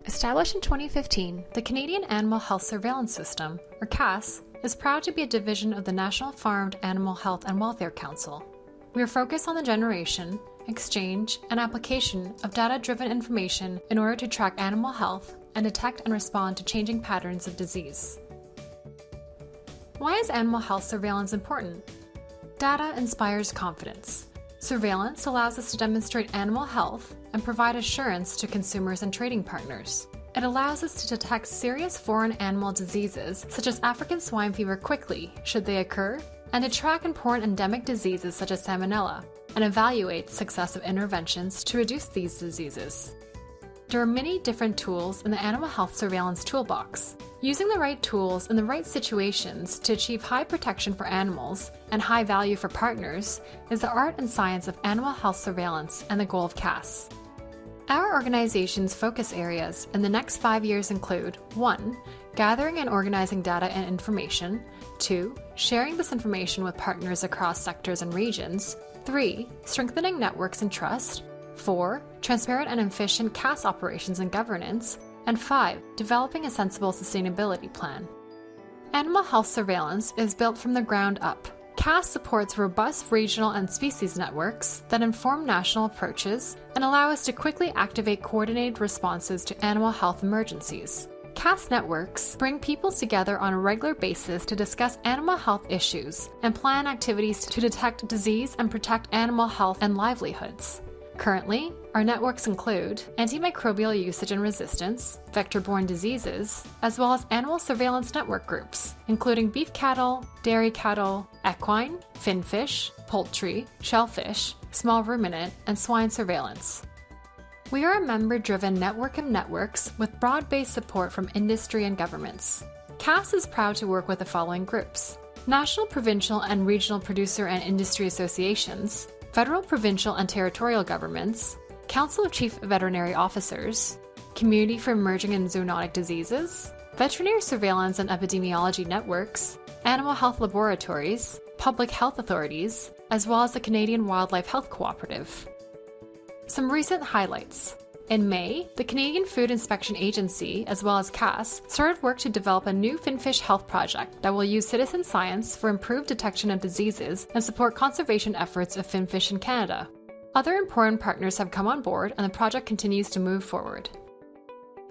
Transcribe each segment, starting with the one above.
Established in 2015, the Canadian Animal Health Surveillance System, or CAS, is proud to be a division of the National Farmed Animal Health and Welfare Council. We are focused on the generation, exchange, and application of data-driven information in order to track animal health and detect and respond to changing patterns of disease. Why is animal health surveillance important? Data inspires confidence. Surveillance allows us to demonstrate animal health and provide assurance to consumers and trading partners. It allows us to detect serious foreign animal diseases such as African swine fever quickly, should they occur, and to track important endemic diseases such as Salmonella, and evaluate successive interventions to reduce these diseases. There are many different tools in the animal health surveillance toolbox. Using the right tools in the right situations to achieve high protection for animals and high value for partners is the art and science of animal health surveillance and the goal of CAS. Our organization's focus areas in the next 5 years include 1. Gathering and organizing data and information, 2. Sharing this information with partners across sectors and regions, 3. Strengthening networks and trust, 4. Transparent and efficient CAS operations and governance, and 5. Developing a sensible sustainability plan. Animal health surveillance is built from the ground up. CAS supports robust regional and species networks that inform national approaches and allow us to quickly activate coordinated responses to animal health emergencies. CAS networks bring people together on a regular basis to discuss animal health issues and plan activities to detect disease and protect animal health and livelihoods. Currently, our networks include antimicrobial usage and resistance, vector-borne diseases, as well as animal surveillance network groups, including beef cattle, dairy cattle, equine, finfish, poultry, shellfish, small ruminant, and swine surveillance. We are a member-driven network of networks with broad-based support from industry and governments. CAS is proud to work with the following groups: national, provincial, and regional producer and industry associations, federal, provincial, and territorial governments, Council of Chief Veterinary Officers, Community for Emerging and Zoonotic Diseases, veterinary surveillance and epidemiology networks, animal health laboratories, public health authorities, as well as the Canadian Wildlife Health Cooperative. Some recent highlights. In May, the Canadian Food Inspection Agency, as well as CAS, started work to develop a new finfish health project that will use citizen science for improved detection of diseases and support conservation efforts of finfish in Canada. Other important partners have come on board and the project continues to move forward.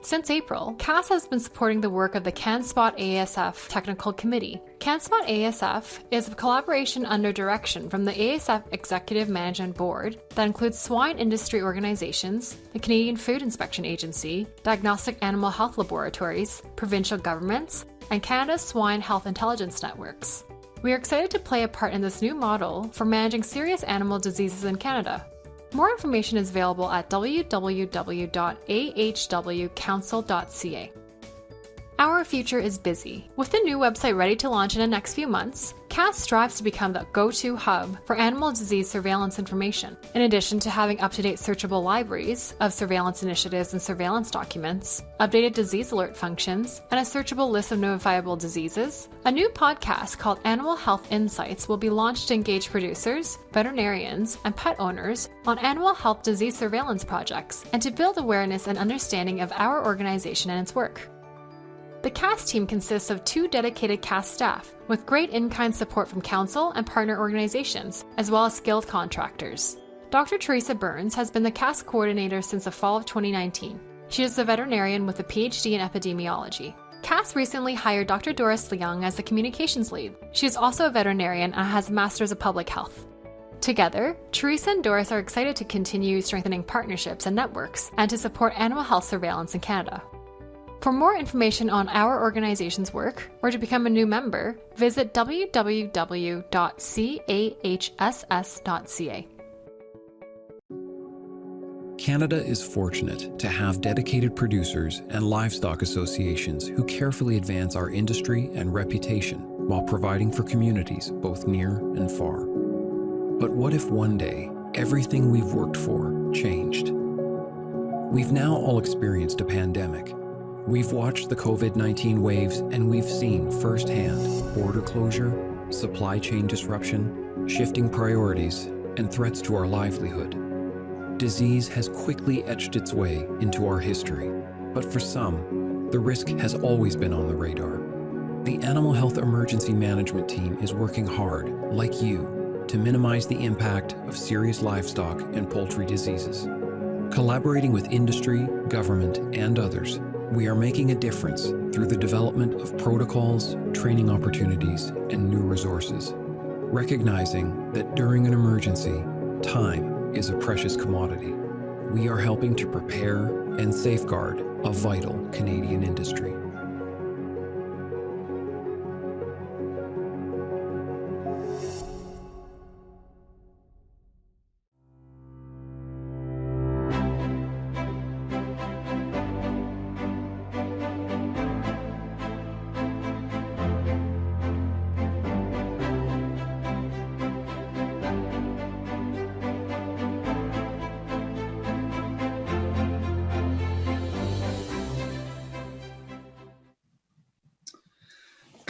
Since April, CAS has been supporting the work of the CanSpot ASF Technical Committee. CanSpot ASF is a collaboration under direction from the ASF Executive Management Board that includes swine industry organizations, the Canadian Food Inspection Agency, diagnostic animal health laboratories, provincial governments, and Canada's Swine Health Intelligence Networks. We are excited to play a part in this new model for managing serious animal diseases in Canada. More information is available at www.ahwcouncil.ca. Our future is busy. With the new website ready to launch in the next few months, CAS strives to become the go-to hub for animal disease surveillance information. In addition to having up-to-date searchable libraries of surveillance initiatives and surveillance documents, updated disease alert functions, and a searchable list of notifiable diseases, a new podcast called Animal Health Insights will be launched to engage producers, veterinarians, and pet owners on animal health disease surveillance projects and to build awareness and understanding of our organization and its work. The CAS team consists of 2 dedicated CAS staff, with great in-kind support from council and partner organizations, as well as skilled contractors. Dr. Teresa Burns has been the CAS coordinator since the fall of 2019. She is a veterinarian with a PhD in epidemiology. CAS recently hired Dr. Doris Leung as the communications lead. She is also a veterinarian and has a Master's of Public Health. Together, Teresa and Doris are excited to continue strengthening partnerships and networks and to support animal health surveillance in Canada. For more information on our organization's work, or to become a new member, visit www.cahss.ca. Canada is fortunate to have dedicated producers and livestock associations who carefully advance our industry and reputation while providing for communities both near and far. But what if one day everything we've worked for changed? We've now all experienced a pandemic. We've watched the COVID-19 waves and we've seen firsthand border closure, supply chain disruption, shifting priorities, and threats to our livelihood. Disease has quickly etched its way into our history. But for some, the risk has always been on the radar. The Animal Health Emergency Management Team is working hard, like you, to minimize the impact of serious livestock and poultry diseases. Collaborating with industry, government, and others, we are making a difference through the development of protocols, training opportunities, and new resources. Recognizing that during an emergency, time is a precious commodity, we are helping to prepare and safeguard a vital Canadian industry.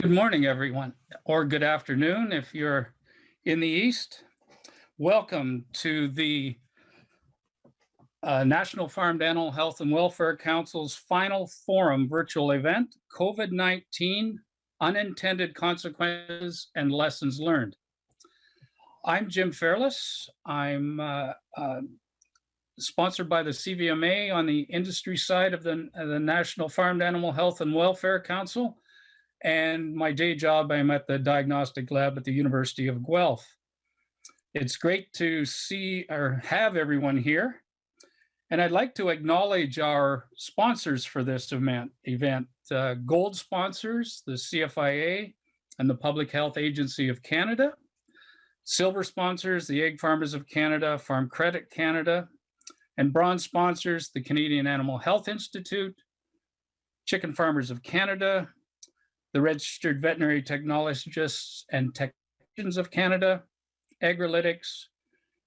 Good morning, everyone, or good afternoon if you're in the East. Welcome to the National Farmed Animal Health and Welfare Council's final forum virtual event, COVID-19, Unintended Consequences and Lessons Learned. I'm Jim Fairless. I'm sponsored by the CVMA on the industry side of the National Farmed Animal Health and Welfare Council. And my day job, I'm at the diagnostic lab at the University of Guelph. It's great to see or have everyone here. And I'd like to acknowledge our sponsors for this event. Gold sponsors, the CFIA and the Public Health Agency of Canada. Silver sponsors, the Egg Farmers of Canada, Farm Credit Canada. And bronze sponsors, the Canadian Animal Health Institute, Chicken Farmers of Canada, the Registered Veterinary Technologists and Technicians of Canada, Agrilytics,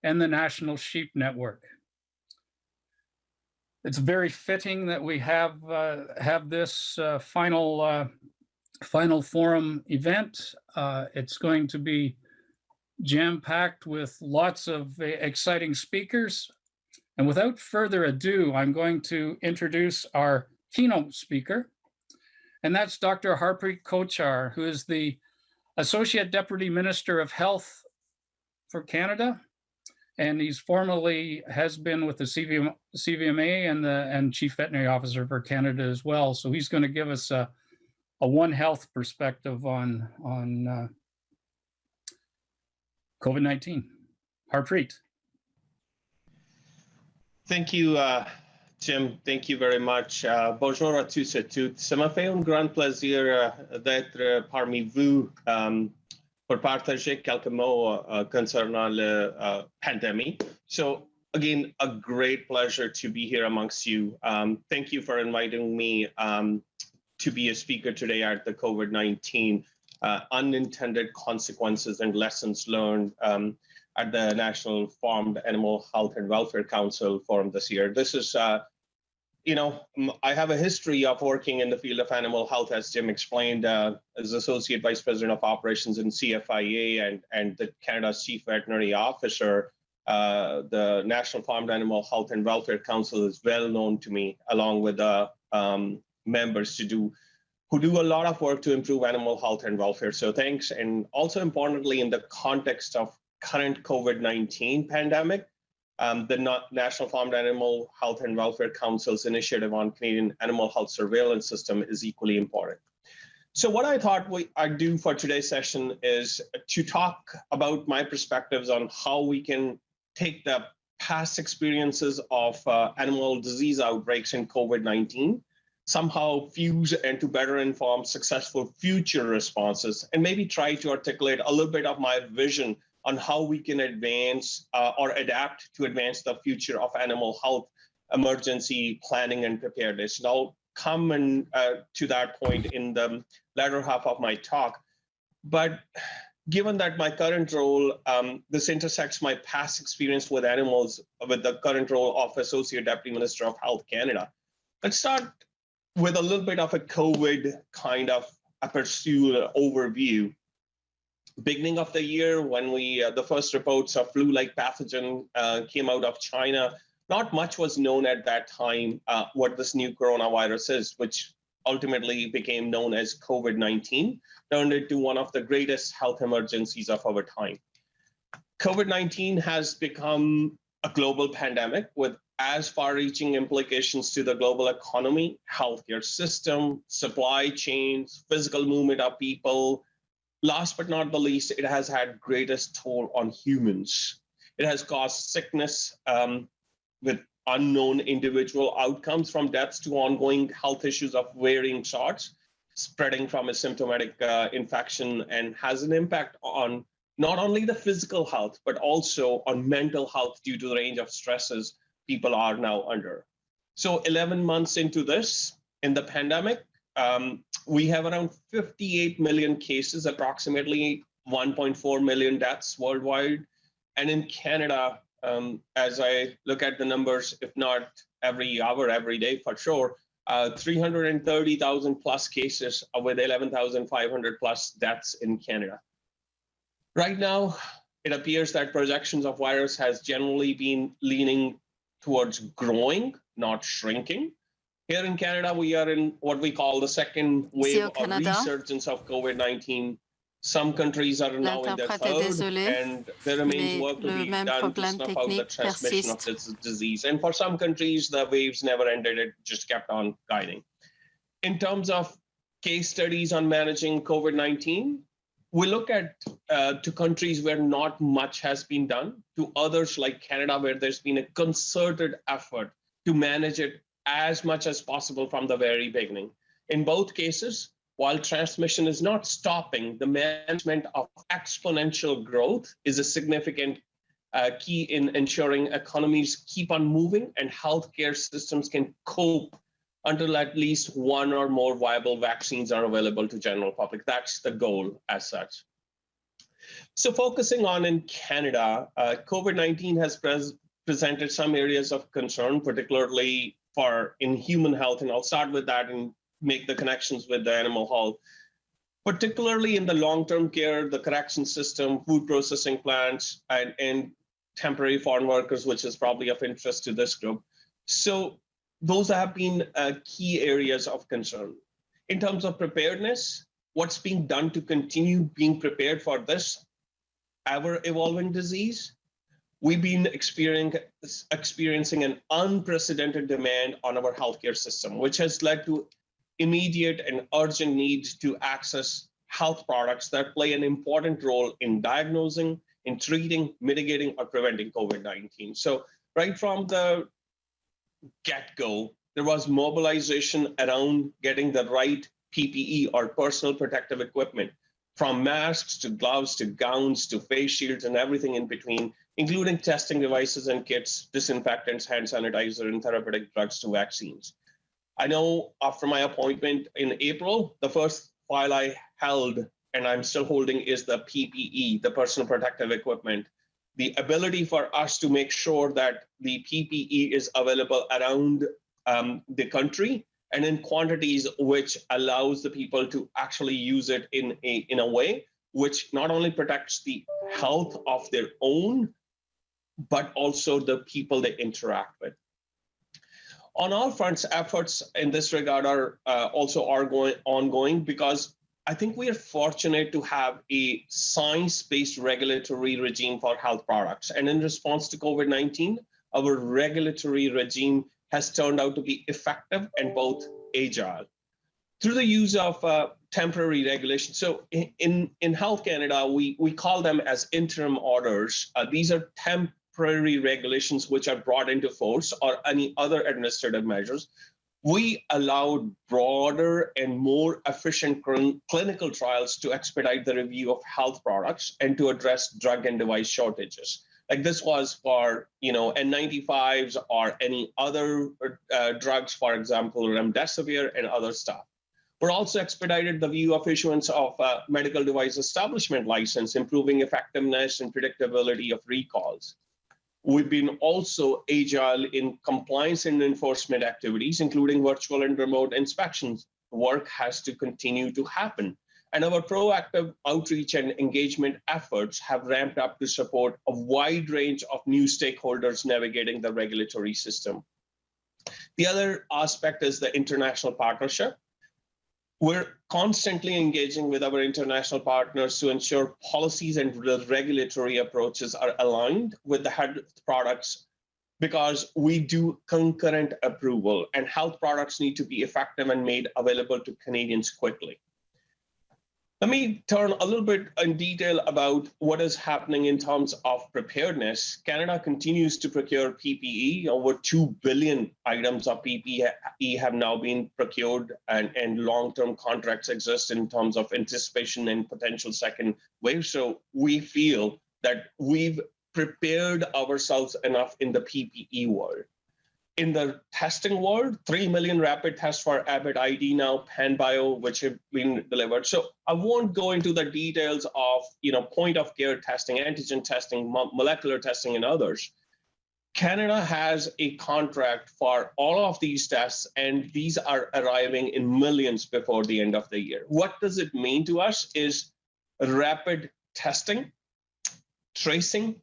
and the National Sheep Network. It's very fitting that we have this final forum event. It's going to be jam-packed with lots of exciting speakers. And without further ado, I'm going to introduce our keynote speaker. And that's Dr. Harpreet Kochhar, who is the Associate Deputy Minister of Health for Canada. And he's formerly has been with the CVMA and Chief Veterinary Officer for Canada as well. So he's going to give us a One Health perspective on COVID-19. Harpreet. Thank you, Jim, thank you very much. Bonjour à tous et toutes. Ça m'a fait un grand plaisir d'être parmi vous pour partager quelques mots concernant la pandémie. So again, a great pleasure to be here amongst you. Thank you for inviting me to be a speaker today at the COVID-19 Unintended Consequences and Lessons Learned at the National Farmed Animal Health and Welfare Council Forum this year. This is, I have a history of working in the field of animal health, as Jim explained, as Associate Vice President of Operations in CFIA and the Canada's Chief Veterinary Officer. The National Farmed Animal Health and Welfare Council is well known to me, along with the members who do a lot of work to improve animal health and welfare. So thanks. And also importantly, in the context of current COVID-19 pandemic, the National Farmed Animal Health and Welfare Council's initiative on Canadian animal health surveillance system is equally important. So what I thought I'd do for today's session is to talk about my perspectives on how we can take the past experiences of animal disease outbreaks in COVID-19, somehow fuse and to better inform successful future responses, and maybe try to articulate a little bit of my vision on how we can advance or adapt to advance the future of animal health emergency planning and preparedness. And I'll come to that point in the latter half of my talk. But given that my current role, this intersects my past experience with animals with the current role of Associate Deputy Minister of Health Canada, let's start with a little bit of a COVID kind of a pursuit overview. Beginning of the year, when the first reports of flu-like pathogen came out of China, not much was known at that time what this new coronavirus is, which ultimately became known as COVID-19, turned into one of the greatest health emergencies of our time. COVID-19 has become a global pandemic with as far-reaching implications to the global economy, healthcare system, supply chains, physical movement of people. Last but not the least, it has had greatest toll on humans. It has caused sickness with unknown individual outcomes, from deaths to ongoing health issues of varying sorts, spreading from a symptomatic infection, and has an impact on not only the physical health, but also on mental health due to the range of stresses people are now under. So 11 months into this, in the pandemic, we have around 58 million cases, approximately 1.4 million deaths worldwide. And in Canada, as I look at the numbers, if not every hour, every day for sure, 330,000 plus cases with 11,500 plus deaths in Canada. Right now, it appears that projections of virus has generally been leaning towards growing, not shrinking. Here in Canada, we are in what we call the second wave of resurgence of COVID-19. Some countries are now in their third, and there remains work to be done to snuff out the transmission of this disease. And for some countries, the waves never ended, it just kept on guiding. In terms of case studies on managing COVID-19, we look at to countries where not much has been done, to others like Canada, where there's been a concerted effort to manage it as much as possible from the very beginning. In both cases, while transmission is not stopping, the management of exponential growth is a significant key in ensuring economies keep on moving and healthcare systems can cope until at least one or more viable vaccines are available to general public. That's the goal as such. So focusing on in Canada, COVID-19 has presented some areas of concern, particularly in human health, and I'll start with that and make the connections with the animal health. Particularly in the long-term care, the correction system, food processing plants, and temporary foreign workers, which is probably of interest to this group. So those have been key areas of concern. In terms of preparedness, what's being done to continue being prepared for this ever-evolving disease? We've been experiencing an unprecedented demand on our healthcare system, which has led to immediate and urgent need to access health products that play an important role in diagnosing, in treating, mitigating, or preventing COVID-19. So right from the get-go, there was mobilization around getting the right PPE or personal protective equipment, from masks to gloves to gowns to face shields and everything in between, including testing devices and kits, disinfectants, hand sanitizer, and therapeutic drugs to vaccines. I know after my appointment in April, the first file I held, and I'm still holding, is the PPE, the personal protective equipment. The ability for us to make sure that the PPE is available around the country and in quantities which allows the people to actually use it in a way which not only protects the health of their own, but also the people they interact with. On all fronts, efforts in this regard are also ongoing, because I think we are fortunate to have a science-based regulatory regime for health products. And in response to COVID-19, our regulatory regime has turned out to be effective and both agile. Through the use of temporary regulation, so in Health Canada, we call them as interim orders. These are temporary regulations which are brought into force, or any other administrative measures. We allowed broader and more efficient clinical trials to expedite the review of health products and to address drug and device shortages. Like this was for, N95s or any other drugs, for example, remdesivir and other stuff. We're also expedited the review of issuance of medical device establishment license, improving effectiveness and predictability of recalls. We've been also agile in compliance and enforcement activities, including virtual and remote inspections. Work has to continue to happen. And our proactive outreach and engagement efforts have ramped up to support a wide range of new stakeholders navigating the regulatory system. The other aspect is the international partnership. We're constantly engaging with our international partners to ensure policies and regulatory approaches are aligned with the health products, because we do concurrent approval and health products need to be effective and made available to Canadians quickly. Let me turn a little bit in detail about what is happening in terms of preparedness. Canada continues to procure PPE. Over 2 billion items of PPE have now been procured, and long-term contracts exist in terms of anticipation and potential second wave. So we feel that we've prepared ourselves enough in the PPE world. In the testing world, 3 million rapid tests for Abbott ID now, PanBio, which have been delivered. So I won't go into the details of point of care testing, antigen testing, molecular testing, and others. Canada has a contract for all of these tests, and these are arriving in millions before the end of the year. What does it mean to us is rapid testing, tracing,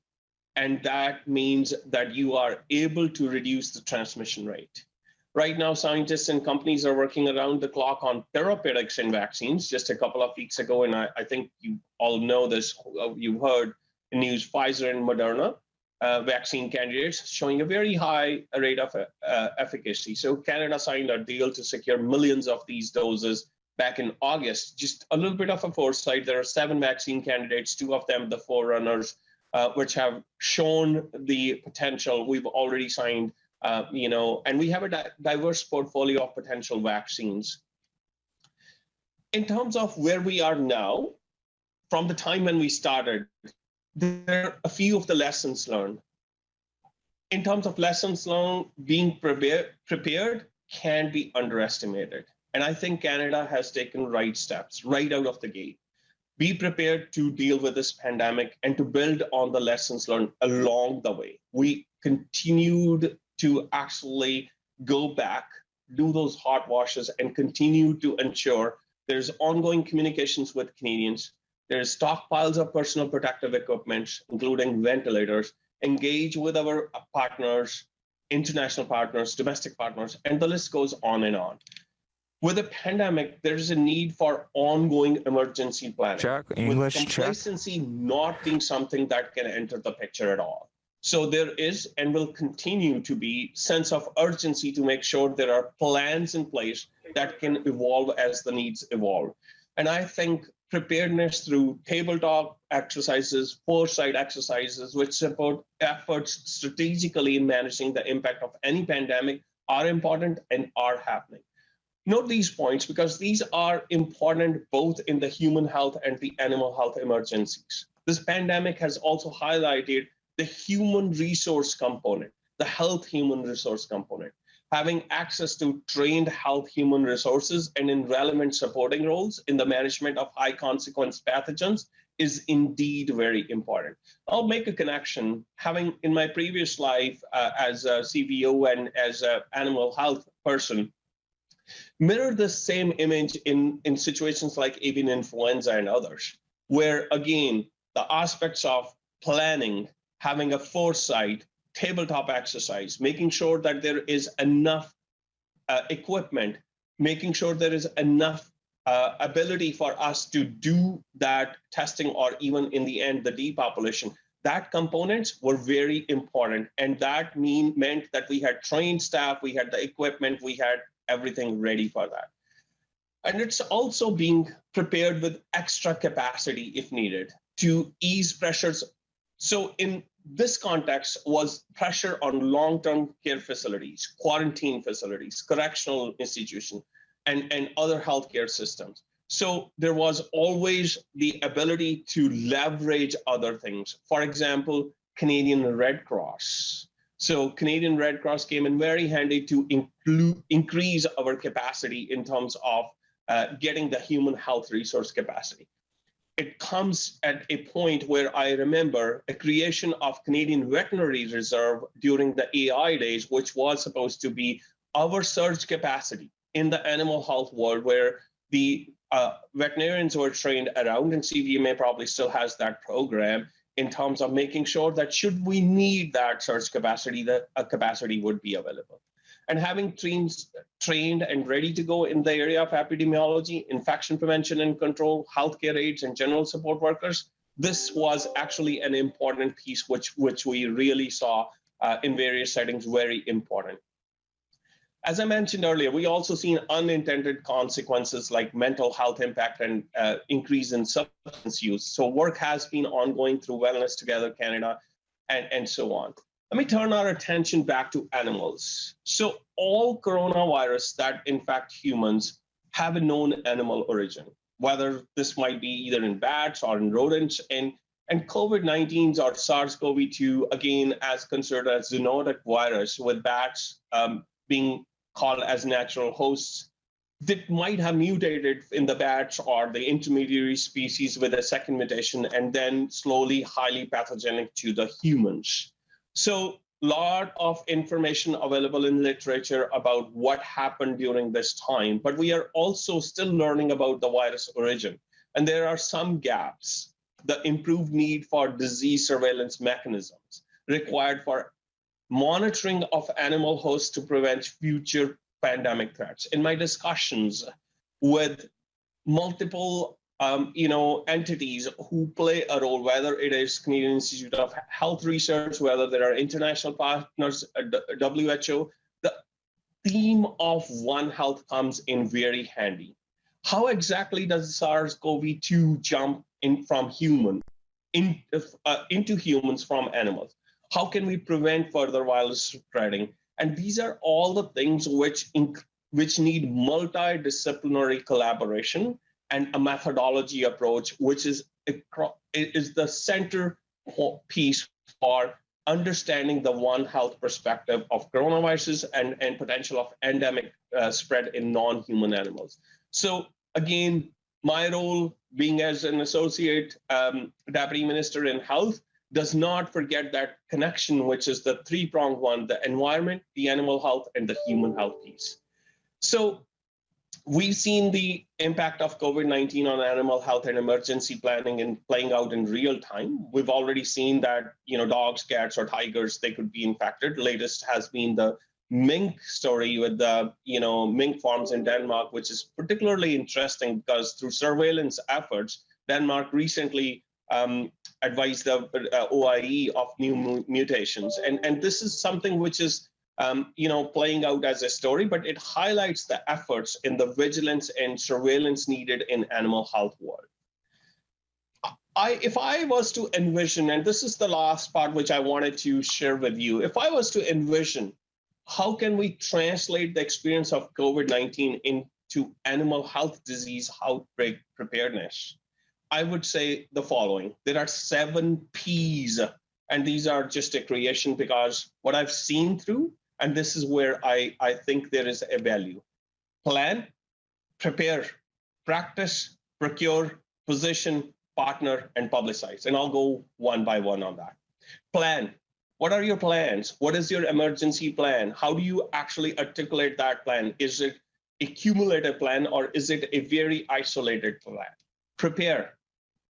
and that means that you are able to reduce the transmission rate. Right now, scientists and companies are working around the clock on therapeutics and vaccines. Just a couple of weeks ago, and I think you all know this, you heard in news, Pfizer and Moderna vaccine candidates showing a very high rate of efficacy. So Canada signed a deal to secure millions of these doses back in August. Just a little bit of a foresight, there are 7 vaccine candidates, 2 of them the forerunners, which have shown the potential. We've already signed, and we have a diverse portfolio of potential vaccines. In terms of where we are now, from the time when we started, there are a few of the lessons learned. In terms of lessons learned, being prepared can be underestimated. And I think Canada has taken right steps right out of the gate. Be prepared to deal with this pandemic and to build on the lessons learned along the way. We continued to actually go back, do those hot washes, and continue to ensure there's ongoing communications with Canadians. There's stockpiles of personal protective equipment, including ventilators, engage with our partners, international partners, domestic partners, and the list goes on and on. With a pandemic, there's a need for ongoing emergency planning. Check, English, with complacency not being something that can enter the picture at all. So there is and will continue to be sense of urgency to make sure there are plans in place that can evolve as the needs evolve. And I think preparedness through tabletop exercises, foresight exercises, which support efforts strategically in managing the impact of any pandemic are important and are happening. Note these points because these are important both in the human health and the animal health emergencies. This pandemic has also highlighted the human resource component, the health human resource component. Having access to trained health human resources and in relevant supporting roles in the management of high consequence pathogens is indeed very important. I'll make a connection. Having in my previous life as a CVO and as an animal health person, mirror the same image in situations like avian influenza and others, where again, the aspects of planning, having a foresight, tabletop exercise, making sure that there is enough equipment, making sure there is enough ability for us to do that testing or even in the end, the depopulation. That components were very important. And that meant that we had trained staff, we had the equipment, we had everything ready for that. And it's also being prepared with extra capacity if needed to ease pressures. So in this context was pressure on long-term care facilities, quarantine facilities, correctional institutions, and other healthcare systems. So there was always the ability to leverage other things. For example, Canadian Red Cross. So Canadian Red Cross came in very handy to increase our capacity in terms of getting the human health resource capacity. It comes at a point where I remember a creation of Canadian Veterinary Reserve during the AI days, which was supposed to be our surge capacity in the animal health world, where the veterinarians were trained around, and CVMA probably still has that program in terms of making sure that should we need that surge capacity, that a capacity would be available. And having teams trained and ready to go in the area of epidemiology, infection prevention and control, healthcare aides, and general support workers, this was actually an important piece which we really saw in various settings, very important. As I mentioned earlier, we also seen unintended consequences like mental health impact and increase in substance use. So work has been ongoing through Wellness Together Canada and so on. Let me turn our attention back to animals. So all coronavirus that infect humans have a known animal origin, whether this might be either in bats or in rodents. And COVID-19 or SARS-CoV-2, again, as considered as zoonotic virus with bats being called as natural hosts, that might have mutated in the bats or the intermediary species with a second mutation and then slowly highly pathogenic to the humans. So a lot of information available in literature about what happened during this time, but we are also still learning about the virus origin. And there are some gaps. The improved need for disease surveillance mechanisms required for monitoring of animal hosts to prevent future pandemic threats. In my discussions with multiple entities who play a role, whether it is Canadian Institute of Health Research, whether there are international partners, WHO, the theme of One Health comes in very handy. How exactly does SARS-CoV-2 jump in from human into humans from animals? How can we prevent further virus spreading? And these are all the things which need multidisciplinary collaboration and a methodology approach, which is the center piece for understanding the One Health perspective of coronaviruses and potential of endemic spread in non-human animals. So again, my role being as an associate deputy minister in health does not forget that connection, which is the three-pronged one: the environment, the animal health, and the human health piece. So we've seen the impact of COVID-19 on animal health and emergency planning and playing out in real time. We've already seen that, dogs, cats, or tigers, they could be infected. Latest has been the mink story with the, mink farms in Denmark, which is particularly interesting because through surveillance efforts, Denmark recently advised the OIE of new mutations. And this is something which is playing out as a story, but it highlights the efforts in the vigilance and surveillance needed in animal health world. If I was to envision, and this is the last part which I wanted to share with you, if I was to envision how can we translate the experience of COVID-19 into animal health disease outbreak preparedness, I would say the following. There are 7 Ps, and these are just a creation because what I've seen through, and this is where I think there is a value. Plan, prepare, practice, procure, position, partner, and publicize. And I'll go one by one on that. Plan. What are your plans? What is your emergency plan? How do you actually articulate that plan? Is it a cumulative plan or is it a very isolated plan? Prepare.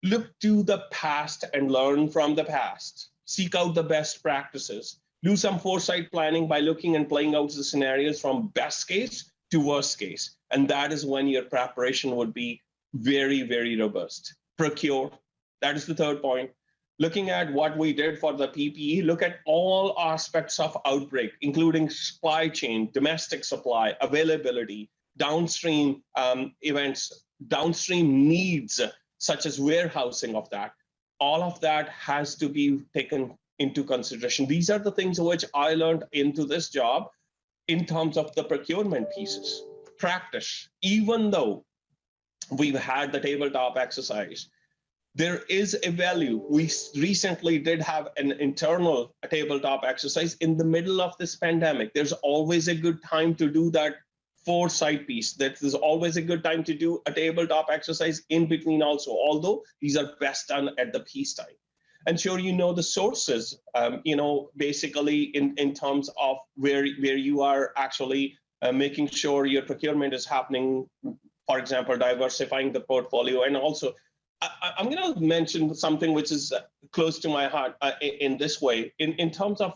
Look to the past and learn from the past. Seek out the best practices. Do some foresight planning by looking and playing out the scenarios from best case to worst case. And that is when your preparation would be very, very robust. Procure. That is the third point. Looking at what we did for the PPE, look at all aspects of outbreak, including supply chain, domestic supply, availability, downstream events, downstream needs, such as warehousing of that. All of that has to be taken into consideration. These are the things which I learned into this job in terms of the procurement pieces. Practice, even though we've had the tabletop exercise, there is a value. We recently did have an internal tabletop exercise in the middle of this pandemic. There's always a good time to do that foresight piece. There's always a good time to do a tabletop exercise in between also, although these are best done at the peacetime. And sure, the sources, basically in terms of where you are actually making sure your procurement is happening for example, diversifying the portfolio. And also, I'm going to mention something which is close to my heart in this way, in terms of,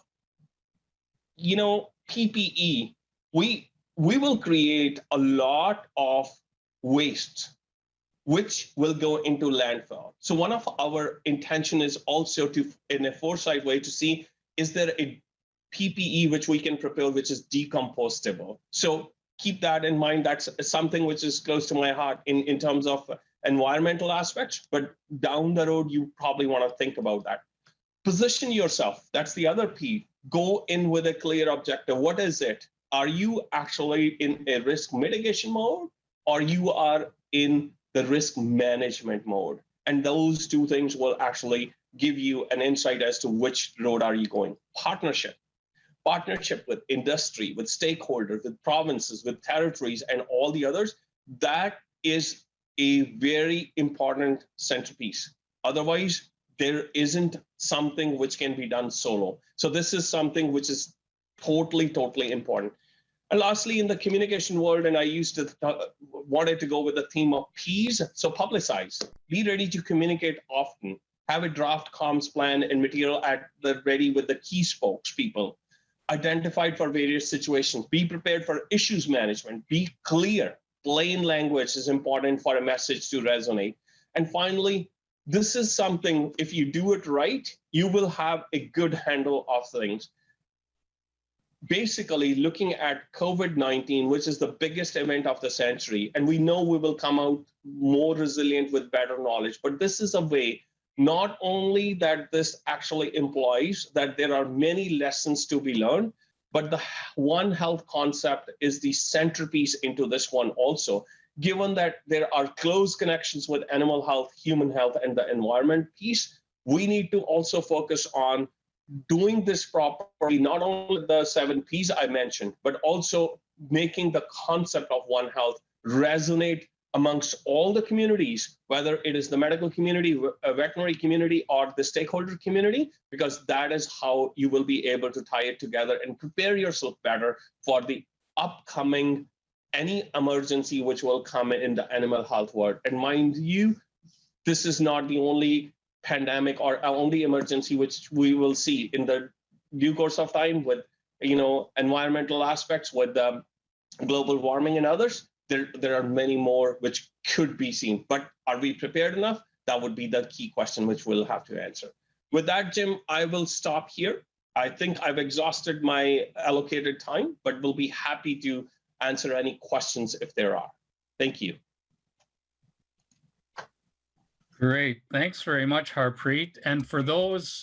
PPE. We will create a lot of waste which will go into landfill. So one of our intention is also to, in a foresight way, to see, is there a PPE which we can prepare which is decompostable? So keep that in mind. That's something which is close to my heart in terms of environmental aspects, but down the road, you probably want to think about that. Position yourself. That's the other P. Go in with a clear objective. What is it? Are you actually in a risk mitigation mode, or you are in the risk management mode? And those two things will actually give you an insight as to which road are you going. Partnership with industry, with stakeholders, with provinces, with territories, and all the others. That is a very important centerpiece. Otherwise, there isn't something which can be done solo. So this is something which is totally important. And lastly, in the communication world, and I wanted to go with the theme of P's, so publicize. Be ready to communicate often. Have a draft comms plan and material at the ready with the key spokespeople. Identified for various situations. Be prepared for issues management. Be clear. Plain language is important for a message to resonate. And finally, this is something, if you do it right, you will have a good handle of things. Basically, looking at COVID-19, which is the biggest event of the century, and we know we will come out more resilient with better knowledge, but this is a way not only that this actually implies that there are many lessons to be learned, but the One Health concept is the centerpiece into this one also. Given that there are close connections with animal health, human health, and the environment piece, we need to also focus on doing this properly, not only the 7 Ps I mentioned, but also making the concept of One Health resonate amongst all the communities, whether it is the medical community, veterinary community, or the stakeholder community, because that is how you will be able to tie it together and prepare yourself better for the upcoming any emergency which will come in the animal health world. And mind you, this is not the only pandemic or only emergency which we will see in the due course of time with, environmental aspects, with global warming and others. There are many more which could be seen, but are we prepared enough? That would be the key question which we'll have to answer. With that, Jim, I will stop here. I think I've exhausted my allocated time, but we'll be happy to answer any questions if there are. Thank you. Great. Thanks very much, Harpreet. And for those,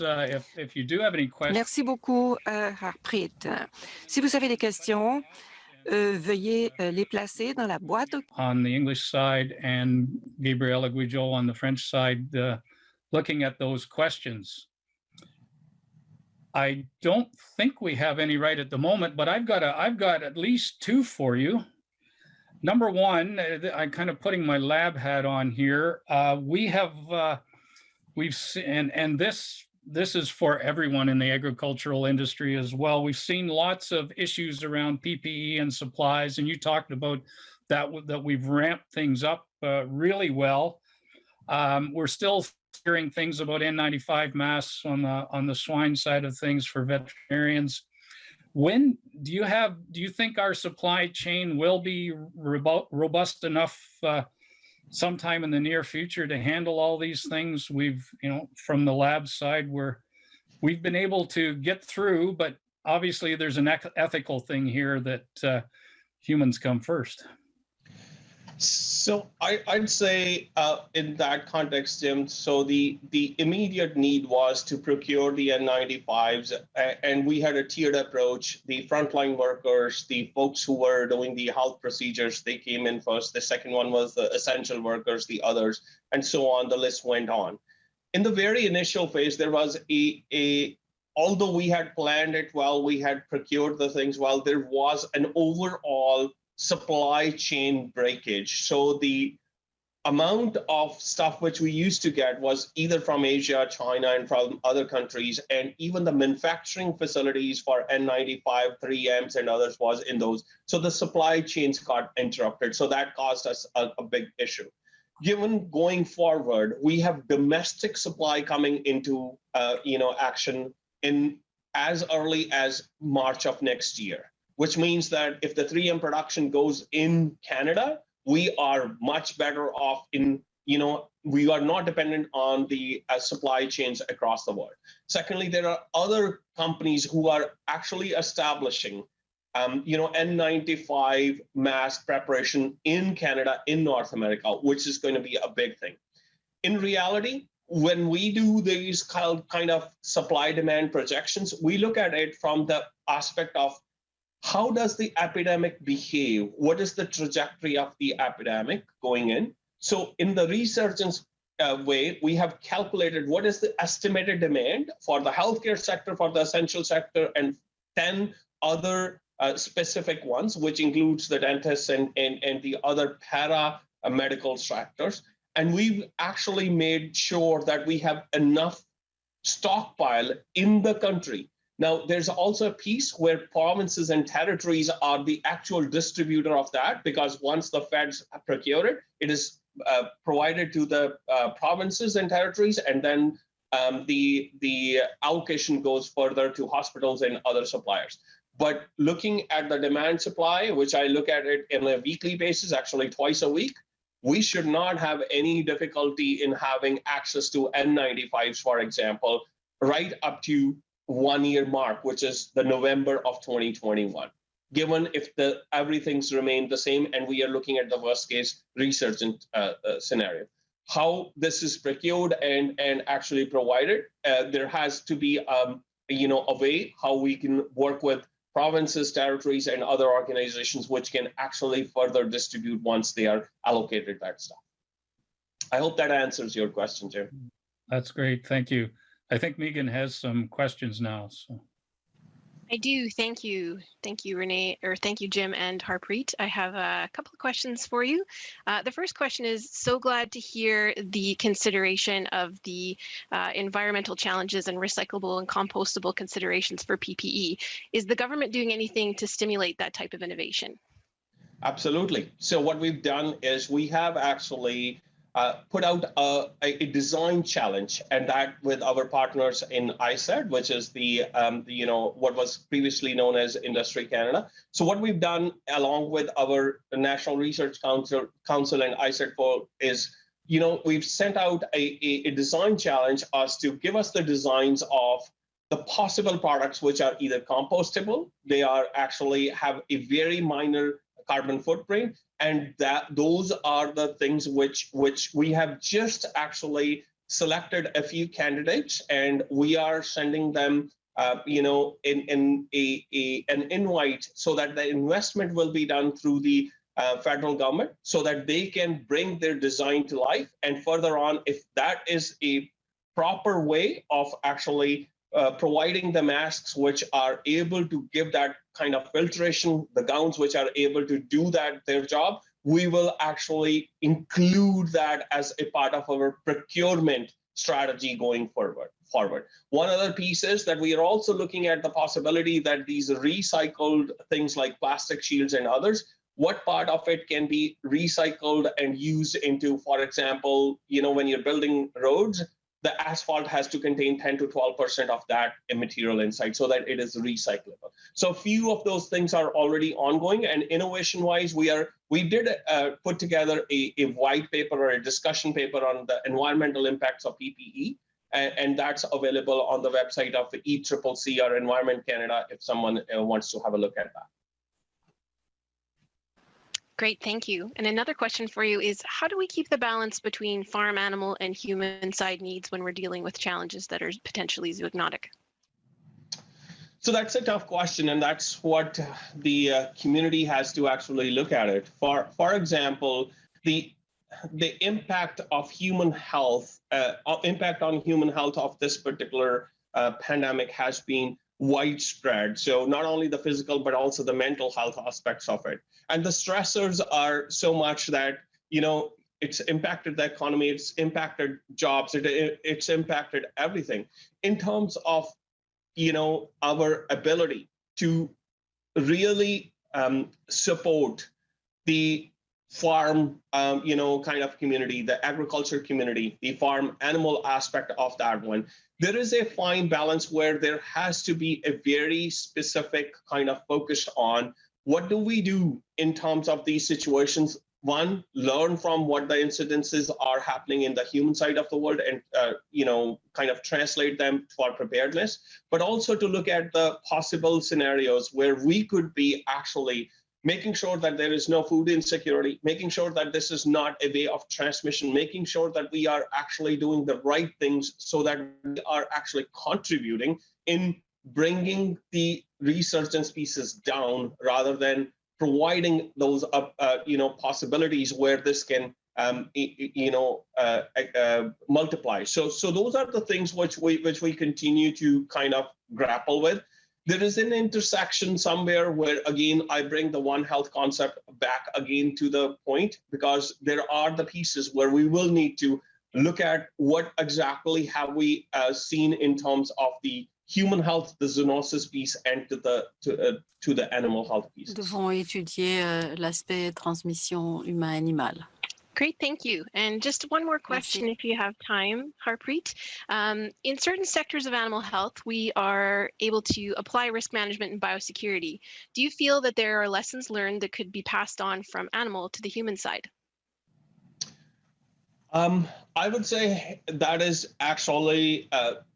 if you do have any questions. Merci beaucoup, Harpreet. Si vous avez des questions, veuillez les placer dans la boîte. On the English side and Gabriel Aguijo on the French side, looking at those questions. I don't think we have any right at the moment, but I've got at least 2 for you. Number one, I'm kind of putting my lab hat on here. We've seen, and this is for everyone in the agricultural industry as well. We've seen lots of issues around PPE and supplies, and you talked about that we've ramped things up really well. We're still hearing things about N95 masks on the swine side of things for veterinarians. When do you think our supply chain will be robust enough sometime in the near future to handle all these things? We've, from the lab side, we've been able to get through, but obviously there's an ethical thing here that humans come first. So I'd say in that context, Jim, so the immediate need was to procure the N95s, and we had a tiered approach. The frontline workers, the folks who were doing the health procedures, they came in first. The second one was the essential workers, the others, and so on. The list went on. In the very initial phase, there was although we had planned it well, we had procured the things well, there was an overall supply chain breakage. So the amount of stuff which we used to get was either from Asia, China, and from other countries, and even the manufacturing facilities for N95, 3Ms, and others was in those. So the supply chains got interrupted. So that caused us a big issue. Given going forward, we have domestic supply coming into action in as early as March of next year, which means that if the 3M production goes in Canada, we are much better off we are not dependent on the supply chains across the world. Secondly, there are other companies who are actually establishing N95 mask preparation in Canada, in North America, which is going to be a big thing. In reality, when we do these kind of supply demand projections, we look at it from the aspect of how does the epidemic behave? What is the trajectory of the epidemic going in? So in the resurgence way, we have calculated what is the estimated demand for the healthcare sector, for the essential sector, and 10 other specific ones, which includes the dentists and the other para-medical sectors. And we've actually made sure that we have enough stockpile in the country. Now, there's also a piece where provinces and territories are the actual distributor of that, because once the feds procure it, it is provided to the provinces and territories, and then the allocation goes further to hospitals and other suppliers. But looking at the demand supply, which I look at it on a weekly basis, actually twice a week, we should not have any difficulty in having access to N95s, for example, right up to 1 year mark, which is the November of 2021, given if everything's remained the same and we are looking at the worst case resurgent scenario. How this is procured and actually provided, there has to be a way how we can work with provinces, territories, and other organizations which can actually further distribute once they are allocated that stuff. I hope that answers your question, Jim. That's great. Thank you. I think Megan has some questions now. So. I do. Thank you. Thank you, Renee, or thank you, Jim and Harpreet. I have a couple of questions for you. The first question is, so glad to hear the consideration of the environmental challenges and recyclable and compostable considerations for PPE. Is the government doing anything to stimulate that type of innovation? Absolutely. So what we've done is we have actually put out a design challenge, and that with our partners in ISED, which is the what was previously known as Industry Canada. So what we've done along with our National Research Council and ISED is, we've sent out a design challenge as to give us the designs of the possible products which are either compostable, they are actually have a very minor carbon footprint, and those are the things which we have just actually selected a few candidates, and we are sending them in an invite so that the investment will be done through the federal government so that they can bring their design to life. And further on, if that is a proper way of actually providing the masks which are able to give that kind of filtration, the gowns which are able to do their job, we will actually include that as a part of our procurement strategy going forward. One other piece is that we are also looking at the possibility that these recycled things like plastic shields and others, what part of it can be recycled and used into, for example, when you're building roads, the asphalt has to contain 10 to 12% of that material inside so that it is recyclable. So a few of those things are already ongoing, and innovation-wise, we did put together a white paper or a discussion paper on the environmental impacts of PPE, and that's available on the website of the ECCC or Environment Canada if someone wants to have a look at that. Great, thank you. And another question for you is, how do we keep the balance between farm animal and human side needs when we're dealing with challenges that are potentially zoonotic? So that's a tough question, and that's what the community has to actually look at it. For example, the impact of human health, impact on human health of this particular pandemic has been widespread. So not only the physical, but also the mental health aspects of it. And the stressors are so much that, it's impacted the economy, it's impacted jobs, it's impacted everything in terms of, our ability to really support the farm, kind of community, the agriculture community, the farm animal aspect of that one. There is a fine balance where there has to be a very specific kind of focus on what do we do in terms of these situations. One, learn from what the incidences are happening in the human side of the world and, kind of translate them for preparedness, but also to look at the possible scenarios where we could be actually making sure that there is no food insecurity, making sure that this is not a way of transmission, making sure that we are actually doing the right things so that we are actually contributing in bringing the resurgence pieces down rather than providing those possibilities where this can multiply. So those are the things which we continue to kind of grapple with. There is an intersection somewhere where, again, I bring the One Health concept back again to the point, because there are the pieces where we will need to look at what exactly have we seen in terms of the human health, the zoonosis piece, and to the animal health piece. Nous devons étudier l'aspect transmission humain-animal. Great, thank you. And just one more question, if you have time, Harpreet. In certain sectors of animal health, we are able to apply risk management and biosecurity. Do you feel that there are lessons learned that could be passed on from animal to the human side? I would say that is actually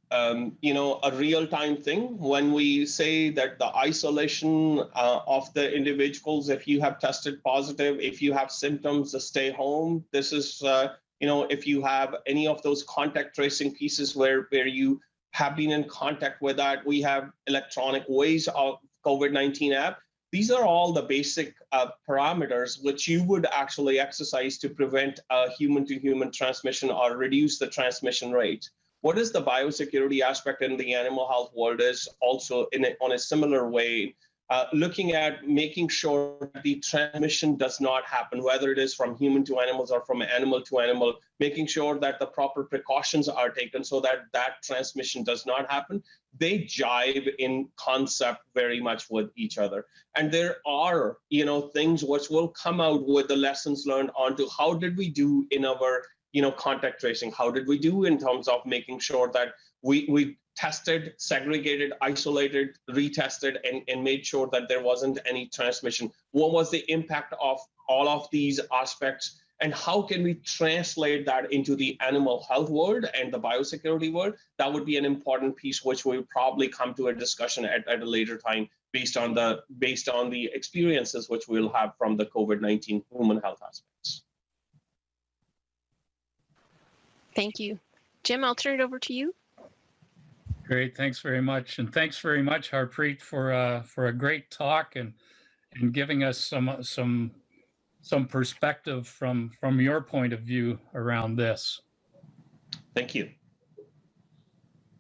a real-time thing. When we say that the isolation of the individuals, if you have tested positive, if you have symptoms, stay home. This is, if you have any of those contact tracing pieces where you have been in contact with that, we have electronic ways of COVID-19 app. These are all the basic parameters which you would actually exercise to prevent human-to-human transmission or reduce the transmission rate. What is the biosecurity aspect in the animal health world is also on a similar way, looking at making sure the transmission does not happen, whether it is from human to animals or from animal to animal, making sure that the proper precautions are taken so that that transmission does not happen. They jive in concept very much with each other. And there are, things which will come out with the lessons learned onto how did we do in our contact tracing? How did we do in terms of making sure that we tested, segregated, isolated, retested, and made sure that there wasn't any transmission? What was the impact of all of these aspects? And how can we translate that into the animal health world and the biosecurity world? That would be an important piece which we'll probably come to a discussion at a later time based on the experiences which we'll have from the COVID-19 human health aspects. Thank you. Jim, I'll turn it over to you. Great, thanks very much. And thanks very much, Harpreet, for a great talk and giving us some perspective from your point of view around this. Thank you.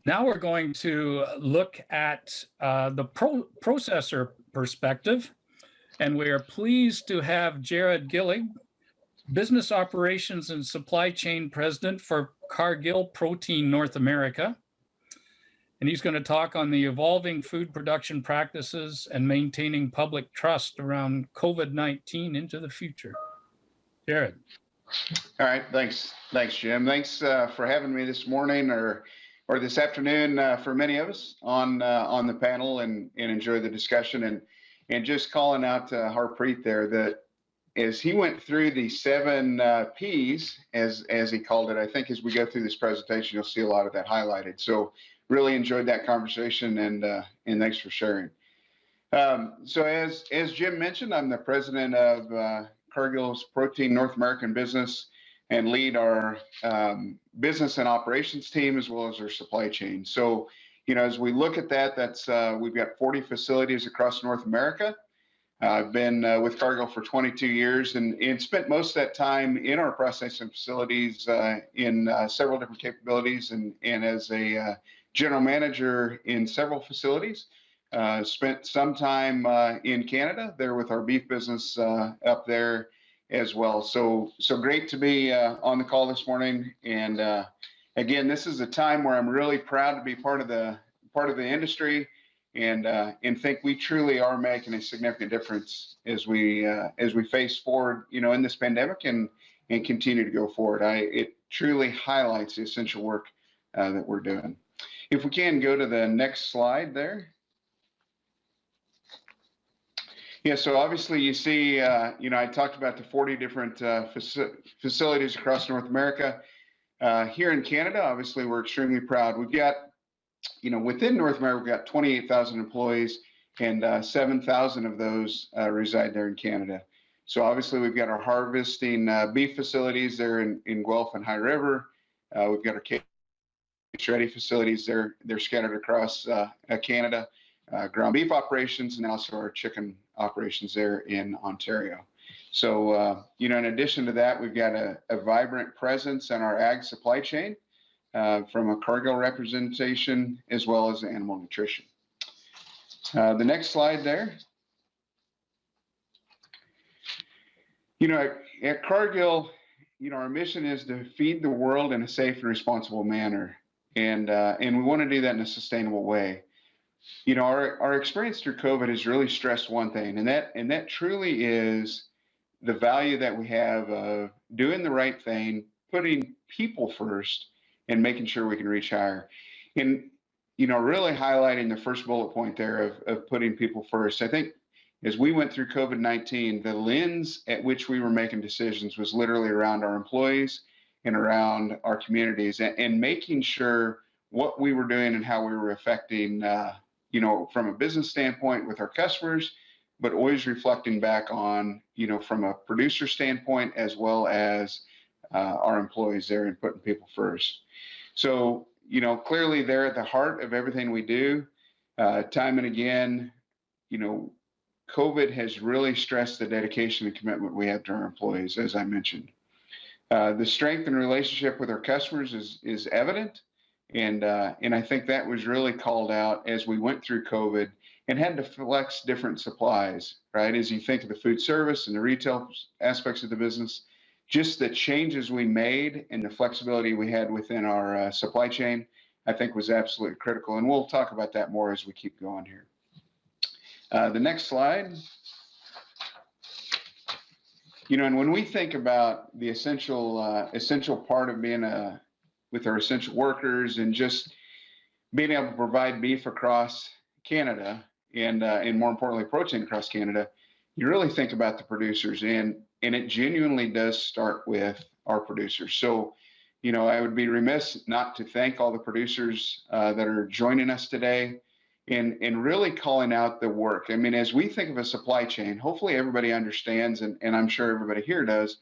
Now we're going to look at the processor perspective, and we are pleased to have Jared Gillig, Business Operations and Supply Chain President for Cargill Protein North America. And he's going to talk on the evolving food production practices and maintaining public trust around COVID-19 into the future. Jared. All right, thanks, Jim. Thanks for having me this morning or this afternoon for many of us on the panel and enjoy the discussion and just calling out to Harpreet there that as he went through the 7 Ps, as he called it, I think as we go through this presentation, you'll see a lot of that highlighted. So really enjoyed that conversation and thanks for sharing. So as Jim mentioned, I'm the president of Cargill's Protein North American business and lead our business and operations team as well as our supply chain. So, as we look at that, that's we've got 40 facilities across North America. I've been with Cargill for 22 years and spent most of that time in our processing facilities in several different capabilities and as a general manager in several facilities. Spent some time in Canada there with our beef business up there as well. So great to be on the call this morning. And again, this is a time where I'm really proud to be part of the industry, and think we truly are making a significant difference as we face forward, in this pandemic and continue to go forward. It truly highlights the essential work that we're doing. If we can go to the next slide there. Yeah, so obviously you see, I talked about the 40 different facilities across North America. Here in Canada, obviously we're extremely proud. We've got, within North America, we've got 28,000 employees, and 7,000 of those reside there in Canada. So obviously we've got our harvesting beef facilities there in Guelph and High River. We've got our cage-ready facilities there. They're scattered across Canada. Ground beef operations, and also our chicken operations there in Ontario. So, in addition to that, we've got a vibrant presence in our ag supply chain from a Cargill representation as well as animal nutrition. The next slide there. At Cargill, our mission is to feed the world in a safe and responsible manner, and we want to do that in a sustainable way. Our experience through COVID has really stressed one thing, and that truly is the value that we have of doing the right thing, putting people first, and making sure we can reach higher. And, really highlighting the first bullet point there of putting people first. I think as we went through COVID-19, the lens at which we were making decisions was literally around our employees and around our communities, and making sure what we were doing and how we were affecting from a business standpoint with our customers, but always reflecting back on, from a producer standpoint, as well as our employees there, and putting people first. So, clearly they're at the heart of everything we do. Time and again, COVID has really stressed the dedication and commitment we have to our employees, as I mentioned. The strength and relationship with our customers is evident. And I think that was really called out as we went through COVID and had to flex different supplies, right? As you think of the food service and the retail aspects of the business, just the changes we made and the flexibility we had within our supply chain, I think was absolutely critical. And we'll talk about that more as we keep going here. The next slide. And when we think about the essential part of being with our essential workers and just being able to provide beef across Canada and more importantly, protein across Canada, you really think about the producers, and it genuinely does start with our producers. So, I would be remiss not to thank all the producers that are joining us today and really calling out the work. I mean, as we think of a supply chain, hopefully everybody understands, and I'm sure everybody here does,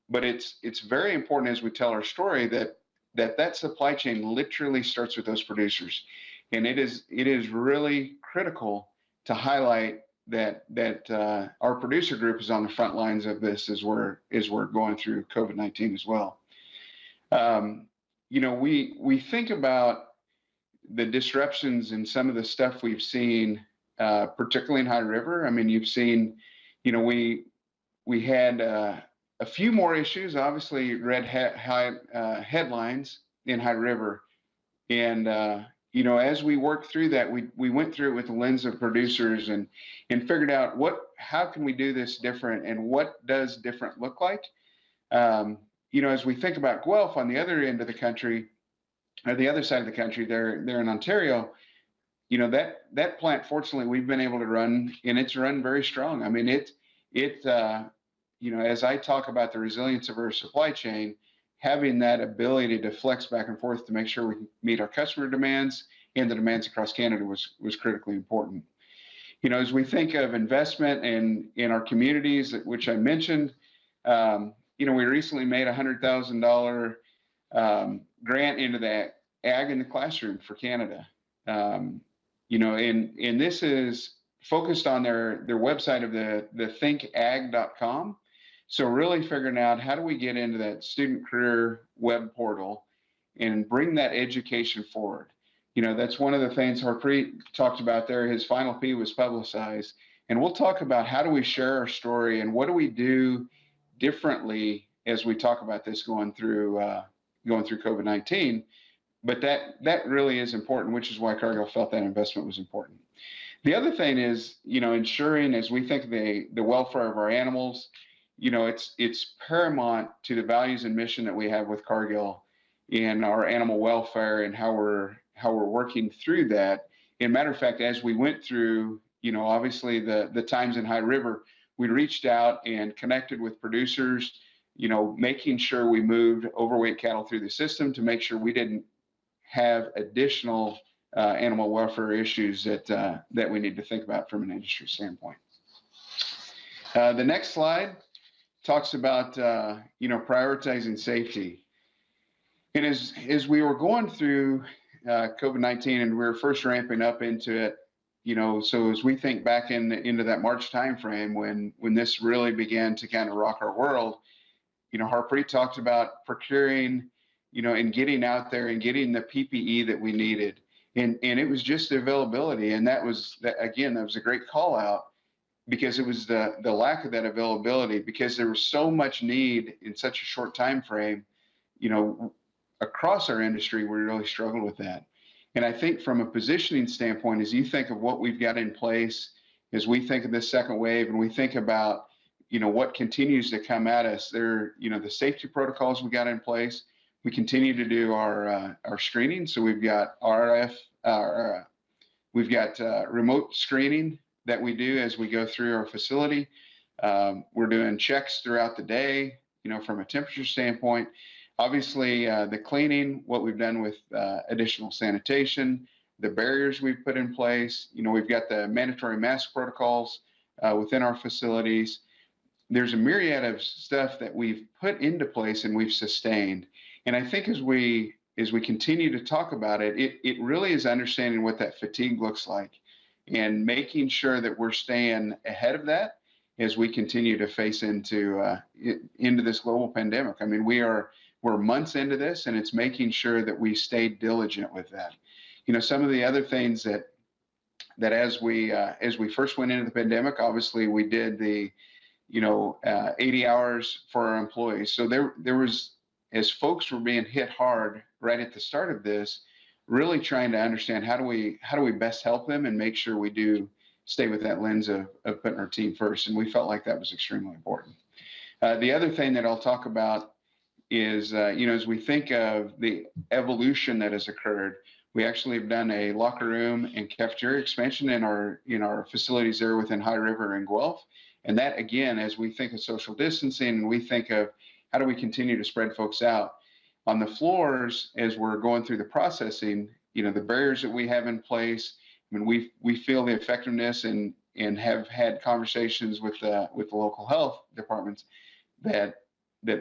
but it's very important as we tell our story that supply chain literally starts with those producers. And it is really critical to highlight that our producer group is on the front lines of this as we're going through COVID-19 as well. We think about the disruptions and some of the stuff we've seen, particularly in High River. I mean, you've seen, we had a few more issues. Obviously, read headlines in High River, and as we worked through that, we went through it with the lens of producers and figured out how can we do this different, and what does different look like. As we think about Guelph on the other end of the country, or the other side of the country, there in Ontario, that plant, fortunately, we've been able to run, and it's run very strong. I mean, as I talk about the resilience of our supply chain, having that ability to flex back and forth to make sure we can meet our customer demands and the demands across Canada was critically important. As we think of investment in our communities, which I mentioned, we recently made a $100,000 grant into the Ag in the Classroom for Canada. And this is focused on their website of the thinkag.com. So really figuring out how do we get into that student career web portal and bring that education forward. That's one of the things Harpreet talked about there. His final P was publicized. And we'll talk about how do we share our story and what do we do differently as we talk about this going through COVID-19. But that really is important, which is why Cargill felt that investment was important. The other thing is, ensuring, as we think of the welfare of our animals, it's paramount to the values and mission that we have with Cargill in our animal welfare and how we're working through that. And matter of fact, as we went through, obviously the times in High River, we reached out and connected with producers, making sure we moved overweight cattle through the system to make sure we didn't have additional animal welfare issues that we need to think about from an industry standpoint. The next slide talks about prioritizing safety. And as we were going through COVID-19 and we were first ramping up into it, so as we think back into that March timeframe when this really began to kind of rock our world, Harpreet talked about procuring, and getting out there and getting the PPE that we needed. And it was just the availability. And that was a great call out, because it was the lack of that availability, because there was so much need in such a short time frame, across our industry. We really struggled with that. And I think from a positioning standpoint, as you think of what we've got in place, as we think of this second wave and we think about, what continues to come at us, the safety protocols we got in place, we continue to do our screening. So we've got we've got remote screening that we do as we go through our facility. We're doing checks throughout the day, from a temperature standpoint. Obviously, the cleaning, what we've done with additional sanitation, the barriers we've put in place. We've got the mandatory mask protocols within our facilities. There's a myriad of stuff that we've put into place and we've sustained. And I think as we continue to talk about it, it really is understanding what that fatigue looks like and making sure that we're staying ahead of that as we continue to face into this global pandemic. I mean, we're months into this, and it's making sure that we stay diligent with that. Some of the other things that as we first went into the pandemic, obviously we did the 80 hours for our employees. So there was, as folks were being hit hard right at the start of this, really trying to understand how do we best help them and make sure we do stay with that lens of putting our team first. And we felt like that was extremely important. The other thing that I'll talk about is, as we think of the evolution that has occurred, we actually have done a locker room and cafeteria expansion in our facilities there within High River and Guelph. And that, again, as we think of social distancing and we think of how do we continue to spread folks out on the floors as we're going through the processing, the barriers that we have in place. I mean, we feel the effectiveness and have had conversations with the local health departments that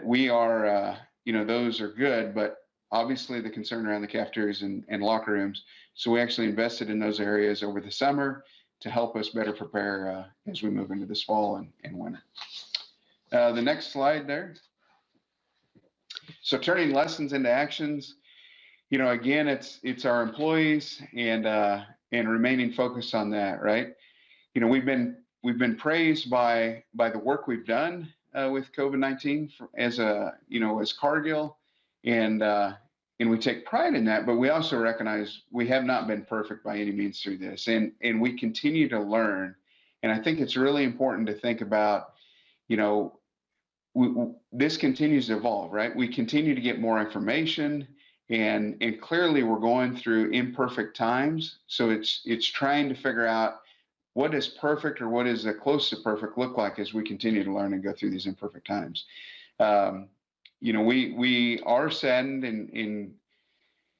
we are, those are good, but obviously the concern around the cafeterias and locker rooms. So we actually invested in those areas over the summer to help us better prepare as we move into this fall and winter. The next slide there. So turning lessons into actions, again, it's our employees and remaining focused on that, right? We've been praised by the work we've done with COVID-19 as Cargill, and we take pride in that, but we also recognize we have not been perfect by any means through this, and we continue to learn. And I think it's really important to think about, this continues to evolve, right? We continue to get more information, and clearly we're going through imperfect times. So it's trying to figure out what is perfect or what is close to perfect look like as we continue to learn and go through these imperfect times. We are saddened, and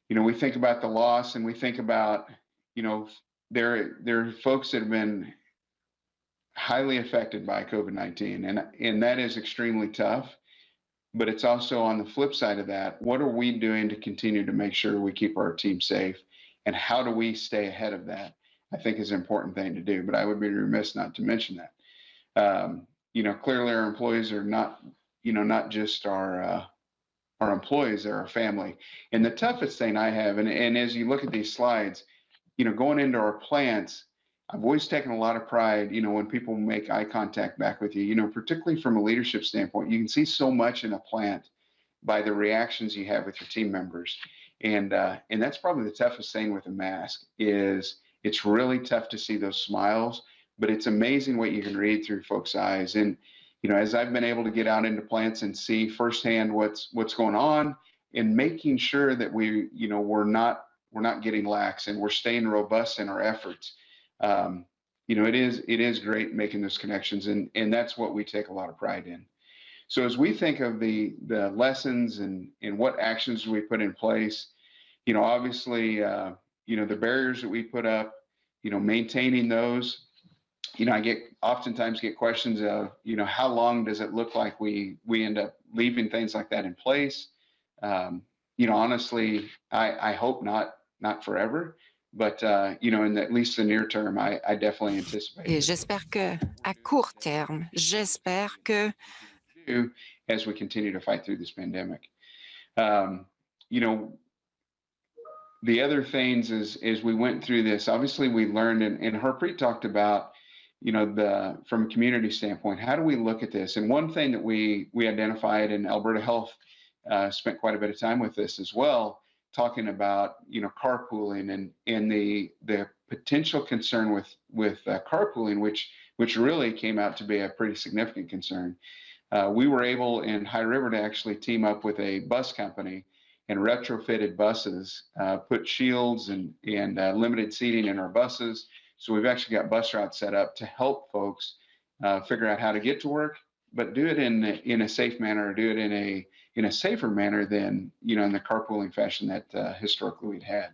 we think about the loss, and we think about, there are folks that have been highly affected by COVID-19, and that is extremely tough. But it's also on the flip side of that, what are we doing to continue to make sure we keep our team safe, and how do we stay ahead of that? I think is an important thing to do, but I would be remiss not to mention that. Clearly our employees are not just our employees, they're our family. And the toughest thing I have, and as you look at these slides, going into our plants, I've always taken a lot of pride, when people make eye contact back with you, particularly from a leadership standpoint. You can see so much in a plant by the reactions you have with your team members. And that's probably the toughest thing with a mask is it's really tough to see those smiles, but it's amazing what you can read through folks' eyes. And, as I've been able to get out into plants and see firsthand what's going on and making sure that we're not getting lax and we're staying robust in our efforts. It is great making those connections, and that's what we take a lot of pride in. So as we think of the lessons and what actions we put in place, obviously, the barriers that we put up, maintaining those, I oftentimes get questions of, how long does it look like we end up leaving things like that in place? Honestly, I hope not forever. But, in at least the near term, I definitely anticipate. Et j'espère que à court terme, j'espère que as we continue to fight through this pandemic. The other things as we went through this, obviously we learned, and Harpreet talked about, from a community standpoint, how do we look at this? And one thing that we identified, and Alberta Health spent quite a bit of time with this as well, talking about carpooling and the potential concern with carpooling, which really came out to be a pretty significant concern. We were able in High River to actually team up with a bus company and retrofitted buses, put shields and limited seating in our buses. So we've actually got bus routes set up to help folks figure out how to get to work, but do it in a safe manner, or do it in a safer manner than, in the carpooling fashion that historically we'd had.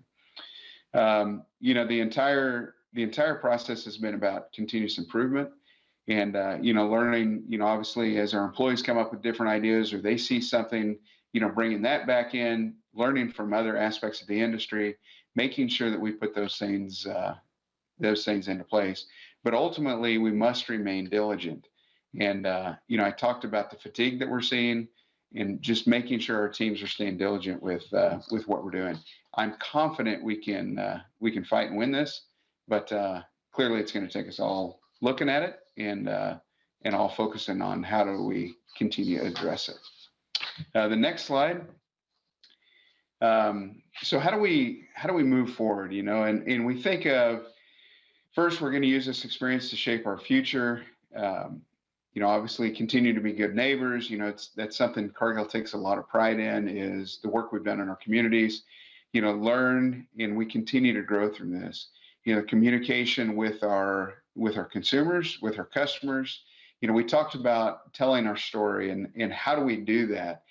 The entire process has been about continuous improvement and, learning, obviously as our employees come up with different ideas or they see something, bringing that back in, learning from other aspects of the industry, making sure that we put those things into place. But ultimately we must remain diligent. And, I talked about the fatigue that we're seeing and just making sure our teams are staying diligent with what we're doing. I'm confident we can fight and win this, but clearly it's going to take us all looking at it and all focusing on how do we continue to address it. The next slide. So how do we move forward? And we think of first, we're going to use this experience to shape our future. Obviously continue to be good neighbors. That's something Cargill takes a lot of pride in, is the work we've done in our communities, learn, and we continue to grow through this, communication with our consumers, with our customers. We talked about telling our story and how do we do that?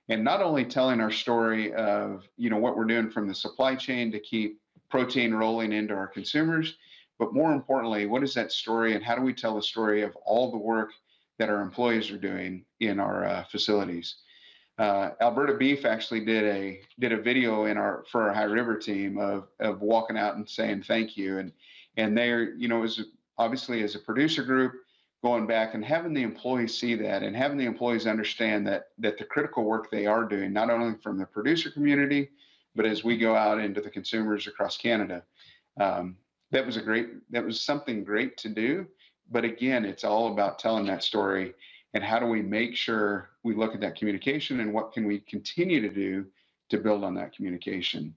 And not only telling our story of, what we're doing from the supply chain to keep protein rolling into our consumers, but more importantly, what is that story and how do we tell the story of all the work that our employees are doing in our facilities? Alberta Beef actually did a video for our High River team of walking out and saying thank you, and they're it was obviously as a producer group going back and having the employees see that and having the employees understand that the critical work they are doing, not only from the producer community, but as we go out into the consumers across Canada. That was something great to do. But again, it's all about telling that story and how do we make sure we look at that communication and what can we continue to do to build on that communication.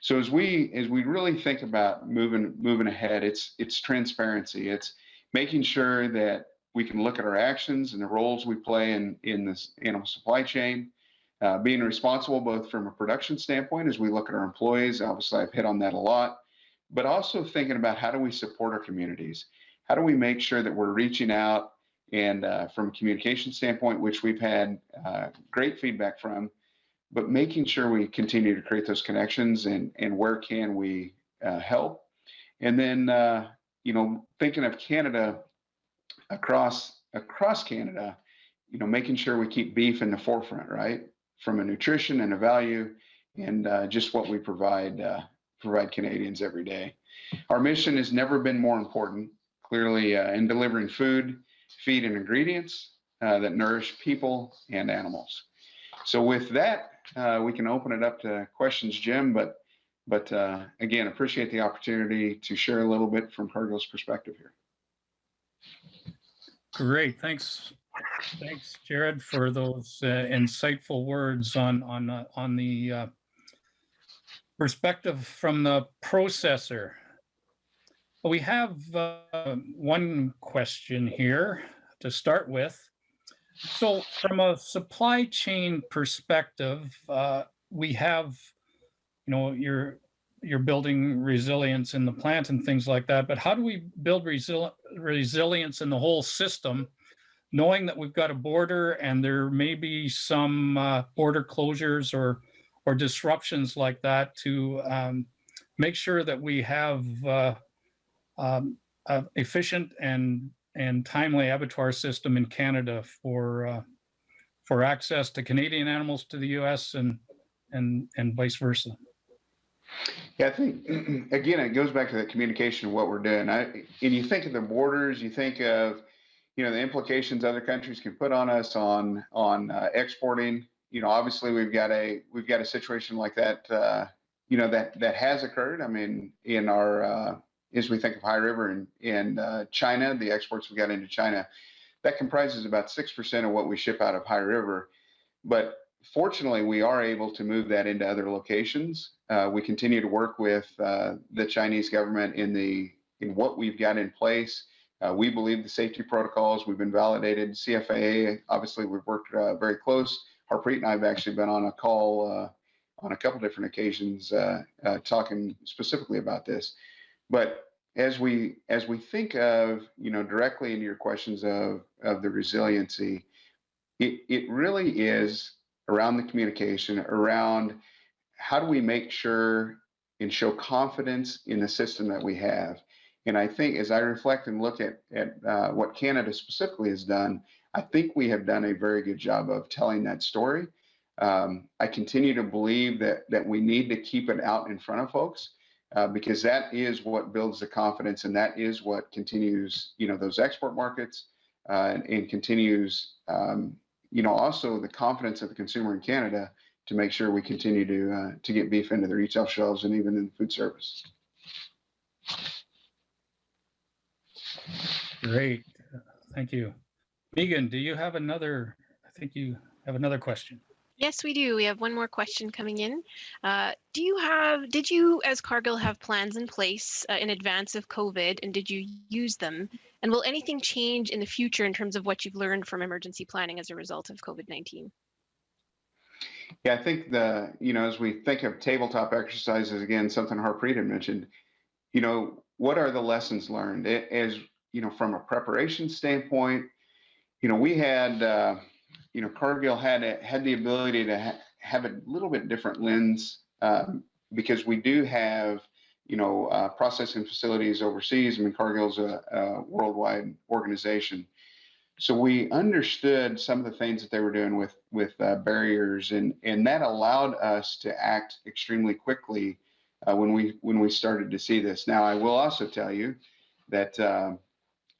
So as we really think about moving ahead, it's transparency. It's making sure that we can look at our actions and the roles we play in this animal supply chain, being responsible both from a production standpoint as we look at our employees. Obviously, I've hit on that a lot, but also thinking about how do we support our communities? How do we make sure that we're reaching out and from a communication standpoint, which we've had great feedback from, but making sure we continue to create those connections and where can we help? And then, thinking of Canada across Canada, making sure we keep beef in the forefront, right? From a nutrition and a value and just what we provide Canadians every day. Our mission has never been more important, clearly, in delivering food, feed, and ingredients that nourish people and animals. So with that, we can open it up to questions, Jim, but But again, appreciate the opportunity to share a little bit from Cargill's perspective here. Great, thanks, Jared, for those insightful words on the perspective from the processor. We have one question here to start with. So, from a supply chain perspective, we have, you're building resilience in the plant and things like that. But how do we build resilience in the whole system, knowing that we've got a border and there may be some border closures or disruptions like that to make sure that we have efficient and timely abattoir system in Canada for access to Canadian animals to the U.S. and vice versa. Yeah, I think again it goes back to the communication of what we're doing. And you think of the borders, you think of the implications other countries can put on us on exporting. Obviously we've got a situation like that. That has occurred. I mean, in our as we think of High River in China, the exports we got into China, that comprises about 6% of what we ship out of High River. But fortunately, we are able to move that into other locations. We continue to work with the Chinese government in what we've got in place. We believe the safety protocols, we've been validated. CFAA, obviously, we've worked very close. Harpreet and I have actually been on a call on a couple different occasions talking specifically about this. But as we think of, directly into your questions of the resiliency, it really is around the communication, around how do we make sure and show confidence in the system that we have. And I think as I reflect and look at what Canada specifically has done, I think we have done a very good job of telling that story. I continue to believe that we need to keep it out in front of folks. Because that is what builds the confidence, and that is what continues, those export markets, and continues, also the confidence of the consumer in Canada to make sure we continue to get beef into the retail shelves and even in the food service. Great, thank you, Megan. Do you have another? I think you have another question. Yes, we do. We have one more question coming in. Did you, as Cargill, have plans in place in advance of COVID, and did you use them? And will anything change in the future in terms of what you've learned from emergency planning as a result of COVID-19? Yeah, I think as we think of tabletop exercises, again, something Harpreet had mentioned, what are the lessons learned? As, from a preparation standpoint, we had, Cargill had the ability to have a little bit different lens because we do have, processing facilities overseas. I mean, Cargill's a worldwide organization. So we understood some of the things that they were doing with barriers, and that allowed us to act extremely quickly when we started to see this. Now, I will also tell you that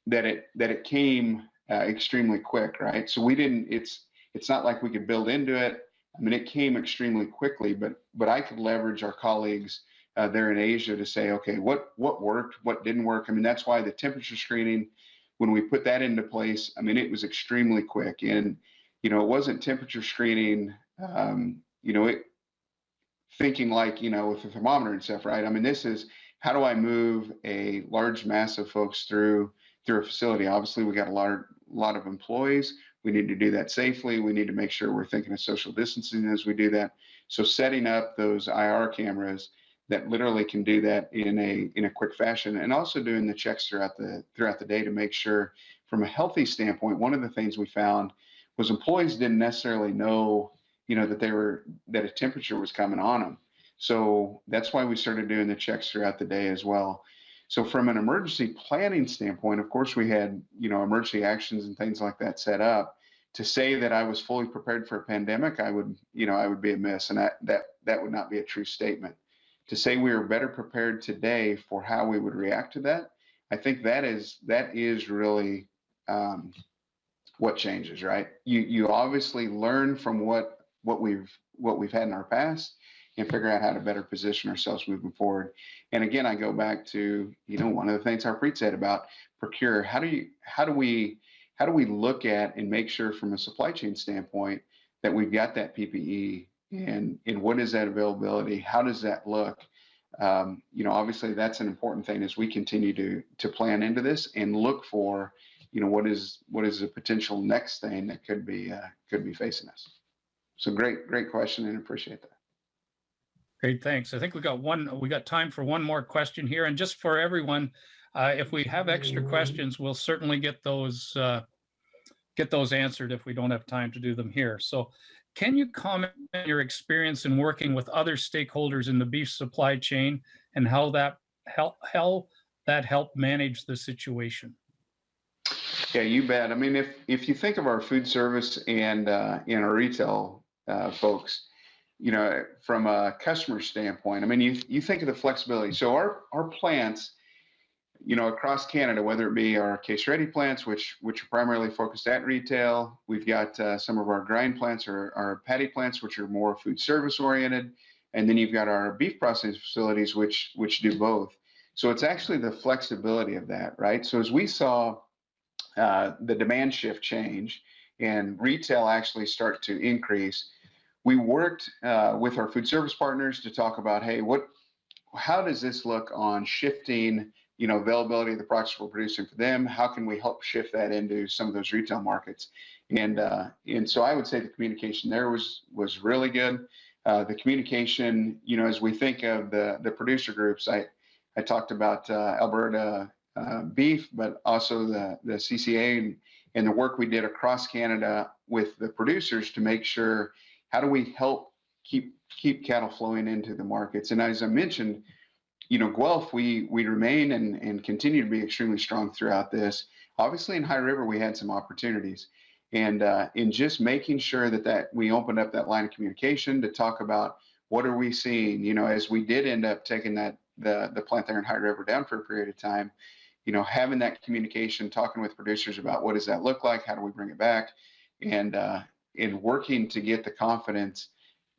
it came extremely quick, right? So we didn't. It's not like we could build into it. I mean, it came extremely quickly, but I could leverage our colleagues there in Asia to say, okay, what worked, what didn't work. I mean, that's why the temperature screening, when we put that into place, I mean, it was extremely quick. And, it wasn't temperature screening, thinking like, with a thermometer and stuff, right? I mean, this is, how do I move a large mass of folks through a facility? Obviously, we got a lot of employees. We need to do that safely. We need to make sure we're thinking of social distancing as we do that. So setting up those IR cameras that literally can do that in a quick fashion, and also doing the checks throughout the day to make sure, from a healthy standpoint, one of the things we found was employees didn't necessarily know, that a temperature was coming on them. So that's why we started doing the checks throughout the day as well. So from an emergency planning standpoint, of course, we had, emergency actions and things like that set up. To say that I was fully prepared for a pandemic, I would be amiss, and that would not be a true statement. To say we are better prepared today for how we would react to that, I think that is really what changes, right? You obviously learn from what we've had in our past, and figure out how to better position ourselves moving forward. And again, I go back to, one of the things Harpreet said about procure. How do we look at and make sure from a supply chain standpoint that we've got that PPE, and what is that availability? How does that look? Obviously that's an important thing as we continue to plan into this and look for, what is the potential next thing that could be facing us. So great question, and appreciate that. Great, thanks. I think we got time for one more question here, and just for everyone, if we have extra questions, we'll certainly get those answered if we don't have time to do them here. So can you comment on your experience in working with other stakeholders in the beef supply chain and how that helped manage the situation? Yeah, you bet. I mean, if you think of our food service and our retail folks, from a customer standpoint, I mean, you think of the flexibility. So our plants, across Canada, whether it be our case ready plants, which are primarily focused at retail, we've got some of our grind plants or our patty plants, which are more food service oriented, and then you've got our beef processing facilities, which do both. So it's actually the flexibility of that, right? So as we saw the demand shift change and retail actually start to increase, we worked with our food service partners to talk about, hey, how does this look on shifting, availability of the products we're producing for them? How can we help shift that into some of those retail markets? And so I would say the communication there was really good. The communication, as we think of the producer groups, I talked about Alberta beef, but also the CCA and the work we did across Canada with the producers to make sure, how do we help keep cattle flowing into the markets? And as I mentioned, Guelph, we remain and continue to be extremely strong throughout this. Obviously in High River, we had some opportunities, and in just making sure that we opened up that line of communication to talk about what are we seeing, as we did end up taking the plant there in High River down for a period of time, having that communication, talking with producers about what does that look like? How do we bring it back? And in working to get the confidence,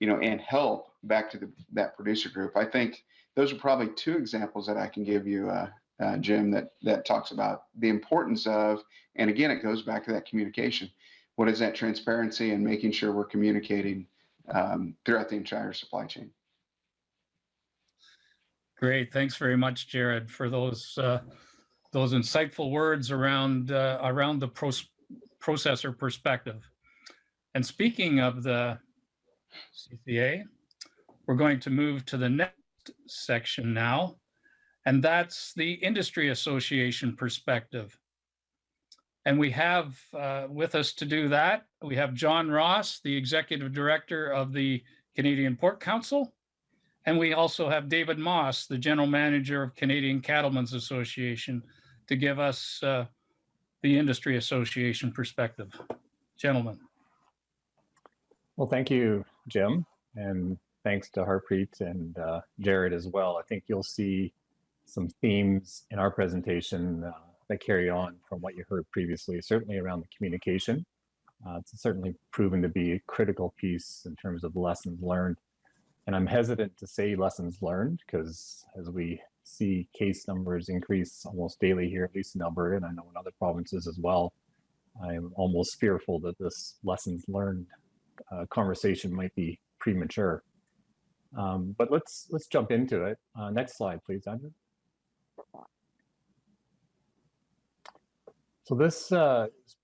and help back to that producer group. I think those are probably two examples that I can give you, Jim, that talks about the importance of, and again, it goes back to that communication. What is that transparency and making sure we're communicating throughout the entire supply chain? Great, thanks very much, Jared, for those insightful words around the processor perspective. And speaking of the CCA, we're going to move to the next section now, and that's the industry association perspective. And we have with us to do that, we have John Ross, the executive director of the Canadian Pork Council, and we also have David Moss, the general manager of Canadian Cattlemen's Association, to give us the industry association perspective. Gentlemen. Well, thank you, Jim, and thanks to Harpreet and Jared as well. I think you'll see some themes in our presentation that carry on from what you heard previously, certainly around the communication. It's certainly proven to be a critical piece in terms of lessons learned. And I'm hesitant to say lessons learned because as we see case numbers increase almost daily here, at least in Alberta, and I know in other provinces as well, I'm almost fearful that this lessons learned conversation might be premature. But let's jump into it. Next slide, please, Andrew. So this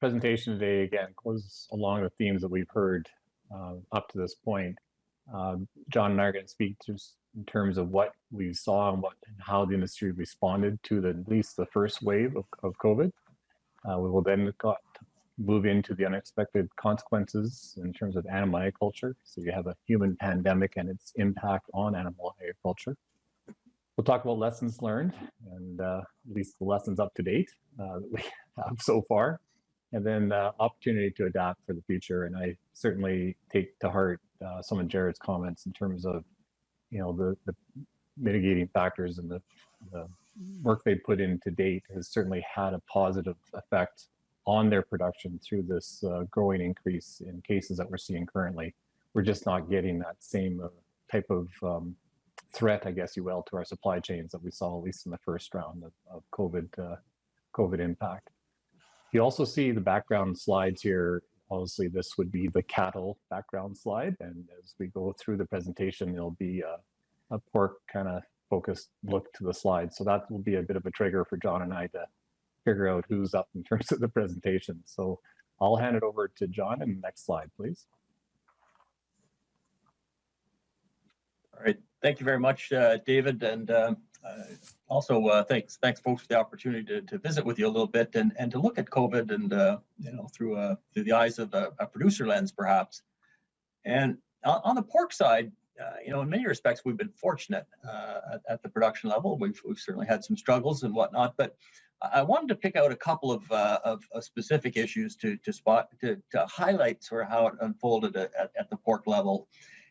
presentation today, again, goes along the themes that we've heard up to this point. John and I are going to speak just in terms of what we saw and how the industry responded to at least the first wave of COVID. We will then move into the unexpected consequences in terms of animal agriculture. So you have a human pandemic and its impact on animal agriculture. We'll talk about lessons learned and at least the lessons up to date that we have so far, and then opportunity to adapt for the future. And I certainly take to heart some of Jared's comments in terms of, the mitigating factors and the work they put in to date has certainly had a positive effect on their production through this growing increase in cases that we're seeing currently. We're just not getting that same type of threat, I guess you will, to our supply chains that we saw at least in the first round of COVID impact. You also see the background slides here. Obviously, this would be the cattle background slide, and as we go through the presentation, there'll be a pork kind of focused look to the slide. So that will be a bit of a trigger for John and I to figure out who's up in terms of the presentation. So I'll hand it over to John, and next slide, please. All right, thank you very much, David, and also thanks folks for the opportunity to visit with you a little bit and to look at COVID and through the eyes of a producer lens, perhaps. And on the pork side, in many respects, we've been fortunate at the production level. We've certainly had some struggles and whatnot, but I wanted to pick out a couple of specific issues to highlight sort of how it unfolded at the pork level.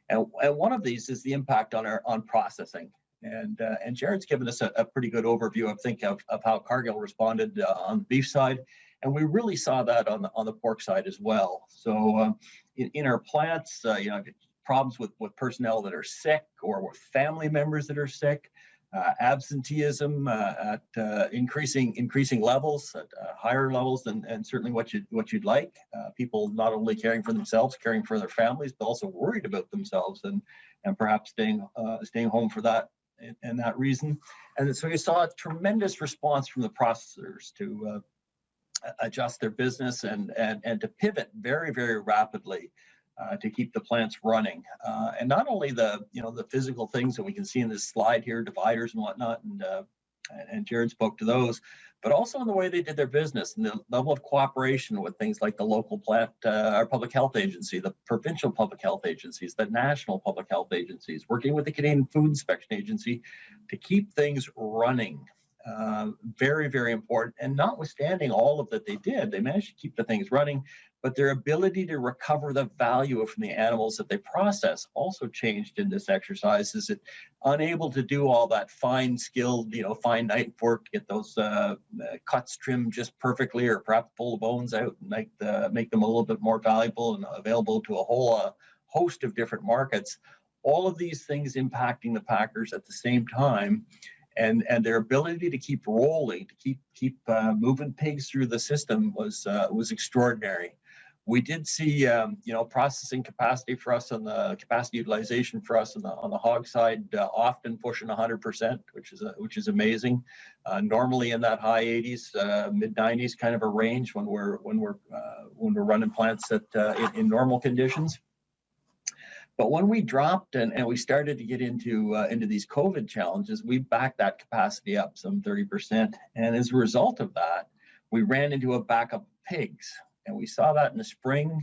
And one of these is the impact on processing. And Jared's given us a pretty good overview, I think, of how Cargill responded on the beef side. And we really saw that on the pork side as well. So in our plants, problems with personnel that are sick or with family members that are sick, absenteeism at increasing levels, at higher levels than certainly what you'd like. People not only caring for themselves, caring for their families, but also worried about themselves and perhaps staying home for that and that reason. And so you saw a tremendous response from the processors to adjust their business and to pivot very, very rapidly to keep the plants running. And not only the physical things that we can see in this slide here, dividers and whatnot, and Jared spoke to those, but also in the way they did their business and the level of cooperation with things like the local plant, our public health agency, the provincial public health agencies, the national public health agencies, working with the Canadian Food Inspection Agency to keep things running. Very, very important. And notwithstanding all of that they did, they managed to keep the things running, but their ability to recover the value from the animals that they process also changed in this exercise. Is it unable to do all that fine skilled, fine knife work, get those cuts trimmed just perfectly, or perhaps pull the bones out and make them a little bit more valuable and available to a whole host of different markets. All of these things impacting the packers at the same time. And their ability to keep rolling, to keep moving pigs through the system was extraordinary. We did see, processing capacity for us and the capacity utilization for us on the hog side often pushing 100%, which is amazing. Normally in that high 80s, mid 90s kind of a range when we're running plants in normal conditions. But when we dropped and we started to get into these COVID challenges, we backed that capacity up some 30%. And as a result of that, we ran into a backup of pigs. And we saw that in the spring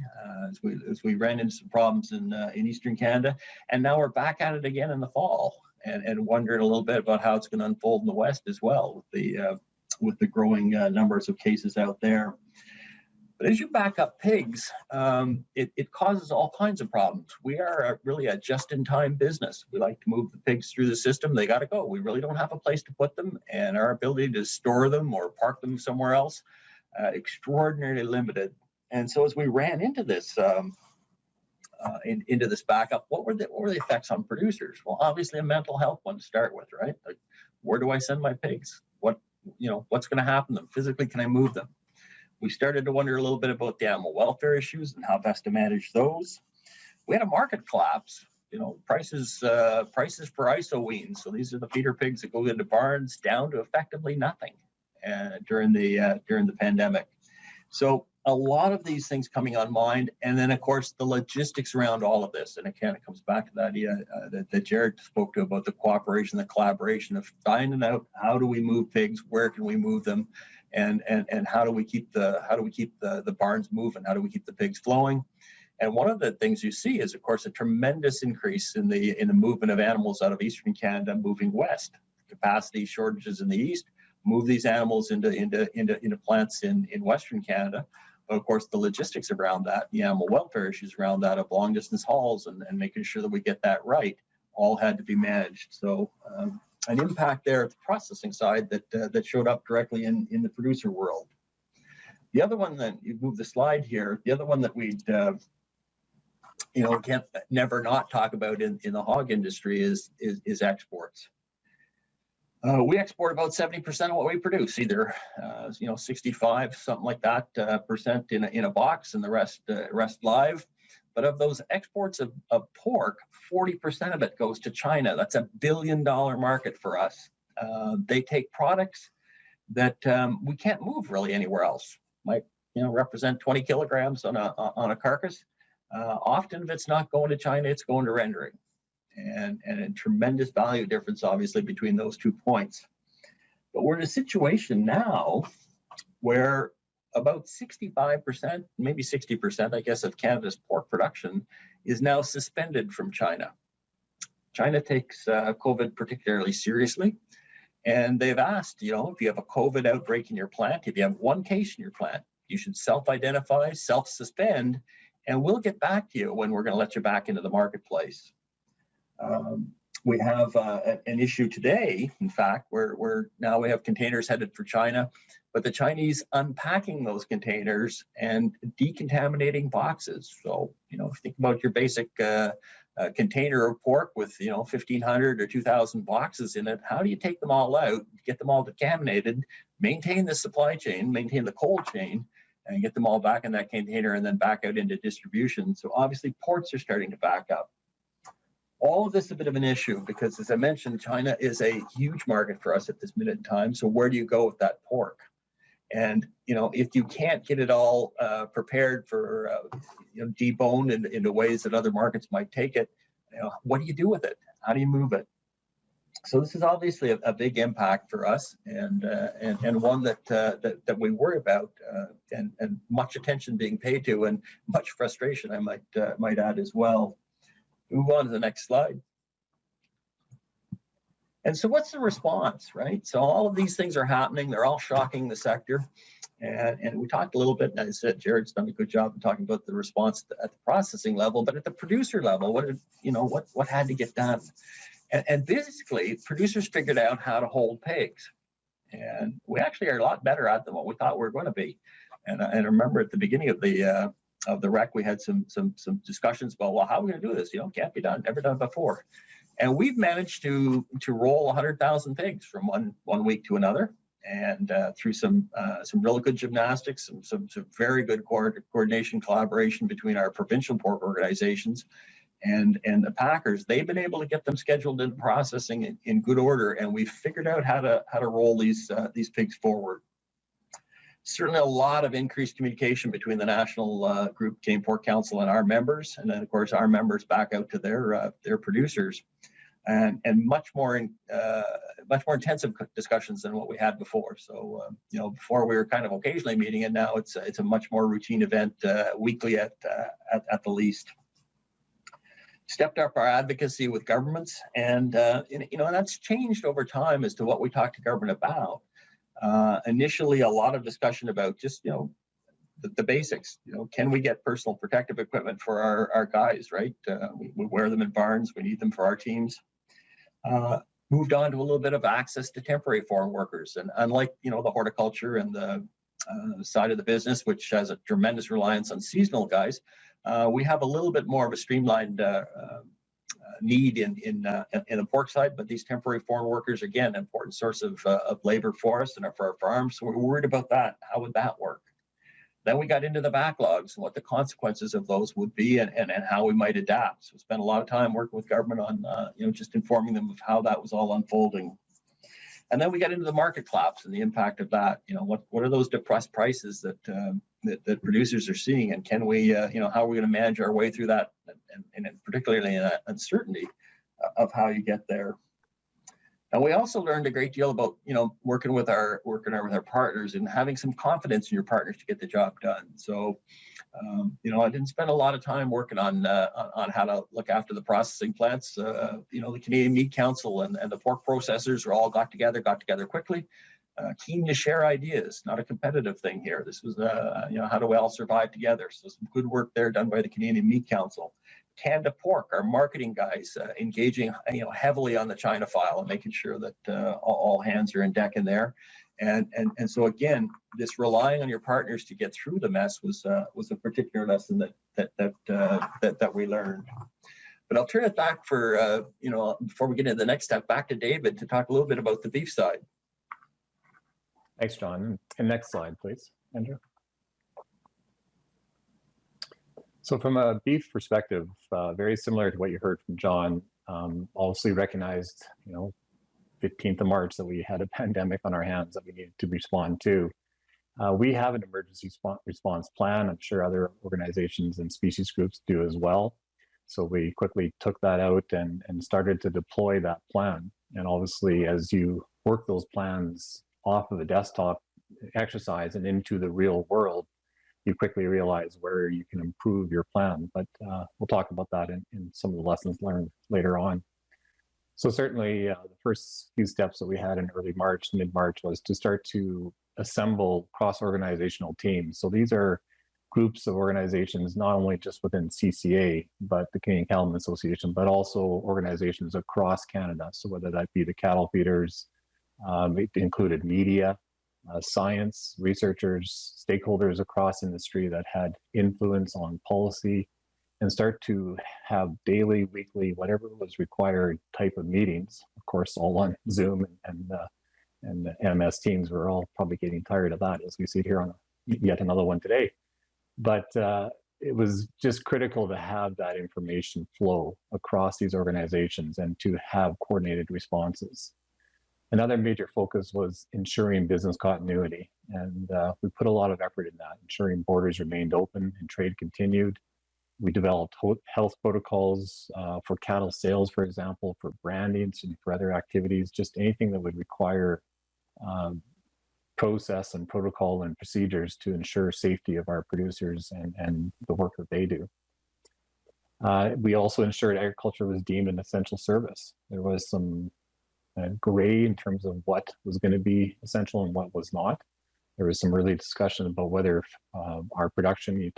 as we ran into some problems in Eastern Canada. And now we're back at it again in the fall and wondering a little bit about how it's going to unfold in the West as well with the growing numbers of cases out there. But as you back up pigs, it causes all kinds of problems. We are really a just-in-time business. We like to move the pigs through the system. They got to go. We really don't have a place to put them, and our ability to store them or park them somewhere else, extraordinarily limited. And so as we ran into this backup, what were the effects on producers? Well, obviously a mental health one to start with, right? Like, where do I send my pigs? What's going to happen to them? Physically, can I move them? We started to wonder a little bit about the animal welfare issues and how best to manage those. We had a market collapse. Prices for iso weans. So these are the feeder pigs that go into barns, down to effectively nothing during the pandemic. So a lot of these things coming on mind, and then of course the logistics around all of this. And again, it comes back to the idea that Jared spoke to about the cooperation, the collaboration of finding out how do we move pigs, where can we move them, and how do we keep the barns moving, how do we keep the pigs flowing. And one of the things you see is, of course, a tremendous increase in the movement of animals out of Eastern Canada moving west. Capacity shortages in the east move these animals into plants in Western Canada. But of course, the logistics around that, the animal welfare issues around that of long distance hauls and making sure that we get that right, all had to be managed. So an impact there at the processing side that showed up directly in the producer world. The other one that you move the slide here, the other one that we'd can't never not talk about in the hog industry is exports. We export about 70% of what we produce, either 65, something like that, percent in a box, and the rest live. But of those exports of pork, 40% of it goes to China. That's $1 billion market for us. They take products that we can't move really anywhere else. Might represent 20 kilograms on a carcass. Often, if it's not going to China, it's going to rendering, and a tremendous value difference, obviously, between those 2 points. But we're in a situation now where about 65%, maybe 60%, I guess, of Canada's pork production is now suspended from China. China takes COVID particularly seriously, and they've asked, if you have a COVID outbreak in your plant, if you have one case in your plant, you should self-identify, self-suspend, and we'll get back to you when we're going to let you back into the marketplace. We have an issue today, in fact, where now we have containers headed for China, but the Chinese unpacking those containers and decontaminating boxes. So, if you think about your basic container of pork with 1,500 or 2,000 boxes in it, how do you take them all out, get them all decontaminated, maintain the supply chain, maintain the cold chain, and get them all back in that container and then back out into distribution? So obviously ports are starting to back up. All of this is a bit of an issue because, as I mentioned, China is a huge market for us at this minute in time. So where do you go with that pork? And, if you can't get it all prepared for, deboned into ways that other markets might take it, what do you do with it? How do you move it? So this is obviously a big impact for us, and one that we worry about, and much attention being paid to, and much frustration, I might add as well. Move on to the next slide. And so what's the response, right? So all of these things are happening. They're all shocking the sector. And we talked a little bit, and I said Jared's done a good job of talking about the response at the processing level, but at the producer level, what had to get done? And basically, producers figured out how to hold pigs. And we actually are a lot better at than what we thought we were going to be. And I remember at the beginning of the rec, we had some discussions about, well, how are we going to do this? Can't be done, never done before. And we've managed to roll 100,000 pigs from one week to another, and through some really good gymnastics, some very good coordination, collaboration between our provincial pork organizations and the packers. They've been able to get them scheduled into processing in good order, and we've figured out how to roll these pigs forward. Certainly a lot of increased communication between the National Group Canadian Pork Council and our members, and then of course our members back out to their producers, and much more intensive discussions than what we had before. So before we were kind of occasionally meeting, and now it's a much more routine event, weekly at the least. Stepped up our advocacy with governments, and that's changed over time as to what we talk to government about. Initially, a lot of discussion about just the basics. Can we get personal protective equipment for our guys? Right, we wear them in barns. We need them for our teams. Moved on to a little bit of access to temporary foreign workers, and unlike the horticulture and the side of the business, which has a tremendous reliance on seasonal guys, we have a little bit more of a streamlined need in the pork side, but these temporary foreign workers, again, important source of labor for us and for our farms. So we're worried about that. How would that work? Then we got into the backlogs and what the consequences of those would be, and how we might adapt. So we spent a lot of time working with government on just informing them of how that was all unfolding. And then we got into the market collapse and the impact of that. What are those depressed prices that producers are seeing, and can we, how are we going to manage our way through that, and particularly in that uncertainty of how you get there. And we also learned a great deal about, working with our partners and having some confidence in your partners to get the job done. So, I didn't spend a lot of time working on how to look after the processing plants. The Canadian Meat Council and the pork processors all got together quickly, keen to share ideas, not a competitive thing here. This was, how do we all survive together? So some good work there done by the Canadian Meat Council. Canada Pork, our marketing guys, engaging heavily on the China file and making sure that all hands are in deck in there. And so again, this relying on your partners to get through the mess was a particular lesson that we learned. But I'll turn it back for, before we get into the next step, back to David to talk a little bit about the beef side. Thanks, John. And next slide, please, Andrew. So from a beef perspective, very similar to what you heard from John, obviously recognized, 15th of March that we had a pandemic on our hands that we needed to respond to. We have an emergency response plan. I'm sure other organizations and species groups do as well. So we quickly took that out and started to deploy that plan. And obviously, as you work those plans off of a desktop exercise and into the real world, you quickly realize where you can improve your plan. But we'll talk about that in some of the lessons learned later on. So certainly the first few steps that we had in early March, mid-March, was to start to assemble cross-organizational teams. So these are groups of organizations, not only just within CCA, but the Canadian Cattlemen Association, but also organizations across Canada. So whether that be the cattle feeders, it included media, science, researchers, stakeholders across industry that had influence on policy, and start to have daily, weekly, whatever was required type of meetings, of course, all on Zoom and MS Teams. We're all probably getting tired of that as we see here on yet another one today. But it was just critical to have that information flow across these organizations and to have coordinated responses. Another major focus was ensuring business continuity. And we put a lot of effort in that, ensuring borders remained open and trade continued. We developed health protocols for cattle sales, for example, for branding and for other activities, just anything that would require process and protocol and procedures to ensure safety of our producers and the work that they do. We also ensured agriculture was deemed an essential service. There was some gray in terms of what was going to be essential and what was not. There was some early discussion about whether our production,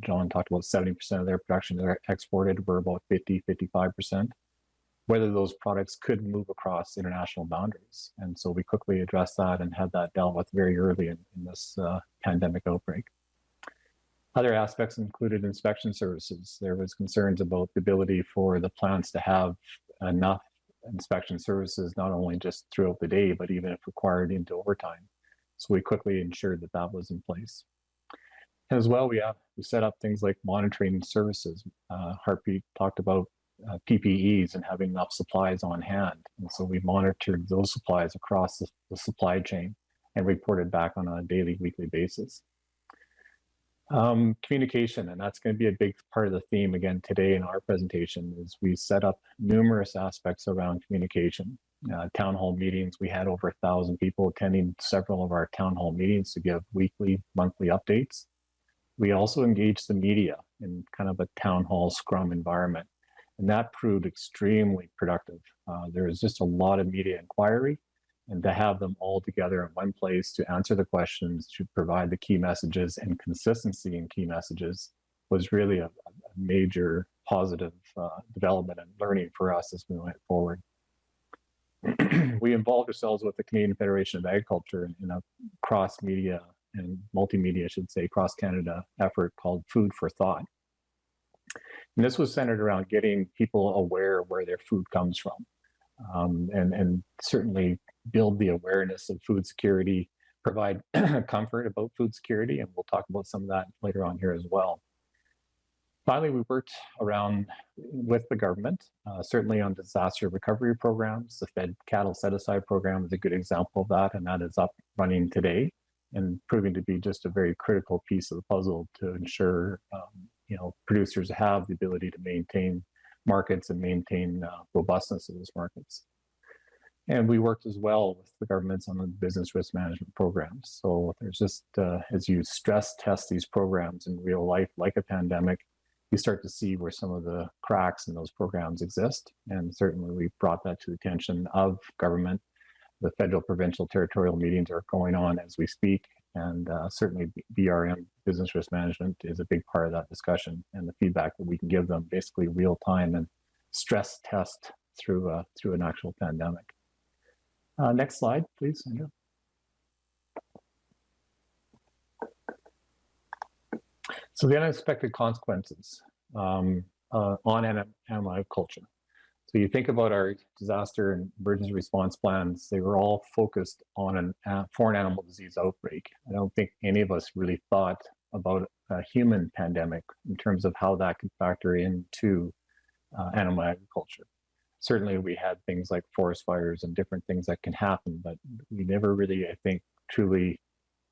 John talked about 70% of their production that are exported, were about 55%, whether those products could move across international boundaries. And so we quickly addressed that and had that dealt with very early in this pandemic outbreak. Other aspects included inspection services. There was concerns about the ability for the plants to have enough inspection services, not only just throughout the day, but even if required into overtime. So we quickly ensured that that was in place. As well, we set up things like monitoring services. Harpreet talked about PPEs and having enough supplies on hand. And so we monitored those supplies across the supply chain and reported back on a daily, weekly basis. Communication, and that's going to be a big part of the theme again today in our presentation, is we set up numerous aspects around communication. Town hall meetings, we had over 1,000 people attending several of our town hall meetings to give weekly, monthly updates. We also engaged the media in kind of a town hall scrum environment, and that proved extremely productive. There was just a lot of media inquiry, and to have them all together in one place to answer the questions, to provide the key messages and consistency in key messages was really a major positive development and learning for us as we went forward. We involved ourselves with the Canadian Federation of Agriculture in a cross-media and multimedia, I should say, cross-Canada effort called Food for Thought. And this was centered around getting people aware where their food comes from, and certainly build the awareness of food security, provide comfort about food security, and we'll talk about some of that later on here as well. Finally, we worked around with the government, certainly on disaster recovery programs. The Fed Cattle Set-Aside program is a good example of that, and that is up running today and proving to be just a very critical piece of the puzzle to ensure producers have the ability to maintain markets and maintain robustness of those markets. And we worked as well with the governments on the business risk management programs. So there's just, as you stress test these programs in real life, like a pandemic, you start to see where some of the cracks in those programs exist. And certainly we brought that to the attention of government. The federal, provincial, territorial meetings are going on as we speak. And certainly BRM, business risk management, is a big part of that discussion and the feedback that we can give them basically real time and stress test through an actual pandemic. Next slide, please, Andrew. So the unexpected consequences on animal agriculture. So you think about our disaster and emergency response plans, they were all focused on a foreign animal disease outbreak. I don't think any of us really thought about a human pandemic in terms of how that could factor into animal agriculture. Certainly we had things like forest fires and different things that can happen, but we never really, I think, truly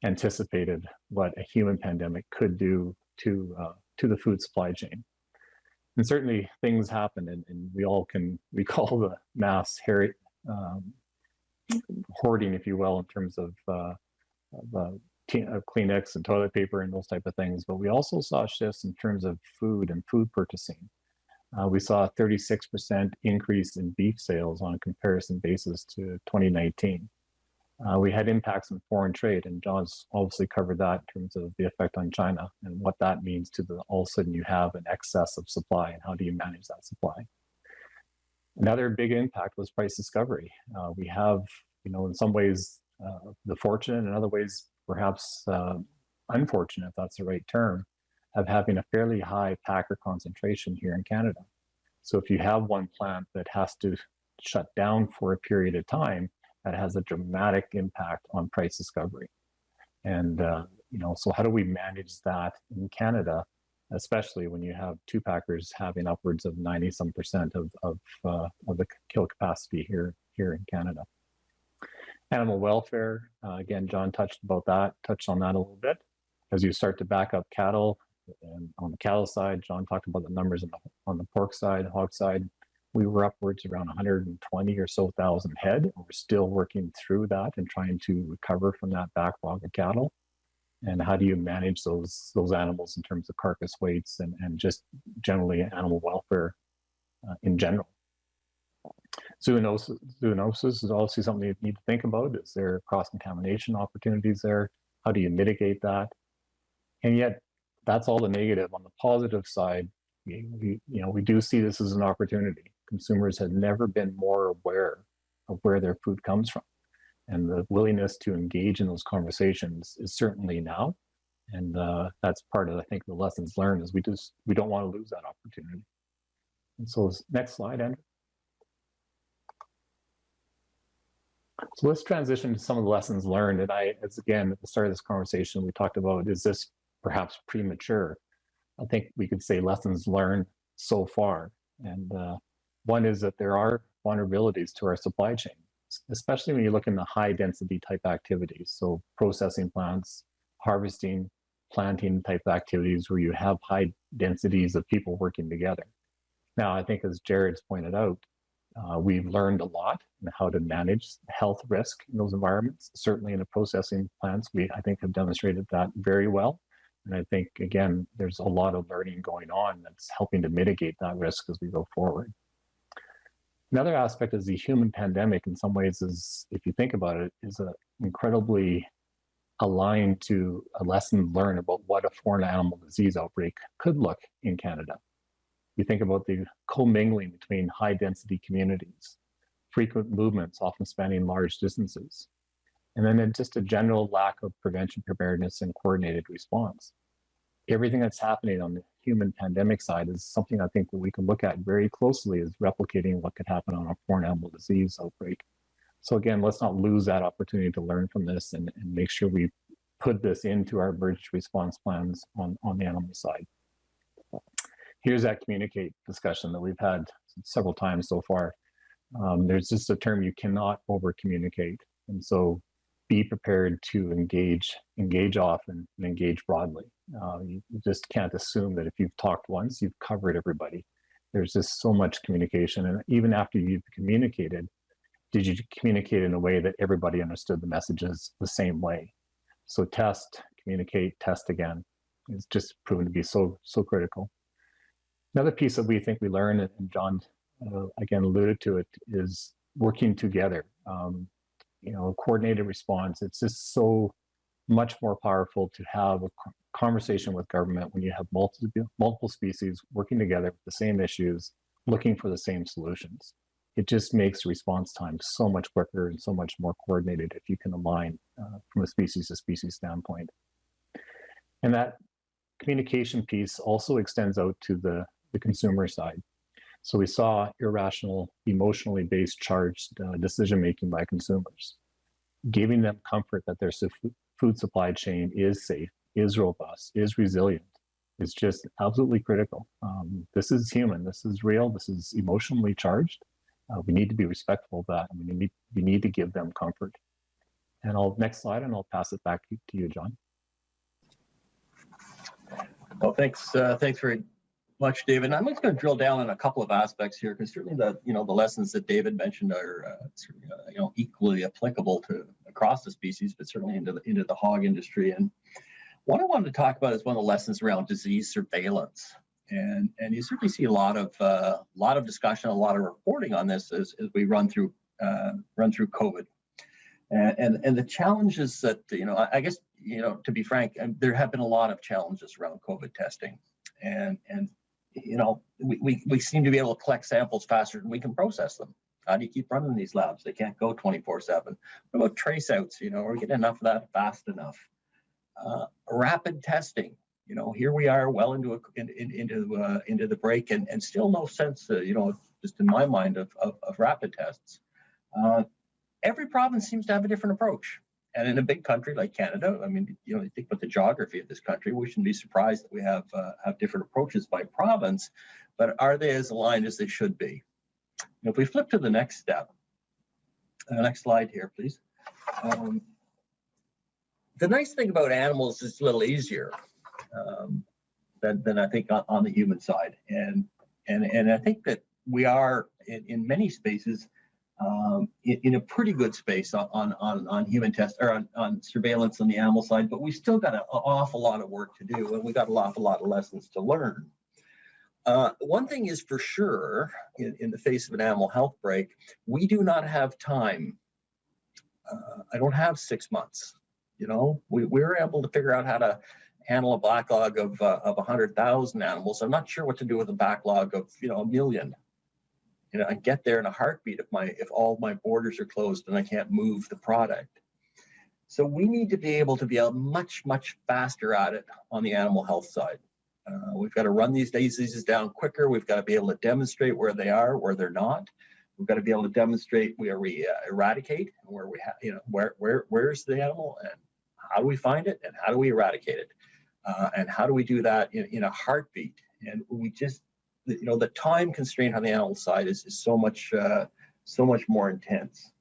anticipated what a human pandemic could do to the food supply chain. And certainly things happen, and we all can recall the mass hoarding, if you will, in terms of Kleenex and toilet paper and those type of things. But we also saw shifts in terms of food and food purchasing. We saw a 36% increase in beef sales on a comparison basis to 2019. We had impacts in foreign trade, and John's obviously covered that in terms of the effect on China and what that means to all of a sudden you have an excess of supply, and how do you manage that supply? Another big impact was price discovery. We have, in some ways, the fortunate, and in other ways, perhaps unfortunate, if that's the right term, of having a fairly high packer concentration here in Canada. So if you have one plant that has to shut down for a period of time, that has a dramatic impact on price discovery. And, so how do we manage that in Canada, especially when you have two packers having upwards of 90% of the kill capacity here in Canada? Animal welfare, again, John touched on that a little bit. As you start to back up cattle, and on the cattle side, John talked about the numbers on the pork side, hog side. We were upwards around 120 or so thousand head. And we're still working through that and trying to recover from that backlog of cattle. And how do you manage those animals in terms of carcass weights and just generally animal welfare in general? Zoonosis is obviously something you need to think about. Is there cross-contamination opportunities there? How do you mitigate that? And yet, that's all the negative. On the positive side, we do see this as an opportunity. Consumers have never been more aware of where their food comes from. And the willingness to engage in those conversations is certainly now. And that's part of, I think, the lessons learned is we don't want to lose that opportunity. And so next slide, Andrew. So let's transition to some of the lessons learned. And as again, at the start of this conversation, we talked about, is this perhaps premature? I think we could say lessons learned so far. And one is that there are vulnerabilities to our supply chain, especially when you look in the high density type activities. So processing plants, harvesting, planting type activities where you have high densities of people working together. Now, I think as Jared's pointed out, we've learned a lot in how to manage health risk in those environments. Certainly in the processing plants, I think have demonstrated that very well. And I think, again, there's a lot of learning going on that's helping to mitigate that risk as we go forward. Another aspect is the human pandemic in some ways is, if you think about it, is incredibly aligned to a lesson learned about what a foreign animal disease outbreak could look in Canada. You think about the commingling between high density communities, frequent movements, often spanning large distances, and then just a general lack of prevention, preparedness, and coordinated response. Everything that's happening on the human pandemic side is something I think that we can look at very closely as replicating what could happen on a foreign animal disease outbreak. So again, let's not lose that opportunity to learn from this and make sure we put this into our emergency response plans on the animal side. Here's that communicate discussion that we've had several times so far. There's just a term, you cannot over communicate. And so be prepared to engage often and engage broadly. You just can't assume that if you've talked once, you've covered everybody. There's just so much communication. And even after you've communicated, did you communicate in a way that everybody understood the messages the same way? So test, communicate, test again. It's just proven to be so critical. Another piece that we think we learned, and John again alluded to it, is working together. Coordinated response. It's just so much more powerful to have a conversation with government when you have multiple species working together with the same issues, looking for the same solutions. It just makes response time so much quicker and so much more coordinated if you can align from a species to species standpoint. And that communication piece also extends out to the consumer side. So we saw irrational, emotionally based charged decision-making by consumers, giving them comfort that their food supply chain is safe, is robust, is resilient, is just absolutely critical. This is human, this is real, this is emotionally charged. We need to be respectful of that, and we need to give them comfort. And next slide, and I'll pass it back to you, John. Well, thanks very much, David. I'm just going to drill down on a couple of aspects here, because certainly the lessons that David mentioned are equally applicable to across the species, but certainly into the hog industry. And what I wanted to talk about is one of the lessons around disease surveillance. And you certainly see a lot of discussion, a lot of reporting on this as we run through COVID. And the challenges that, I guess, to be frank, there have been a lot of challenges around COVID testing. And we seem to be able to collect samples faster than we can process them. How do you keep running these labs? They can't go 24/7. What about trace outs? We're getting enough of that fast enough. Rapid testing. Here we are well into the break, and still no sense, just in my mind, of rapid tests. Every province seems to have a different approach. And in a big country like Canada, you think about the geography of this country, we shouldn't be surprised that we have different approaches by province, but are they as aligned as they should be? If we flip to the next step, next slide here, please. The nice thing about animals is a little easier than I think on the human side. And I think that we are in many spaces in a pretty good space on human tests or on surveillance on the animal side, but we still got an awful lot of work to do, and we got an awful lot of lessons to learn. One thing is for sure, in the face of an animal health break, we do not have time. I don't have 6 months. We were able to figure out how to handle a backlog of 100,000 animals. I'm not sure what to do with a backlog of 1 million. I get there in a heartbeat if all my borders are closed and I can't move the product. So we need to be able to be much, much faster at it on the animal health side. We've got to run these diseases down quicker. We've got to be able to demonstrate where they are, where they're not. We've got to be able to demonstrate where we eradicate, and where we have, where's the animal, and how do we find it, and how do we eradicate it, and how do we do that in a heartbeat? And we just, the time constraint on the animal side is so much more intense.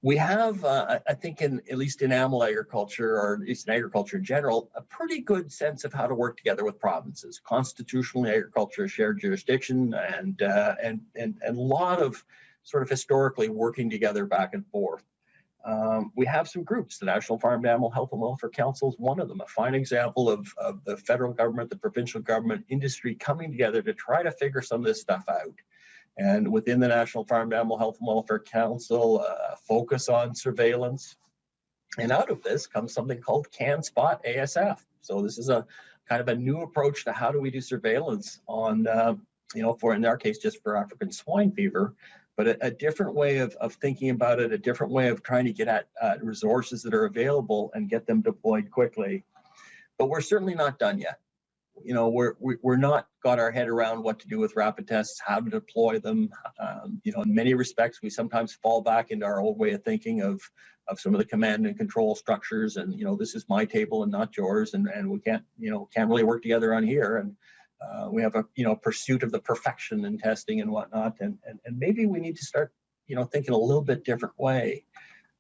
We have, I think, at least in animal agriculture, or at least in agriculture in general, a pretty good sense of how to work together with provinces. Constitutionally, agriculture is shared jurisdiction, and a lot of sort of historically working together back and forth. We have some groups. The National Farm Animal Health and Welfare Council is one of them, a fine example of the federal government, the provincial government, industry coming together to try to figure some of this stuff out. And within the National Farm Animal Health and Welfare Council, focus on surveillance. And out of this comes something called CanSpot ASF. So this is a kind of a new approach to how do we do surveillance on, for, in our case, just for African swine fever, but a different way of thinking about it, a different way of trying to get at resources that are available and get them deployed quickly. But we're certainly not done yet. We're not got our head around what to do with rapid tests, how to deploy them. In many respects, we sometimes fall back into our old way of thinking of some of the command and control structures, and this is my table and not yours, and we can't really work together on here. And we have a pursuit of the perfection in testing and whatnot, and maybe we need to start thinking a little bit different way.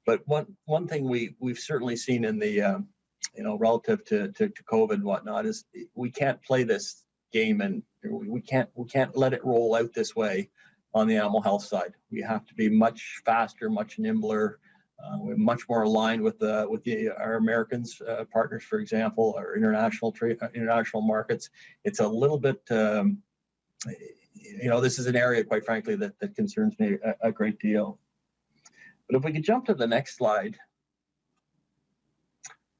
But one thing we've certainly seen in the relative to COVID and whatnot is we can't play this game, and we can't let it roll out this way on the animal health side. We have to be much faster, much nimbler. We're much more aligned with our Americans partners, for example, our international markets. It's a little bit, this is an area, quite frankly, that concerns me a great deal. But if we could jump to the next slide.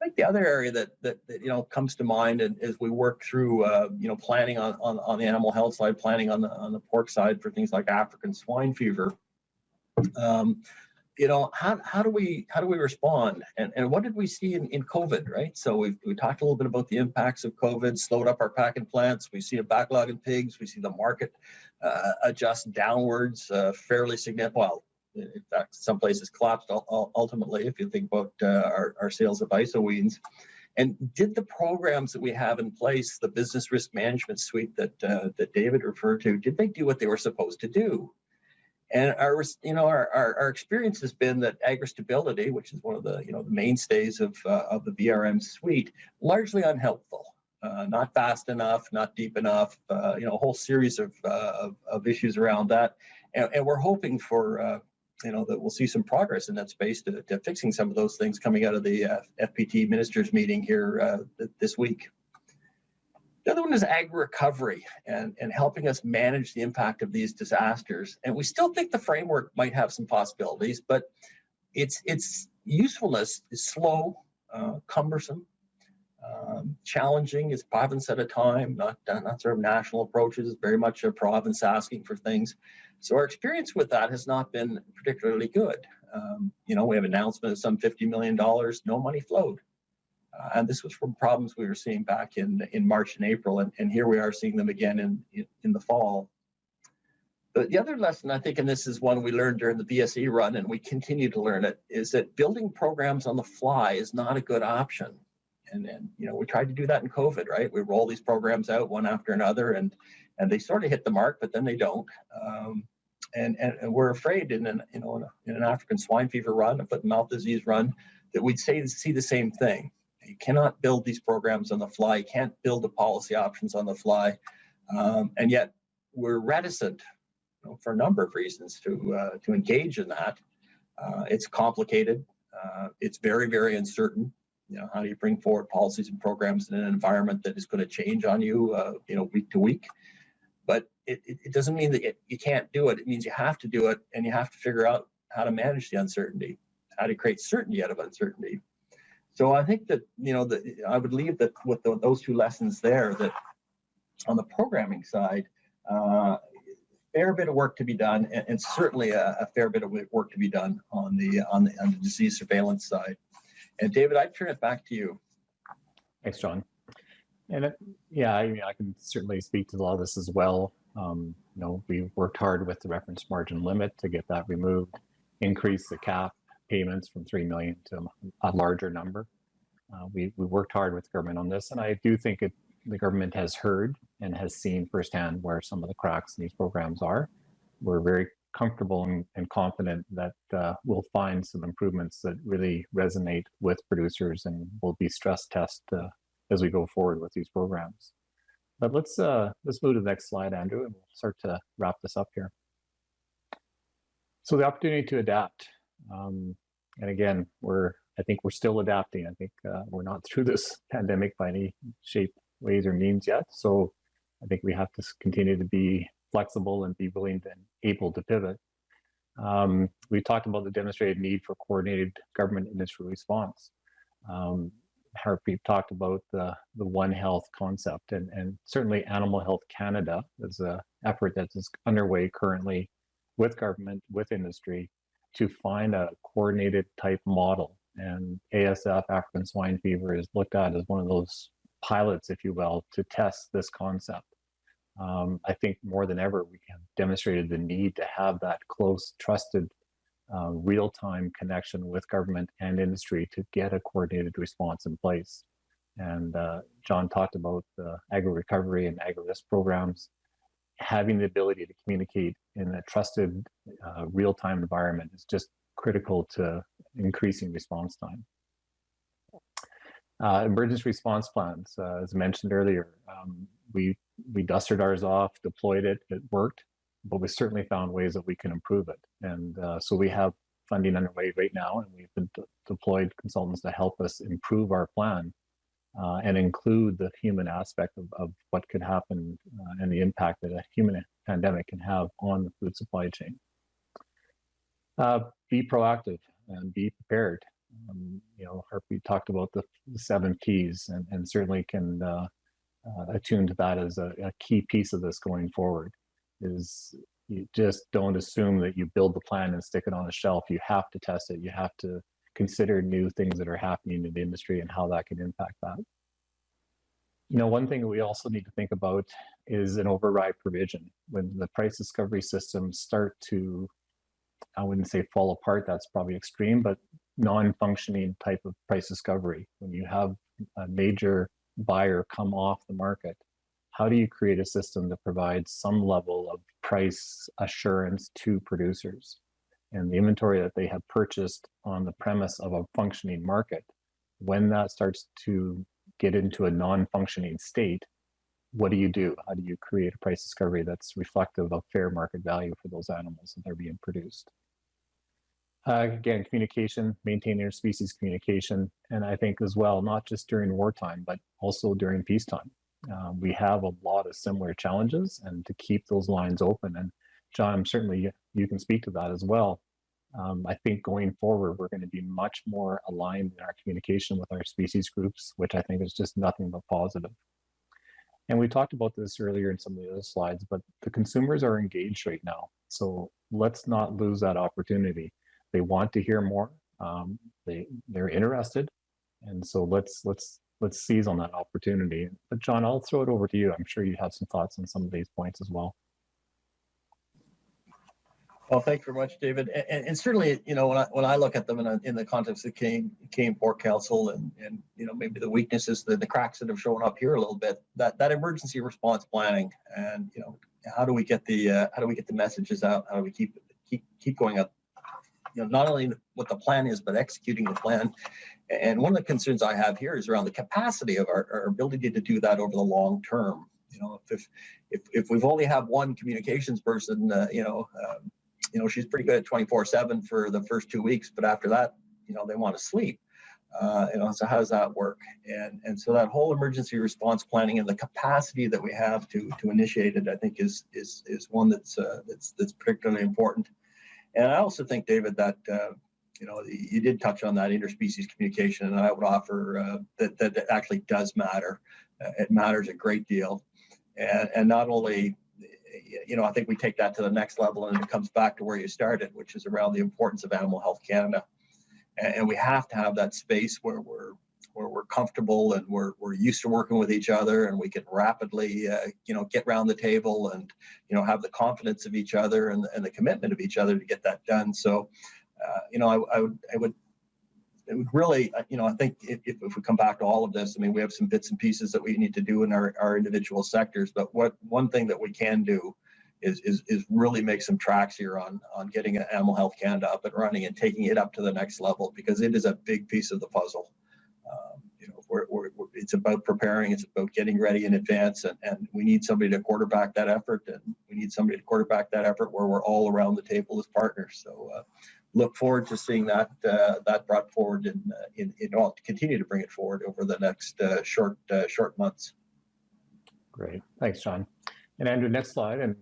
I think the other area that comes to mind as we work through planning on the animal health side, planning on the pork side for things like African swine fever, how do we respond, and what did we see in COVID, right? So we talked a little bit about the impacts of COVID, slowed up our packing plants. We see a backlog in pigs. We see the market adjust downwards fairly significant. Well, in fact, some places collapsed ultimately, if you think about our sales of isoweens. And did the programs that we have in place, the business risk management suite that David referred to, did they do what they were supposed to do? And our experience has been that agri-stability, which is one of the the mainstays of the VRM suite, largely unhelpful, not fast enough, not deep enough, a whole series of issues around that, and we're hoping for that we'll see some progress in that space to fixing some of those things coming out of the FPT ministers meeting here this week. The other one is agri-recovery and helping us manage the impact of these disasters. And we still think the framework might have some possibilities, but its usefulness is slow, cumbersome, challenging. It's province at a time, not sort of national approaches. It's very much a province asking for things. So our experience with that has not been particularly good. We have an announcement of some $50 million, no money flowed. And this was from problems we were seeing back in March and April, and here we are seeing them again in the fall. But the other lesson, I think, and this is one we learned during the BSE run, and we continue to learn it, is that building programs on the fly is not a good option. And we tried to do that in COVID, right? We roll these programs out one after another, and they sort of hit the mark, but then they don't. And we're afraid in an African swine fever run, a foot and mouth disease run, that we'd see the same thing. You cannot build these programs on the fly. You can't build the policy options on the fly. And yet we're reticent for a number of reasons to engage in that. It's complicated. It's very, very uncertain. How do you bring forward policies and programs in an environment that is going to change on you, week to week? But it doesn't mean that you can't do it. It means you have to do it, and you have to figure out how to manage the uncertainty, how to create certainty out of uncertainty. So I think that, I would leave that with those two lessons there, that on the programming side, fair bit of work to be done, and certainly a fair bit of work to be done on the disease surveillance side. And David, I'd turn it back to you. Thanks, John. And I can certainly speak to a lot of this as well. We worked hard with the reference margin limit to get that removed, increase the cap payments from 3 million to a larger number. We worked hard with government on this, and I do think the government has heard and has seen firsthand where some of the cracks in these programs are. We're very comfortable and confident that we'll find some improvements that really resonate with producers and will be stress tested as we go forward with these programs. But let's move to the next slide, Andrew, and we'll start to wrap this up here. So the opportunity to adapt. And again, I think we're still adapting. I think we're not through this pandemic by any shape, ways, or means yet. So I think we have to continue to be flexible and be willing and able to pivot. We talked about the demonstrated need for coordinated government industry response. Harpreet talked about the One Health concept, and certainly Animal Health Canada is an effort that is underway currently with government, with industry, to find a coordinated type model. And ASF, African swine fever, is looked at as one of those pilots, if you will, to test this concept. I think more than ever, we have demonstrated the need to have that close, trusted, real-time connection with government and industry to get a coordinated response in place. And John talked about the agri-recovery and agri-risk programs. Having the ability to communicate in a trusted, real-time environment is just critical to increasing response time. Emergency response plans, as mentioned earlier, we dusted ours off, deployed it, it worked, but we certainly found ways that we can improve it. And so we have funding underway right now, and we've been deployed consultants to help us improve our plan and include the human aspect of what could happen and the impact that a human pandemic can have on the food supply chain. Be proactive and be prepared. Harpreet talked about the 7 Ps, and certainly can attune to that as a key piece of this going forward. Is You just don't assume that you build the plan and stick it on a shelf. You have to test it. You have to consider new things that are happening in the industry and how that can impact that. You know, one thing we also need to think about is an override provision. When the price discovery systems start to, I wouldn't say fall apart, that's probably extreme, but non-functioning type of price discovery. When you have a major buyer come off the market, how do you create a system that provides some level of price assurance to producers? And the inventory that they have purchased on the premise of a functioning market, when that starts to get into a non-functioning state, what do you do? How do you create a price discovery that's reflective of fair market value for those animals that are being produced? Again, communication, maintaining interspecies communication, and I think as well, not just during wartime, but also during peacetime. We have a lot of similar challenges, and to keep those lines open. And John, certainly you can speak to that as well. I think going forward, we're going to be much more aligned in our communication with our species groups, which I think is just nothing but positive. And we talked about this earlier in some of the other slides, but the consumers are engaged right now. So let's not lose that opportunity. They want to hear more. They're interested. And so let's seize on that opportunity. But John, I'll throw it over to you. I'm sure you have some thoughts on some of these points as well. Well, thank you very much, David. And certainly, you know, when I look at them in the context of Canadian Pork Council and you know, maybe the weaknesses, the cracks that have shown up here a little bit, that emergency response planning, and you know, how do we get the messages out? How do we keep going up? You know, not only what the plan is, but executing the plan. And one of the concerns I have here is around the capacity of our ability to do that over the long term. You know, if we've only have one communications person, you know, she's pretty good at 24/7 for the first 2 weeks, but after that, you know, they want to sleep. You know, so how does that work? And so that whole emergency response planning and the capacity that we have to initiate it, I think is one that's particularly important. And I also think, David, that you know, you did touch on that interspecies communication, and I would offer that it actually does matter. It matters a great deal, and not only, you know, I think we take that to the next level, and it comes back to where you started, which is around the importance of Animal Health Canada, and we have to have that space where we're comfortable and we're used to working with each other, and we can rapidly, you know, get around the table and, you know, have the confidence of each other and the commitment of each other to get that done. So, you know, it would really, you know, I think if we come back to all of this, I mean, we have some bits and pieces that we need to do in our individual sectors, but one thing that we can do is really make some tracks here on getting Animal Health Canada up and running and taking it up to the next level, because it is a big piece of the puzzle. You know, it's about preparing, it's about getting ready in advance, and we need somebody to quarterback that effort, and we need somebody to quarterback that effort where we're all around the table as partners. So look forward to seeing that brought forward I'll continue to bring it forward over the next short months. Great, thanks, John. And Andrew, next slide. And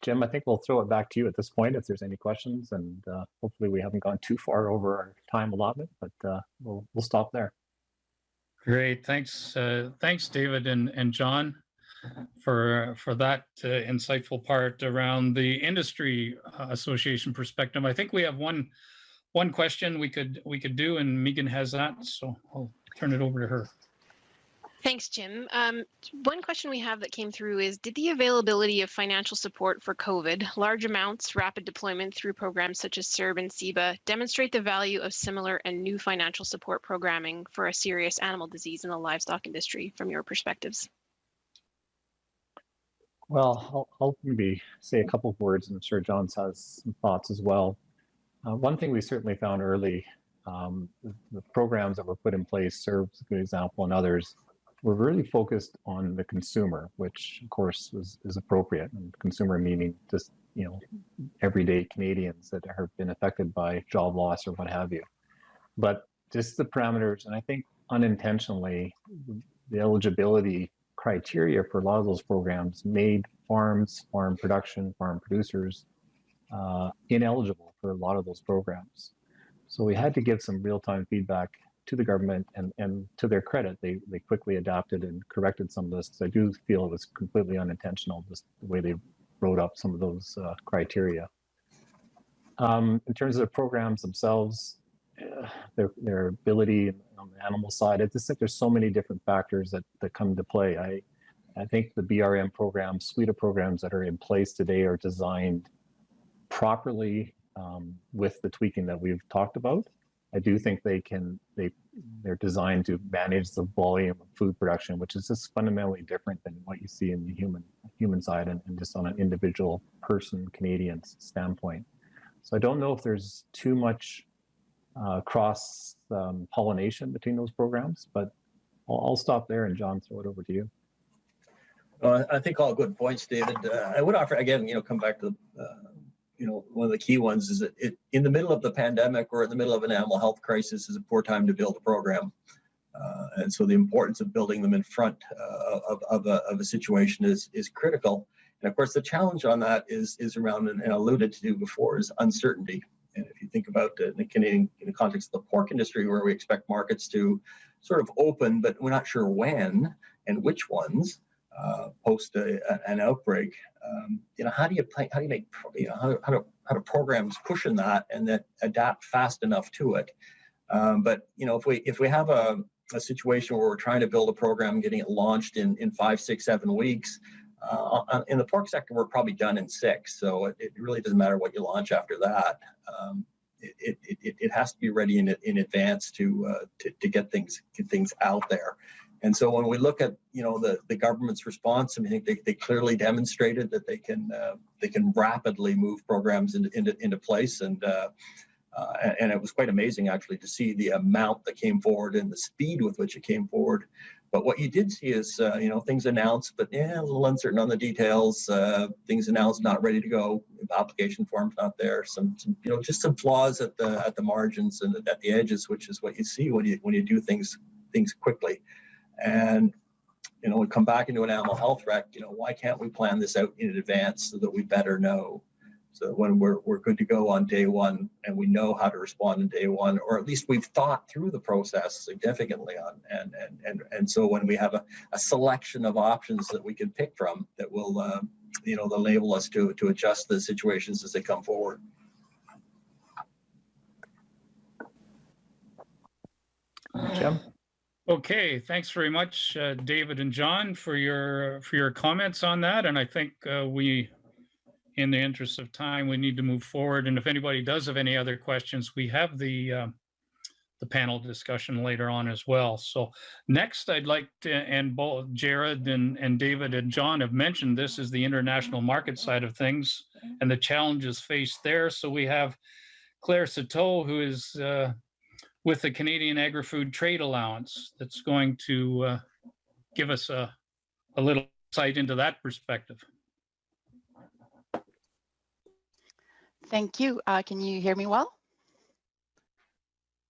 Jim, I think we'll throw it back to you at this point if there's any questions, and hopefully we haven't gone too far over our time allotment, but we'll stop there. Great, thanks, David and John, for that insightful part around the industry association perspective. I think we have one question we could do, and Megan has that, so I'll turn it over to her. Thanks, Jim. One question we have that came through is, did the availability of financial support for COVID, large amounts, rapid deployment through programs such as CERB and CEBA, demonstrate the value of similar and new financial support programming for a serious animal disease in the livestock industry from your perspectives? Well, I'll maybe say a couple of words, and I'm sure John has some thoughts as well. One thing we certainly found early, the programs that were put in place, CERB's a good example, and others, were really focused on the consumer, which of course is appropriate. And consumer meaning just, you know, everyday Canadians that have been affected by job loss or what have you. But just the parameters, and I think unintentionally, the eligibility criteria for a lot of those programs made farms, farm production, farm producers ineligible for a lot of those programs. So we had to give some real-time feedback to the government, and to their credit, they quickly adapted and corrected some of this, because I do feel it was completely unintentional, just the way they wrote up some of those criteria. In terms of the programs themselves, their ability on the animal side, I just think there's so many different factors that come into play. I think the BRM program, suite of programs that are in place today are designed properly with the tweaking that we've talked about. I do think they're designed to manage the volume of food production, which is just fundamentally different than what you see in the human side and just on an individual person Canadian standpoint. So I don't know if there's too much cross pollination between those programs, but I'll stop there and John, throw it over to you. I think all good points, David. I would offer again, come back to one of the key ones is that in the middle of the pandemic or in the middle of an animal health crisis is a poor time to build a program. And so the importance of building them in front of a situation is critical. And of course, the challenge on that is around, and alluded to before, is uncertainty. And if you think about the Canadian, in the context of the pork industry, where we expect markets to sort of open, but we're not sure when and which ones post an outbreak. How do you make, how do programs cushion that and that adapt fast enough to it? But if we have a situation where we're trying to build a program, getting it launched in 5, 6, 7 weeks, in the pork sector, we're probably done in 6. So it really doesn't matter what you launch after that. It has to be ready in advance to get things out there. And so when we look at the government's response, I think they clearly demonstrated that they can rapidly move programs into place, and it was quite amazing actually to see the amount that came forward and the speed with which it came forward. But what you did see is things announced, but a little uncertain on the details. Things announced, not ready to go. Application forms not there. Some just some flaws at the margins and at the edges, which is what you see when you do things quickly. And we come back into an animal health wreck. Why can't we plan this out in advance so that we better know? So when we're good to go on day one and we know how to respond on day one, or at least we've thought through the process significantly on, and so when we have a selection of options that we can pick from that will enable us to adjust the situations as they come forward. Jim? Okay, thanks very much, David and John, for your comments on that. And I think we, in the interest of time, we need to move forward. And if anybody does have any other questions, we have the panel discussion later on as well. So next, I'd like to, and both Jared and David and John have mentioned this, is the international market side of things and the challenges faced there. So we have Claire Sateau, who is with the Canadian Agri-Food Trade Allowance, that's going to give us a little insight into that perspective. Thank you. Can you hear me well?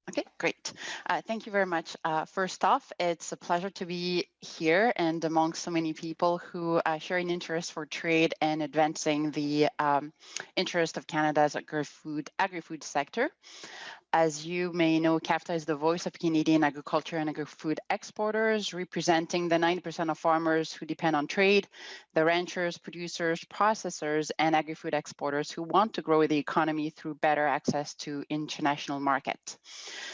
Okay, great. Thank you very much. First off, it's a pleasure to be here and among so many people who share an interest for trade and advancing the interest of Canada's agri-food sector. As you may know, CAFTA is the voice of Canadian agriculture and agri-food exporters, representing the 90% of farmers who depend on trade, the ranchers, producers, processors, and agri-food exporters who want to grow the economy through better access to international markets.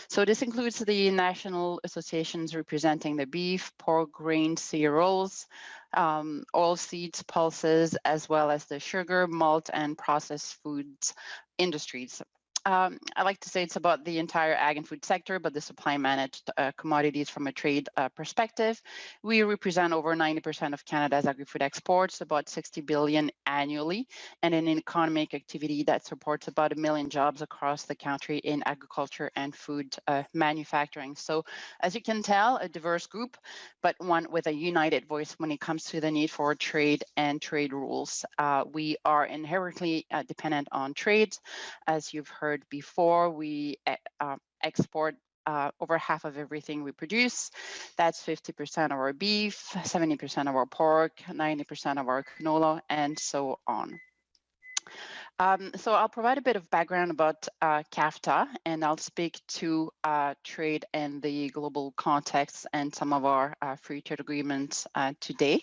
So this includes the national associations representing the beef, pork, grain, cereals, oil seeds, pulses, as well as the sugar, malt, and processed foods industries. I like to say it's about the entire ag and food sector, but the supply managed commodities from a trade perspective. We represent over 90% of Canada's agri-food exports, about 60 billion annually, and an economic activity that supports about 1 million jobs across the country in agriculture and food manufacturing. So as you can tell, a diverse group, but one with a united voice when it comes to the need for trade and trade rules. We are inherently dependent on trade. As you've heard before, we export over half of everything we produce. That's 50% of our beef, 70% of our pork, 90% of our canola, and so on. So I'll provide a bit of background about CAFTA, and I'll speak to trade and the global context and some of our free trade agreements today.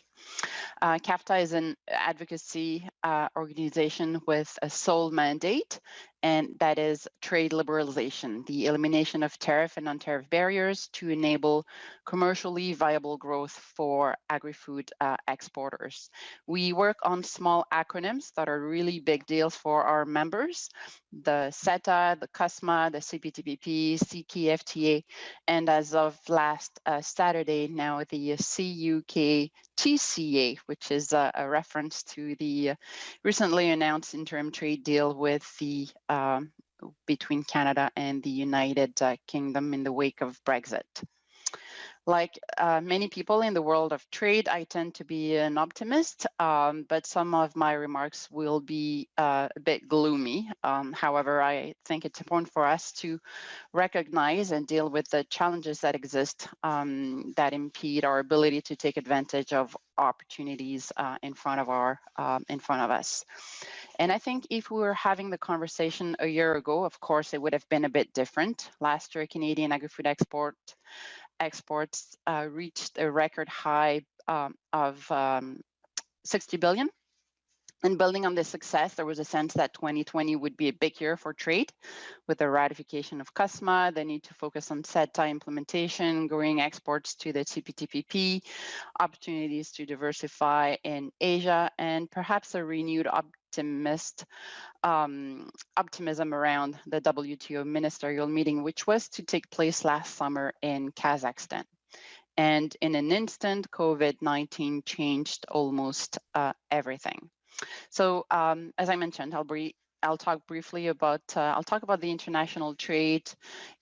CAFTA is an advocacy organization with a sole mandate, and that is trade liberalization, the elimination of tariff and non-tariff barriers to enable commercially viable growth for agri-food exporters. We work on small acronyms that are really big deals for our members: the CETA, the CUSMA, the CPTPP, CKFTA, and as of last Saturday, now the CUK-TCA, which is a reference to the recently announced interim trade deal with the between Canada and the United Kingdom in the wake of Brexit. Like many people in the world of trade, I tend to be an optimist, but some of my remarks will be a bit gloomy. However, I think it's important for us to recognize and deal with the challenges that exist that impede our ability to take advantage of opportunities in front of us. And I think if we were having the conversation a year ago, of course, it would have been a bit different. Last year, Canadian agri-food exports reached a record high of 60 billion. And building on this success, there was a sense that 2020 would be a big year for trade, with the ratification of CUSMA, the need to focus on CETA implementation, growing exports to the CPTPP, opportunities to diversify in Asia, and perhaps a renewed optimism around the WTO ministerial meeting, which was to take place last summer in Kazakhstan. And in an instant, COVID-19 changed almost everything. So as I mentioned, I'll talk briefly about, I'll talk about the international trade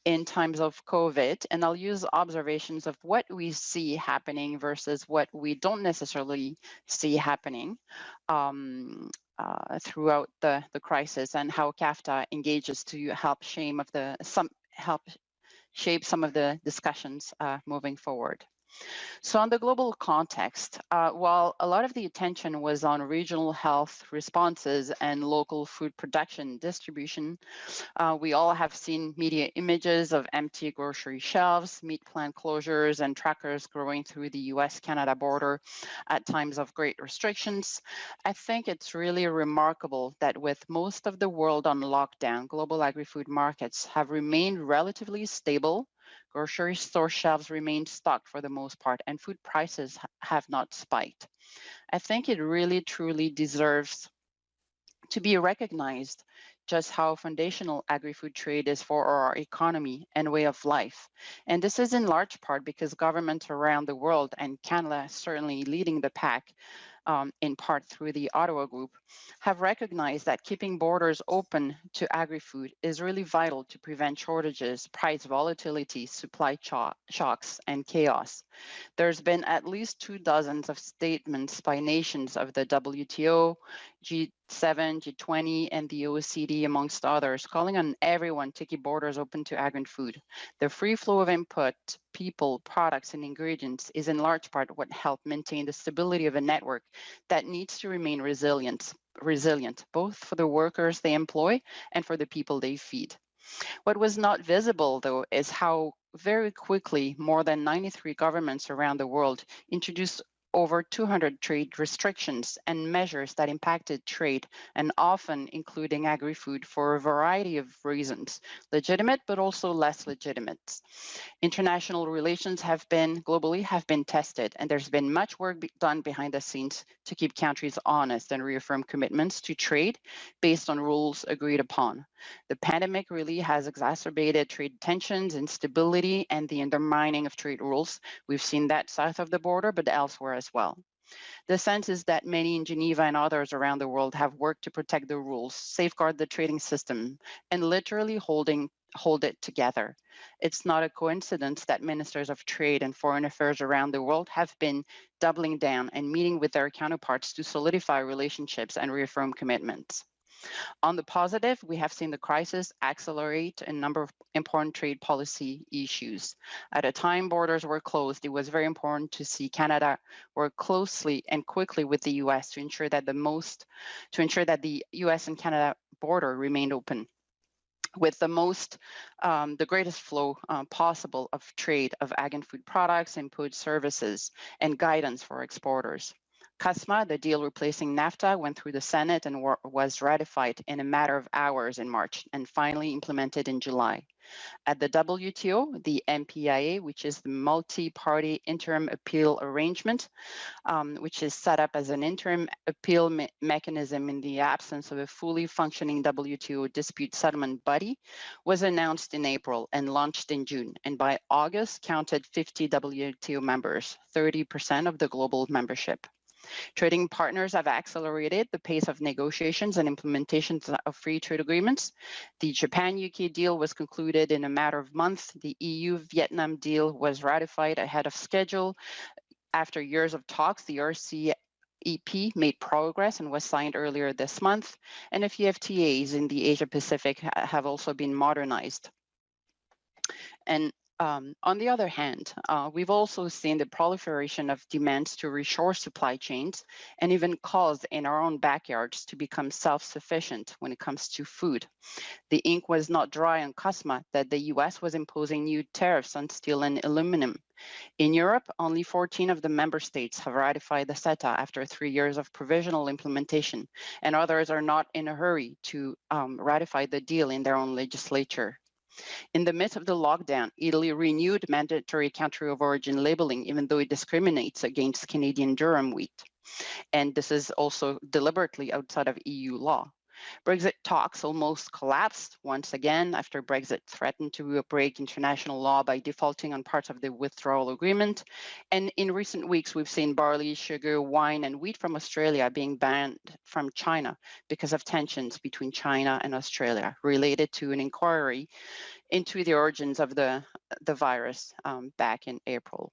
in times of COVID, and I'll use observations of what we see happening versus what we don't necessarily see happening throughout the crisis, and how CAFTA engages to help shape some of the discussions moving forward. So on the global context, while a lot of the attention was on regional health responses and local food production distribution, we all have seen media images of empty grocery shelves, meat plant closures, and truckers growing through the US-Canada border at times of great restrictions. I think it's really remarkable that with most of the world on lockdown, global agri-food markets have remained relatively stable. Grocery store shelves remain stocked for the most part, and food prices have not spiked. I think it really, truly deserves to be recognized just how foundational agri-food trade is for our economy and way of life. And this is in large part because governments around the world, and Canada certainly leading the pack, in part through the Ottawa Group, have recognized that keeping borders open to agri-food is really vital to prevent shortages, price volatility, supply shocks, and chaos. There's been at least 24 of statements by nations of the WTO, G7, G20, and the OECD, amongst others, calling on everyone to keep borders open to agri-food. The free flow of input, people, products, and ingredients is in large part what helped maintain the stability of a network that needs to remain resilient, both for the workers they employ and for the people they feed. What was not visible, though, is how very quickly more than 93 governments around the world introduced over 200 trade restrictions and measures that impacted trade, and often including agri-food for a variety of reasons, legitimate but also less legitimate. International relations globally have been tested, and there's been much work done behind the scenes to keep countries honest and reaffirm commitments to trade based on rules agreed upon. The pandemic really has exacerbated trade tensions, instability, and the undermining of trade rules. We've seen that south of the border, but elsewhere as well. The sense is that many in Geneva and others around the world have worked to protect the rules, safeguard the trading system, and literally hold it together. It's not a coincidence that ministers of trade and foreign affairs around the world have been doubling down and meeting with their counterparts to solidify relationships and reaffirm commitments. On the positive, we have seen the crisis accelerate a number of important trade policy issues. At a time borders were closed, it was very important to see Canada work closely and quickly with the US to ensure that the US and Canada border remained open, with the greatest flow possible of trade of ag and food products, input services, and guidance for exporters. CUSMA, the deal replacing NAFTA, went through the Senate and was ratified in a matter of hours in March and finally implemented in July. At the WTO, the NFAHW, which is the multi-party interim appeal arrangement, which is set up as an interim appeal mechanism in the absence of a fully functioning WTO dispute settlement body, was announced in April and launched in June, and by August counted 50 WTO members, 30% of the global membership. Trading partners have accelerated the pace of negotiations and implementations of free trade agreements. The Japan-UK deal was concluded in a matter of months. The EU-Vietnam deal was ratified ahead of schedule. After years of talks, the RCEP made progress and was signed earlier this month. And a few FTAs in the Asia-Pacific have also been modernized. And on the other hand, we've also seen the proliferation of demands to reshore supply chains and even calls in our own backyards to become self-sufficient when it comes to food. The ink was not dry on CUSMA that the US was imposing new tariffs on steel and aluminum. In Europe, only 14 of the member states have ratified the CETA after 3 years of provisional implementation, and others are not in a hurry to ratify the deal in their own legislature. In the midst of the lockdown, Italy renewed mandatory country of origin labeling, even though it discriminates against Canadian durum wheat. And this is also deliberately outside of EU law. Brexit talks almost collapsed once again after Brexit threatened to break international law by defaulting on parts of the withdrawal agreement. And in recent weeks, we've seen barley, sugar, wine, and wheat from Australia being banned from China because of tensions between China and Australia related to an inquiry into the origins of the virus back in April.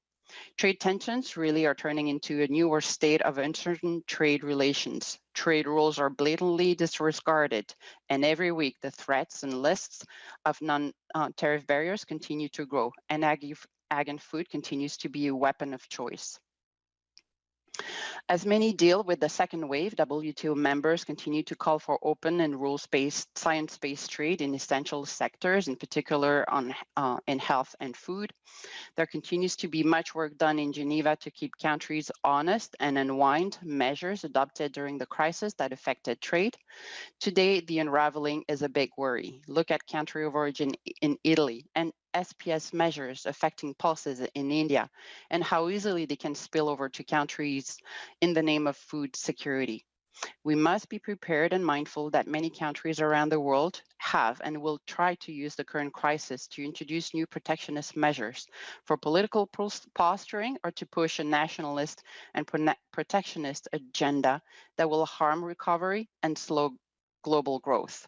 Trade tensions really are turning into a newer state of uncertain trade relations. Trade rules are blatantly disregarded, and every week the threats and lists of non-tariff barriers continue to grow, and ag and food continues to be a weapon of choice. As many deal with the second wave, WTO members continue to call for open and rules-based, science-based trade in essential sectors, in particular in health and food. There continues to be much work done in Geneva to keep countries honest and unwind measures adopted during the crisis that affected trade. Today, the unraveling is a big worry. Look at country of origin in Italy and SPS measures affecting pulses in India and how easily they can spill over to countries in the name of food security. We must be prepared and mindful that many countries around the world have and will try to use the current crisis to introduce new protectionist measures for political posturing or to push a nationalist and protectionist agenda that will harm recovery and slow global growth.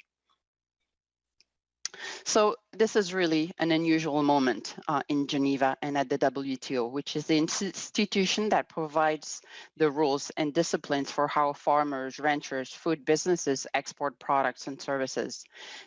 So this is really an unusual moment in Geneva and at the WTO, which is the institution that provides the rules and disciplines for how farmers, ranchers, food businesses export products and services.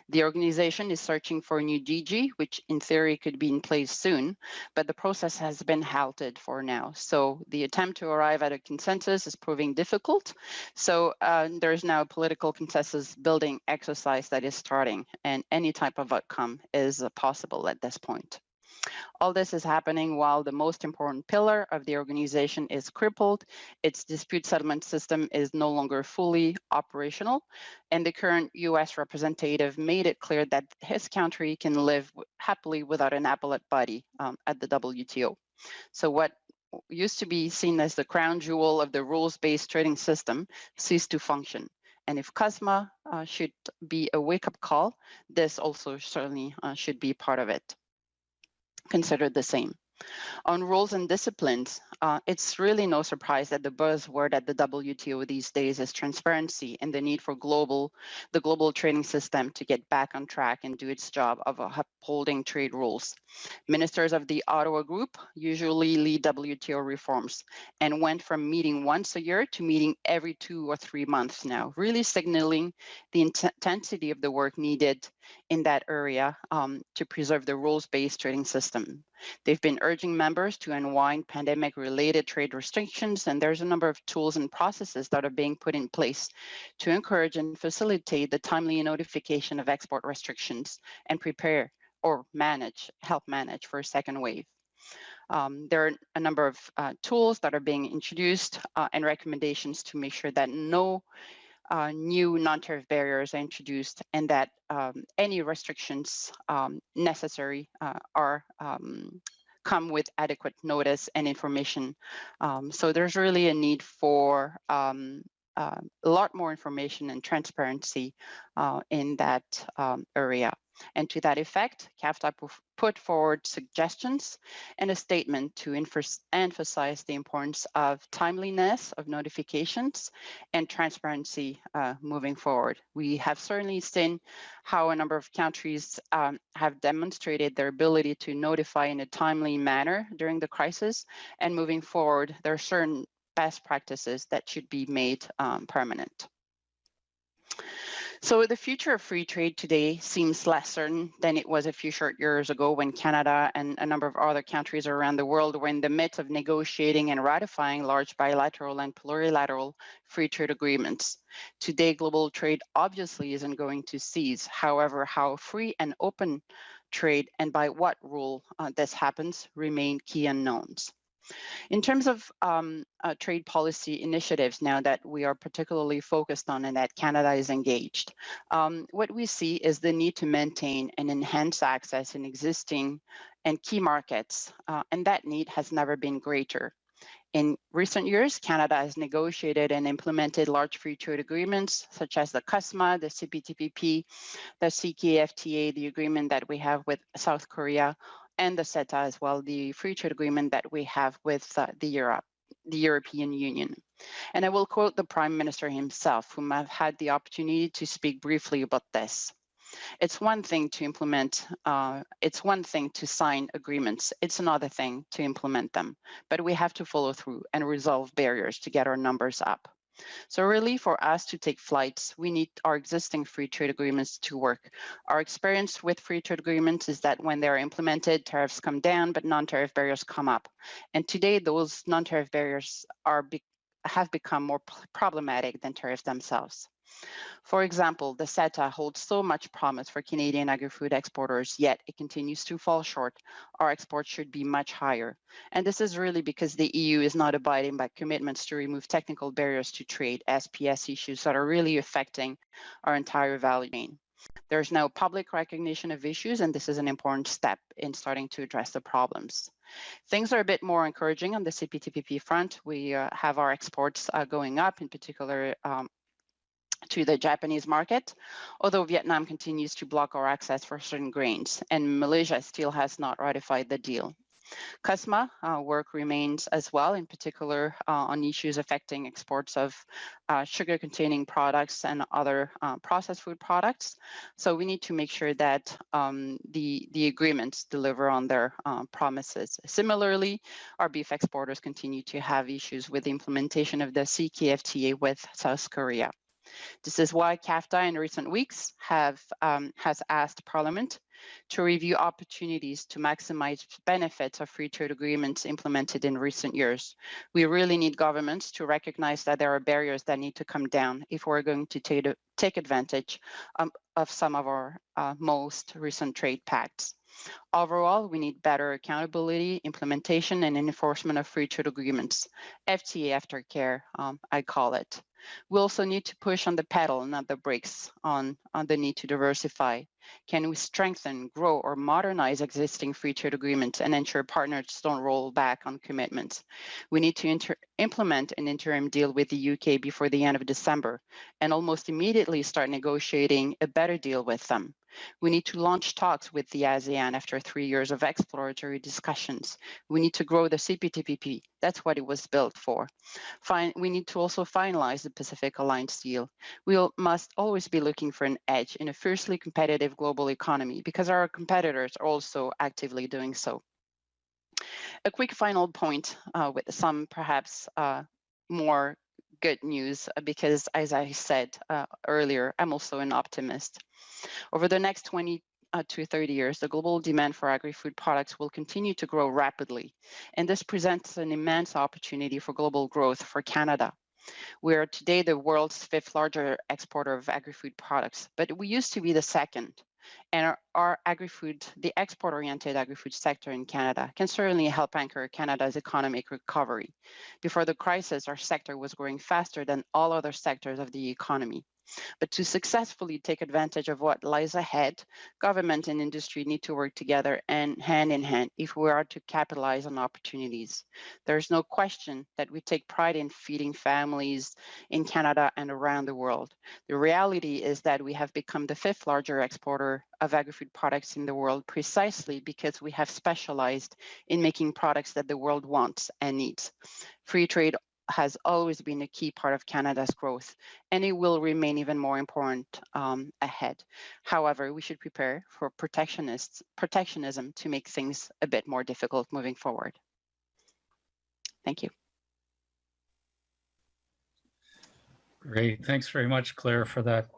The organization is searching for a new DG, which in theory could be in place soon, but the process has been halted for now. So the attempt to arrive at a consensus is proving difficult. So there's now a political consensus building exercise that is starting, and any type of outcome is possible at this point. All this is happening while the most important pillar of the organization is crippled. Its dispute settlement system is no longer fully operational, and the current US representative made it clear that his country can live happily without an appellate body at the WTO. So what used to be seen as the crown jewel of the rules-based trading system ceased to function. And if CUSMA should be a wake-up call, this also certainly should be part of it. Considered the same. On rules and disciplines, it's really no surprise that the buzzword at the WTO these days is transparency and the need for the global trading system to get back on track and do its job of upholding trade rules. Ministers of the Ottawa Group usually lead WTO reforms and went from meeting once a year to meeting every 2 or 3 months now, really signaling the intensity of the work needed in that area to preserve the rules-based trading system. They've been urging members to unwind pandemic-related trade restrictions, and there's a number of tools and processes that are being put in place to encourage and facilitate the timely notification of export restrictions and prepare or help manage for a second wave. There are a number of tools that are being introduced and recommendations to make sure that no new non-tariff barriers are introduced and that any restrictions necessary are come with adequate notice and information. So there's really a need for a lot more information and transparency in that area. And to that effect, CAFTA put forward suggestions and a statement to emphasize the importance of timeliness of notifications and transparency moving forward. We have certainly seen how a number of countries have demonstrated their ability to notify in a timely manner during the crisis, and moving forward, there are certain best practices that should be made permanent. So the future of free trade today seems less certain than it was a few short years ago when Canada and a number of other countries around the world were in the midst of negotiating and ratifying large bilateral and plurilateral free trade agreements. Today, global trade obviously isn't going to cease. However, how free and open trade and by what rule this happens remain key unknowns. In terms of trade policy initiatives now that we are particularly focused on and that Canada is engaged, what we see is the need to maintain and enhance access in existing and key markets, and that need has never been greater. In recent years, Canada has negotiated and implemented large free trade agreements such as the CUSMA, the CPTPP, the CKFTA, the agreement that we have with South Korea, and the CETA as well, the free trade agreement that we have with the European Union. And I will quote the Prime Minister himself, whom I've had the opportunity to speak briefly about this. It's one thing to implement, it's one thing to sign agreements, it's another thing to implement them. But we have to follow through and resolve barriers to get our numbers up. So really, for us to take flights, we need our existing free trade agreements to work. Our experience with free trade agreements is that when they're implemented, tariffs come down, but non-tariff barriers come up. And today, those non-tariff barriers have become more problematic than tariffs themselves. For example, the CETA holds so much promise for Canadian agri-food exporters, yet it continues to fall short. Our exports should be much higher. And this is really because the EU is not abiding by commitments to remove technical barriers to trade, SPS issues that are really affecting our entire value chain. There's now public recognition of issues, and this is an important step in starting to address the problems. Things are a bit more encouraging on the CPTPP front. We have our exports going up, in particular to the Japanese market, although Vietnam continues to block our access for certain grains, and Malaysia still has not ratified the deal. CUSMA work remains as well, in particular on issues affecting exports of sugar-containing products and other processed food products. So we need to make sure that the agreements deliver on their promises. Similarly, our beef exporters continue to have issues with the implementation of the CKFTA with South Korea. This is why CAFTA in recent weeks has asked Parliament to review opportunities to maximize benefits of free trade agreements implemented in recent years. We really need governments to recognize that there are barriers that need to come down if we're going to take advantage of some of our most recent trade pacts. Overall, we need better accountability, implementation, and enforcement of free trade agreements. FTA aftercare, I call it. We also need to push on the pedal, not the brakes, on the need to diversify. Can we strengthen, grow, or modernize existing free trade agreements and ensure partners don't roll back on commitments? We need to implement an interim deal with the UK before the end of December and almost immediately start negotiating a better deal with them. We need to launch talks with the ASEAN after 3 years of exploratory discussions. We need to grow the CPTPP. That's what it was built for. We need to also finalize the Pacific Alliance deal. We must always be looking for an edge in a fiercely competitive global economy because our competitors are also actively doing so. A quick final point with some perhaps more good news, because as I said earlier, I'm also an optimist. Over the next 20 to 30 years, the global demand for agri-food products will continue to grow rapidly, and this presents an immense opportunity for global growth for Canada. We are today the world's 5th largest exporter of agri-food products, but we used to be the 2nd. And our agri-food, the export-oriented agri-food sector in Canada can certainly help anchor Canada's economic recovery. Before the crisis, our sector was growing faster than all other sectors of the economy. But to successfully take advantage of what lies ahead, government and industry need to work together and hand in hand if we are to capitalize on opportunities. There's no question that we take pride in feeding families in Canada and around the world. The reality is that we have become the 5th largest exporter of agri-food products in the world precisely because we have specialized in making products that the world wants and needs. Free trade has always been a key part of Canada's growth, and it will remain even more important ahead. However, we should prepare for protectionism to make things a bit more difficult moving forward. Thank you. Great. Thanks very much, Claire, for that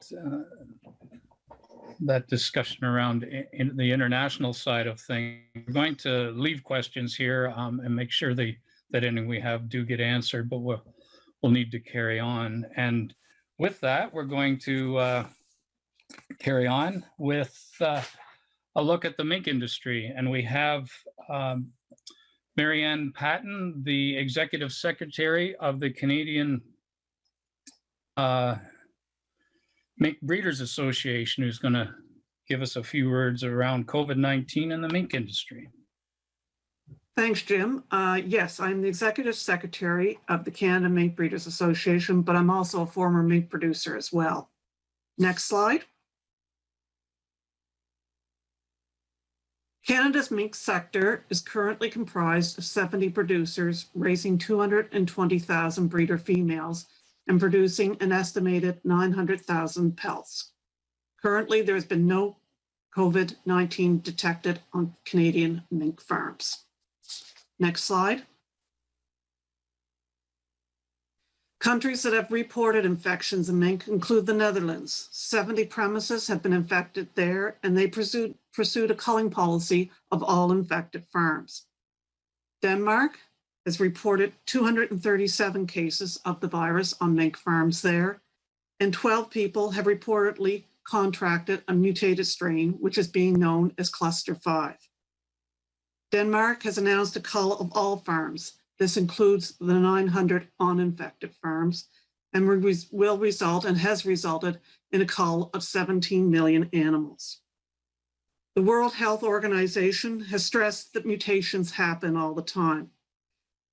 that discussion around in the international side of things. We're going to leave questions here and make sure that any we have do get answered, but we'll need to carry on. And with that, we're going to carry on with a look at the mink industry. And we have Marianne Patton, the Executive Secretary of the Canadian Mink Breeders Association, who's going to give us a few words around COVID-19 and the mink industry. Thanks, Jim. Yes, I'm the Executive Secretary of the Canada Mink Breeders Association, but I'm also a former mink producer as well. Next slide. Canada's mink sector is currently comprised of 70 producers, raising 220,000 breeder females and producing an estimated 900,000 pelts. Currently, there has been no COVID-19 detected on Canadian mink farms. Next slide. Countries that have reported infections in mink include the Netherlands. 70 premises have been infected there, and they pursued a culling policy of all infected farms. Denmark has reported 237 cases of the virus on mink farms there, and 12 people have reportedly contracted a mutated strain, which is being known as cluster 5. Denmark has announced a cull of all farms. This includes the 900 uninfected farms and will result and has resulted in a cull of 17 million animals. The World Health Organization has stressed that mutations happen all the time.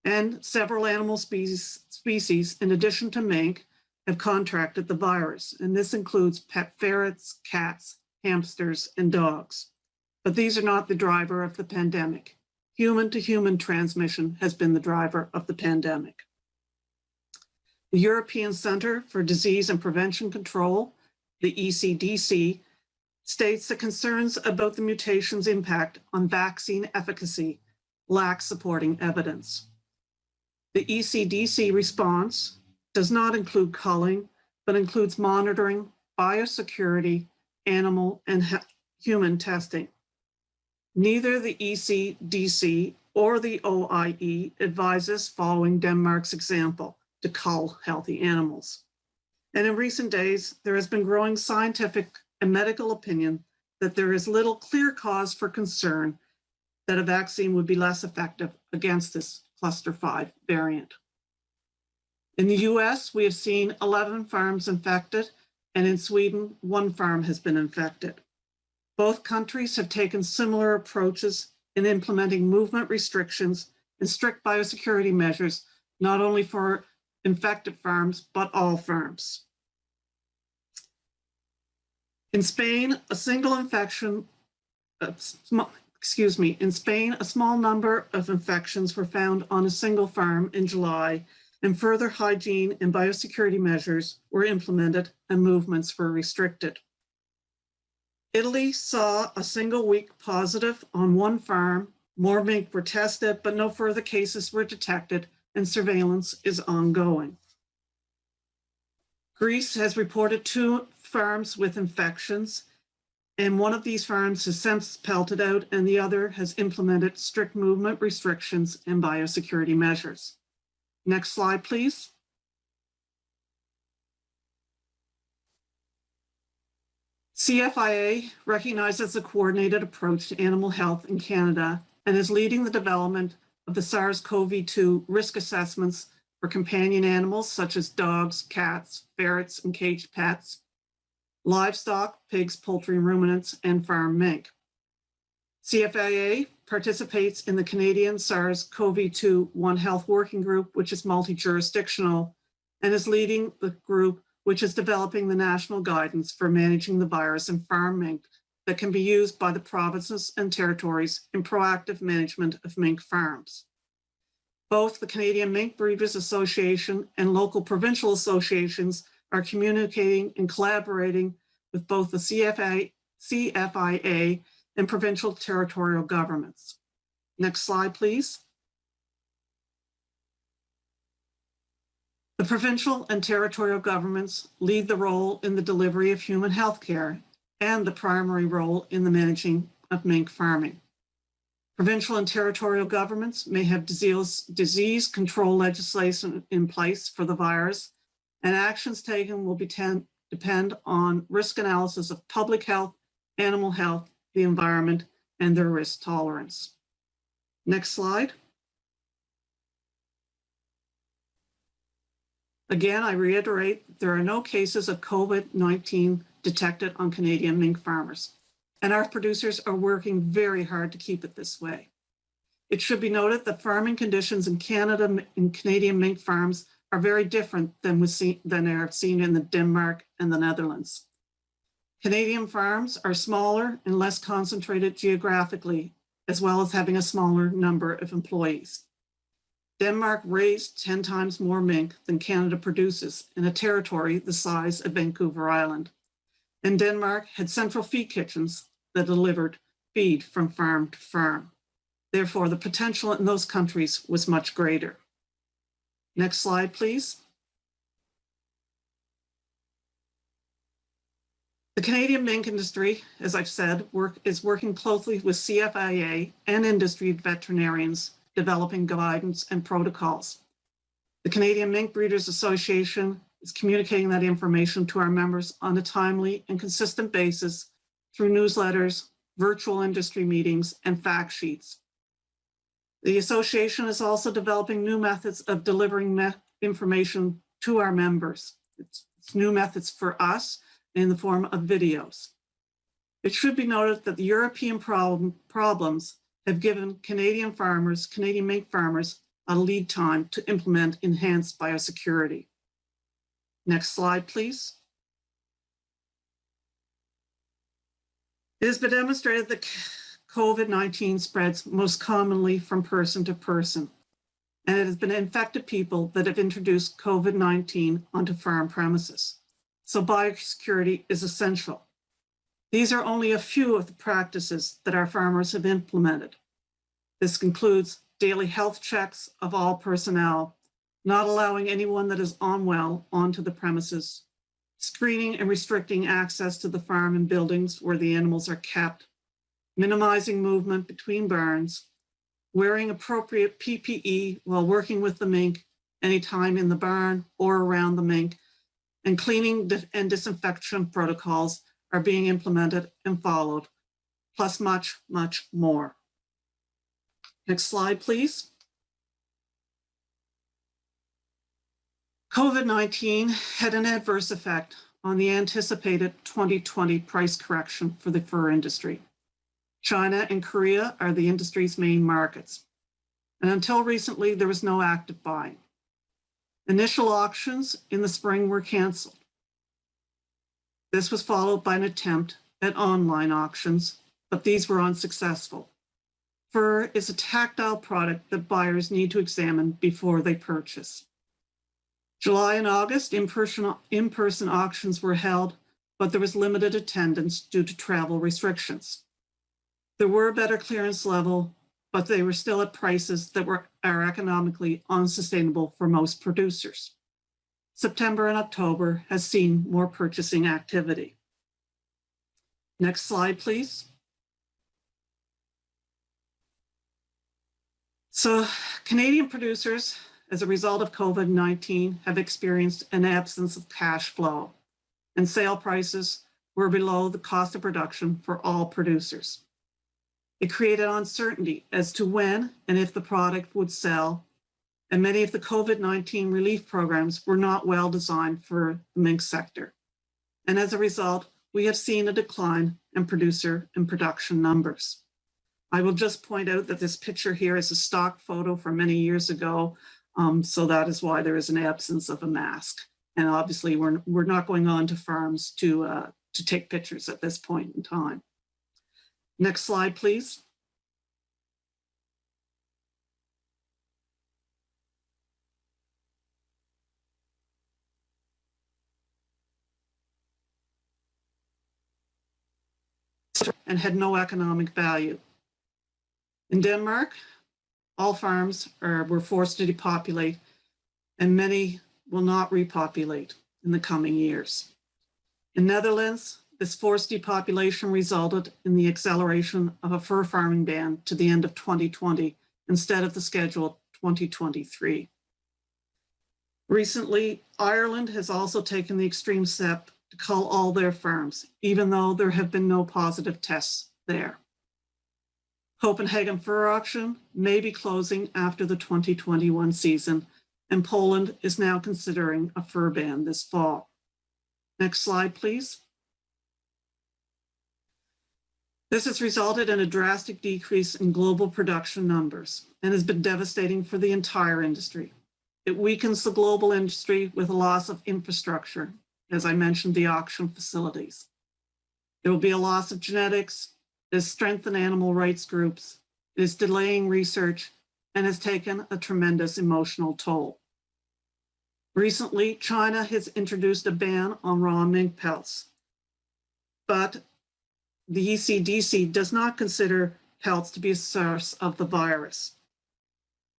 And several animal species, in addition to mink, have contracted the virus. And this includes pet ferrets, cats, hamsters, and dogs. But these are not the driver of the pandemic. Human-to-human transmission has been the driver of the pandemic. The European Centre for Disease and Prevention Control, the ECDC, states that concerns about the mutation's impact on vaccine efficacy lack supporting evidence. The ECDC response does not include culling, but includes monitoring, biosecurity, animal and human testing. Neither the ECDC or the OIE advises following Denmark's example to cull healthy animals. And in recent days, there has been growing scientific and medical opinion that there is little clear cause for concern that a vaccine would be less effective against this cluster 5 variant. In the US, we have seen 11 farms infected, and in Sweden, 1 farm has been infected. Both countries have taken similar approaches in implementing movement restrictions and strict biosecurity measures, not only for infected farms, but all farms. In Spain, a small number of infections were found on a single farm in July, and further hygiene and biosecurity measures were implemented and movements were restricted. Italy saw a single week positive on 1 farm. More mink were tested, but no further cases were detected, and surveillance is ongoing. Greece has reported 2 farms with infections, and one of these farms has since pelted out, and the other has implemented strict movement restrictions and biosecurity measures. Next slide, please. CFIA recognizes a coordinated approach to animal health in Canada and is leading the development of the SARS-CoV-2 risk assessments for companion animals such as dogs, cats, ferrets, and caged pets, livestock, pigs, poultry, ruminants, and farm mink. CFIA participates in the Canadian SARS-CoV-2 One Health Working Group, which is multi-jurisdictional, and is leading the group which is developing the national guidance for managing the virus in farm mink that can be used by the provinces and territories in proactive management of mink farms. Both the Canadian Mink Breeders Association and local provincial associations are communicating and collaborating with both the CFIA and provincial territorial governments. Next slide, please. The provincial and territorial governments lead the role in the delivery of human health care and the primary role in the managing of mink farming. Provincial and territorial governments may have disease control legislation in place for the virus, and actions taken will depend on risk analysis of public health, animal health, the environment, and their risk tolerance. Next slide. Again, I reiterate, there are no cases of COVID-19 detected on Canadian mink farmers, and our producers are working very hard to keep it this way. It should be noted that farming conditions in Canada and Canadian mink farms are very different than are seen in Denmark and the Netherlands. Canadian farms are smaller and less concentrated geographically, as well as having a smaller number of employees. Denmark raised 10 times more mink than Canada produces in a territory the size of Vancouver Island. And Denmark had central feed kitchens that delivered feed from farm to farm. Therefore, the potential in those countries was much greater. Next slide, please. The Canadian mink industry, as I've said, is working closely with CFIA and industry veterinarians developing guidance and protocols. The Canadian Mink Breeders Association is communicating that information to our members on a timely and consistent basis through newsletters, virtual industry meetings, and fact sheets. The association is also developing new methods of delivering information to our members. It's new methods for us in the form of videos. It should be noted that the European problems have given Canadian mink farmers, a lead time to implement enhanced biosecurity. Next slide, please. It has been demonstrated that COVID-19 spreads most commonly from person to person, and it has been infected people that have introduced COVID-19 onto farm premises. So biosecurity is essential. These are only a few of the practices that our farmers have implemented. This includes daily health checks of all personnel, not allowing anyone that is unwell onto the premises, screening and restricting access to the farm and buildings where the animals are kept, minimizing movement between barns, wearing appropriate PPE while working with the mink anytime in the barn or around the mink, and cleaning and disinfection protocols are being implemented and followed, plus much, much more. Next slide, please. COVID-19 had an adverse effect on the anticipated 2020 price correction for the fur industry. China and Korea are the industry's main markets, and until recently, there was no active buying. Initial auctions in the spring were canceled. This was followed by an attempt at online auctions, but these were unsuccessful. Fur is a tactile product that buyers need to examine before they purchase. July and August, in-person auctions were held, but there was limited attendance due to travel restrictions. There were a better clearance level, but they were still at prices that are economically unsustainable for most producers. September and October has seen more purchasing activity. Next slide, please. So Canadian producers, as a result of COVID-19, have experienced an absence of cash flow, and sale prices were below the cost of production for all producers. It created uncertainty as to when and if the product would sell, and many of the COVID-19 relief programs were not well designed for the mink sector. And as a result, we have seen a decline in producer and production numbers. I will just point out that this picture here is a stock photo from many years ago, so that is why there is an absence of a mask. And obviously, we're not going on to farms to take pictures at this point in time. Next slide, please. And had no economic value. In Denmark, all farms were forced to depopulate, and many will not repopulate in the coming years. In Netherlands, this forced depopulation resulted in the acceleration of a fur farming ban to the end of 2020 instead of the scheduled 2023. Recently, Ireland has also taken the extreme step to cull all their farms, even though there have been no positive tests there. Copenhagen Fur Auction may be closing after the 2021 season, and Poland is now considering a fur ban this fall. Next slide, please. This has resulted in a drastic decrease in global production numbers and has been devastating for the entire industry. It weakens the global industry with a loss of infrastructure, as I mentioned, the auction facilities. There will be a loss of genetics, it has strengthened animal rights groups, it is delaying research, and has taken a tremendous emotional toll. Recently, China has introduced a ban on raw mink pelts, but the ECDC does not consider pelts to be a source of the virus.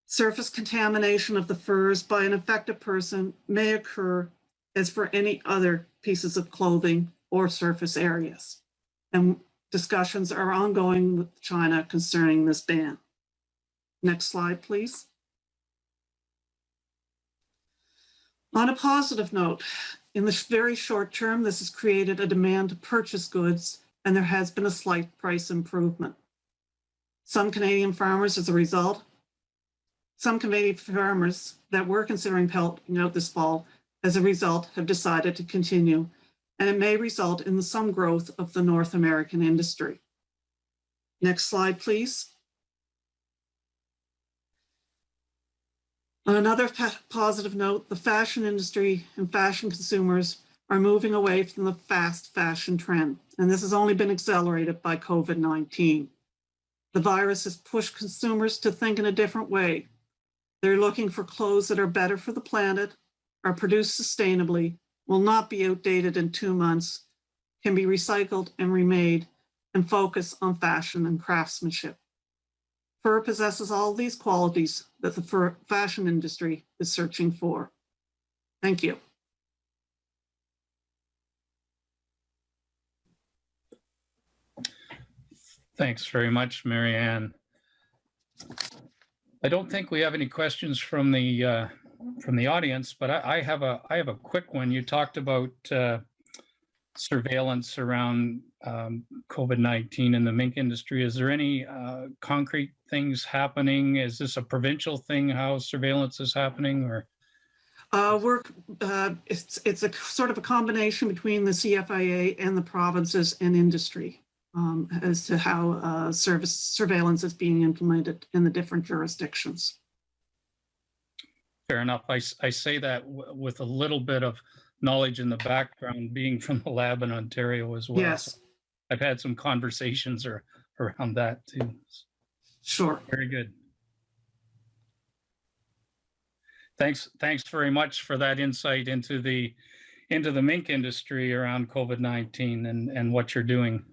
Surface contamination of the furs by an infected person may occur as for any other pieces of clothing or surface areas. And discussions are ongoing with China concerning this ban. Next slide, please. On a positive note, in the very short term, this has created a demand to purchase goods, and there has been a slight price improvement. Some Canadian farmers, as a result, some Canadian farmers that were considering pelting out this fall, as a result, have decided to continue, and it may result in some growth of the North American industry. Next slide, please. On another positive note, the fashion industry and fashion consumers are moving away from the fast fashion trend, and this has only been accelerated by COVID-19. The virus has pushed consumers to think in a different way. They're looking for clothes that are better for the planet, are produced sustainably, will not be outdated in 2 months, can be recycled and remade, and focus on fashion and craftsmanship. Fur possesses all these qualities that the fashion industry is searching for. Thank you. Thanks very much, Mary Ann. I don't think we have any questions from the audience, but I have a quick one. You talked about surveillance around COVID-19 in the mink industry. Is there any concrete things happening? Is this a provincial thing, how surveillance is happening, or? It's a sort of a combination between the CFIA and the provinces and industry as to how surveillance is being implemented in the different jurisdictions. Fair enough. I say that with a little bit of knowledge in the background, being from the lab in Ontario as well. Yes. So I've had some conversations around that too. Sure. Very good. Thanks very much for that insight into the mink industry around COVID-19 and what you're doing.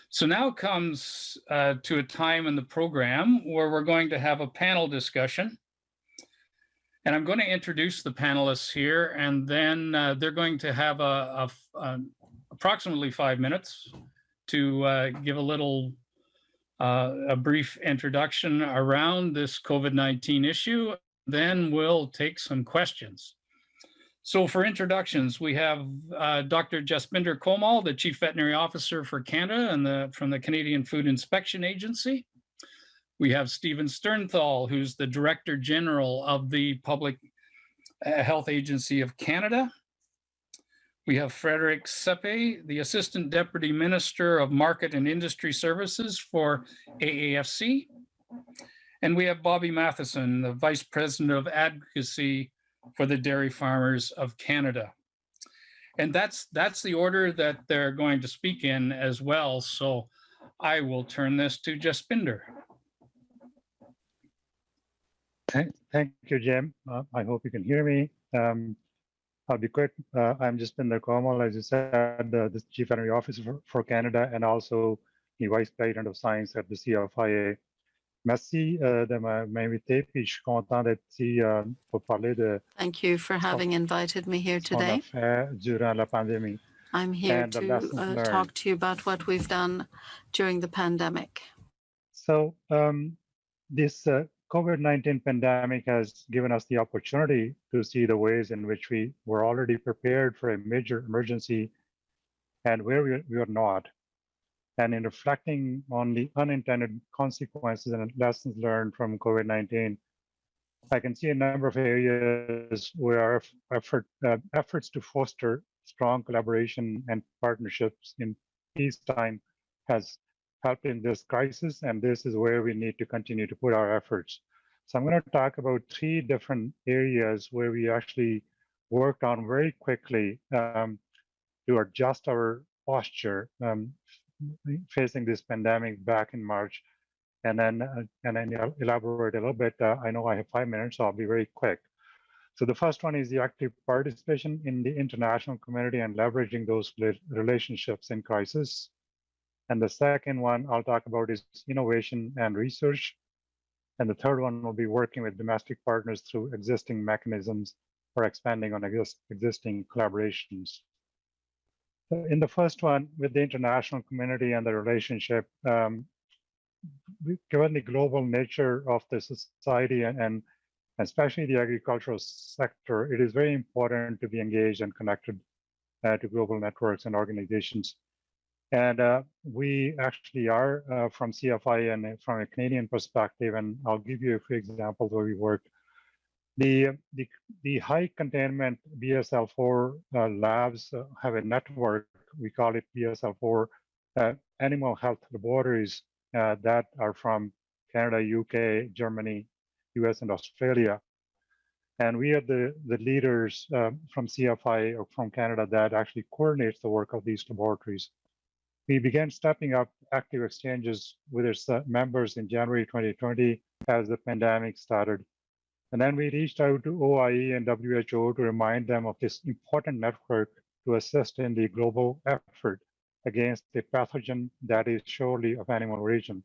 So now comes to a time in the program where we're going to have a panel discussion. And I'm going to introduce the panelists here, and then they're going to have approximately 5 minutes to give a brief introduction around this COVID-19 issue. Then we'll take some questions. So for introductions, we have Dr. Jaspinder Komal, the Chief Veterinary Officer for Canada and from the Canadian Food Inspection Agency. We have Stephen Sternthal, who's the Director General of the Public Health Agency of Canada. We have Frederick Sepe, the Assistant Deputy Minister of Market and Industry Services for AAFC. And we have Bobby Matheson, the Vice President of Advocacy for the Dairy Farmers of Canada. And that's the order that they're going to speak in as well. So I will turn this to Jaspinder. Thank you, Jim. I hope you can hear me. I'll be quick. I'm Jaspinder Komal, as you said, the Chief Veterinary Officer for Canada and also the Vice President of Science at the CFIA. Merci de m'inviter, puis je suis content d'être ici pour parler de. Thank you for having invited me here today. Durant la pandémie. I'm here to talk to you about what we've done during the pandemic. So this COVID-19 pandemic has given us the opportunity to see the ways in which we were already prepared for a major emergency and where we are not. And in reflecting on the unintended consequences and lessons learned from COVID-19, I can see a number of areas where our efforts to foster strong collaboration and partnerships in peacetime has helped in this crisis, and this is where we need to continue to put our efforts. So I'm going to talk about 3 different areas where we actually worked on very quickly to adjust our posture facing this pandemic back in March, and then elaborate a little bit. I know I have 5 minutes, so I'll be very quick. So the first one is the active participation in the international community and leveraging those relationships in crisis. And the second one I'll talk about is innovation and research. And the third one will be working with domestic partners through existing mechanisms or expanding on existing collaborations. In the first one, with the international community and the relationship, given the global nature of the society and especially the agricultural sector, it is very important to be engaged and connected to global networks and organizations. And we actually are from CFI and from a Canadian perspective, and I'll give you a few examples where we worked. The high containment BSL-4 labs have a network, we call it BSL-4 animal health laboratories that are from Canada, UK, Germany, US, and Australia. And we are the leaders from CFI or from Canada that actually coordinates the work of these laboratories. We began stepping up active exchanges with its members in January 2020 as the pandemic started. And then we reached out to OIE and WHO to remind them of this important network to assist in the global effort against a pathogen that is surely of animal origin.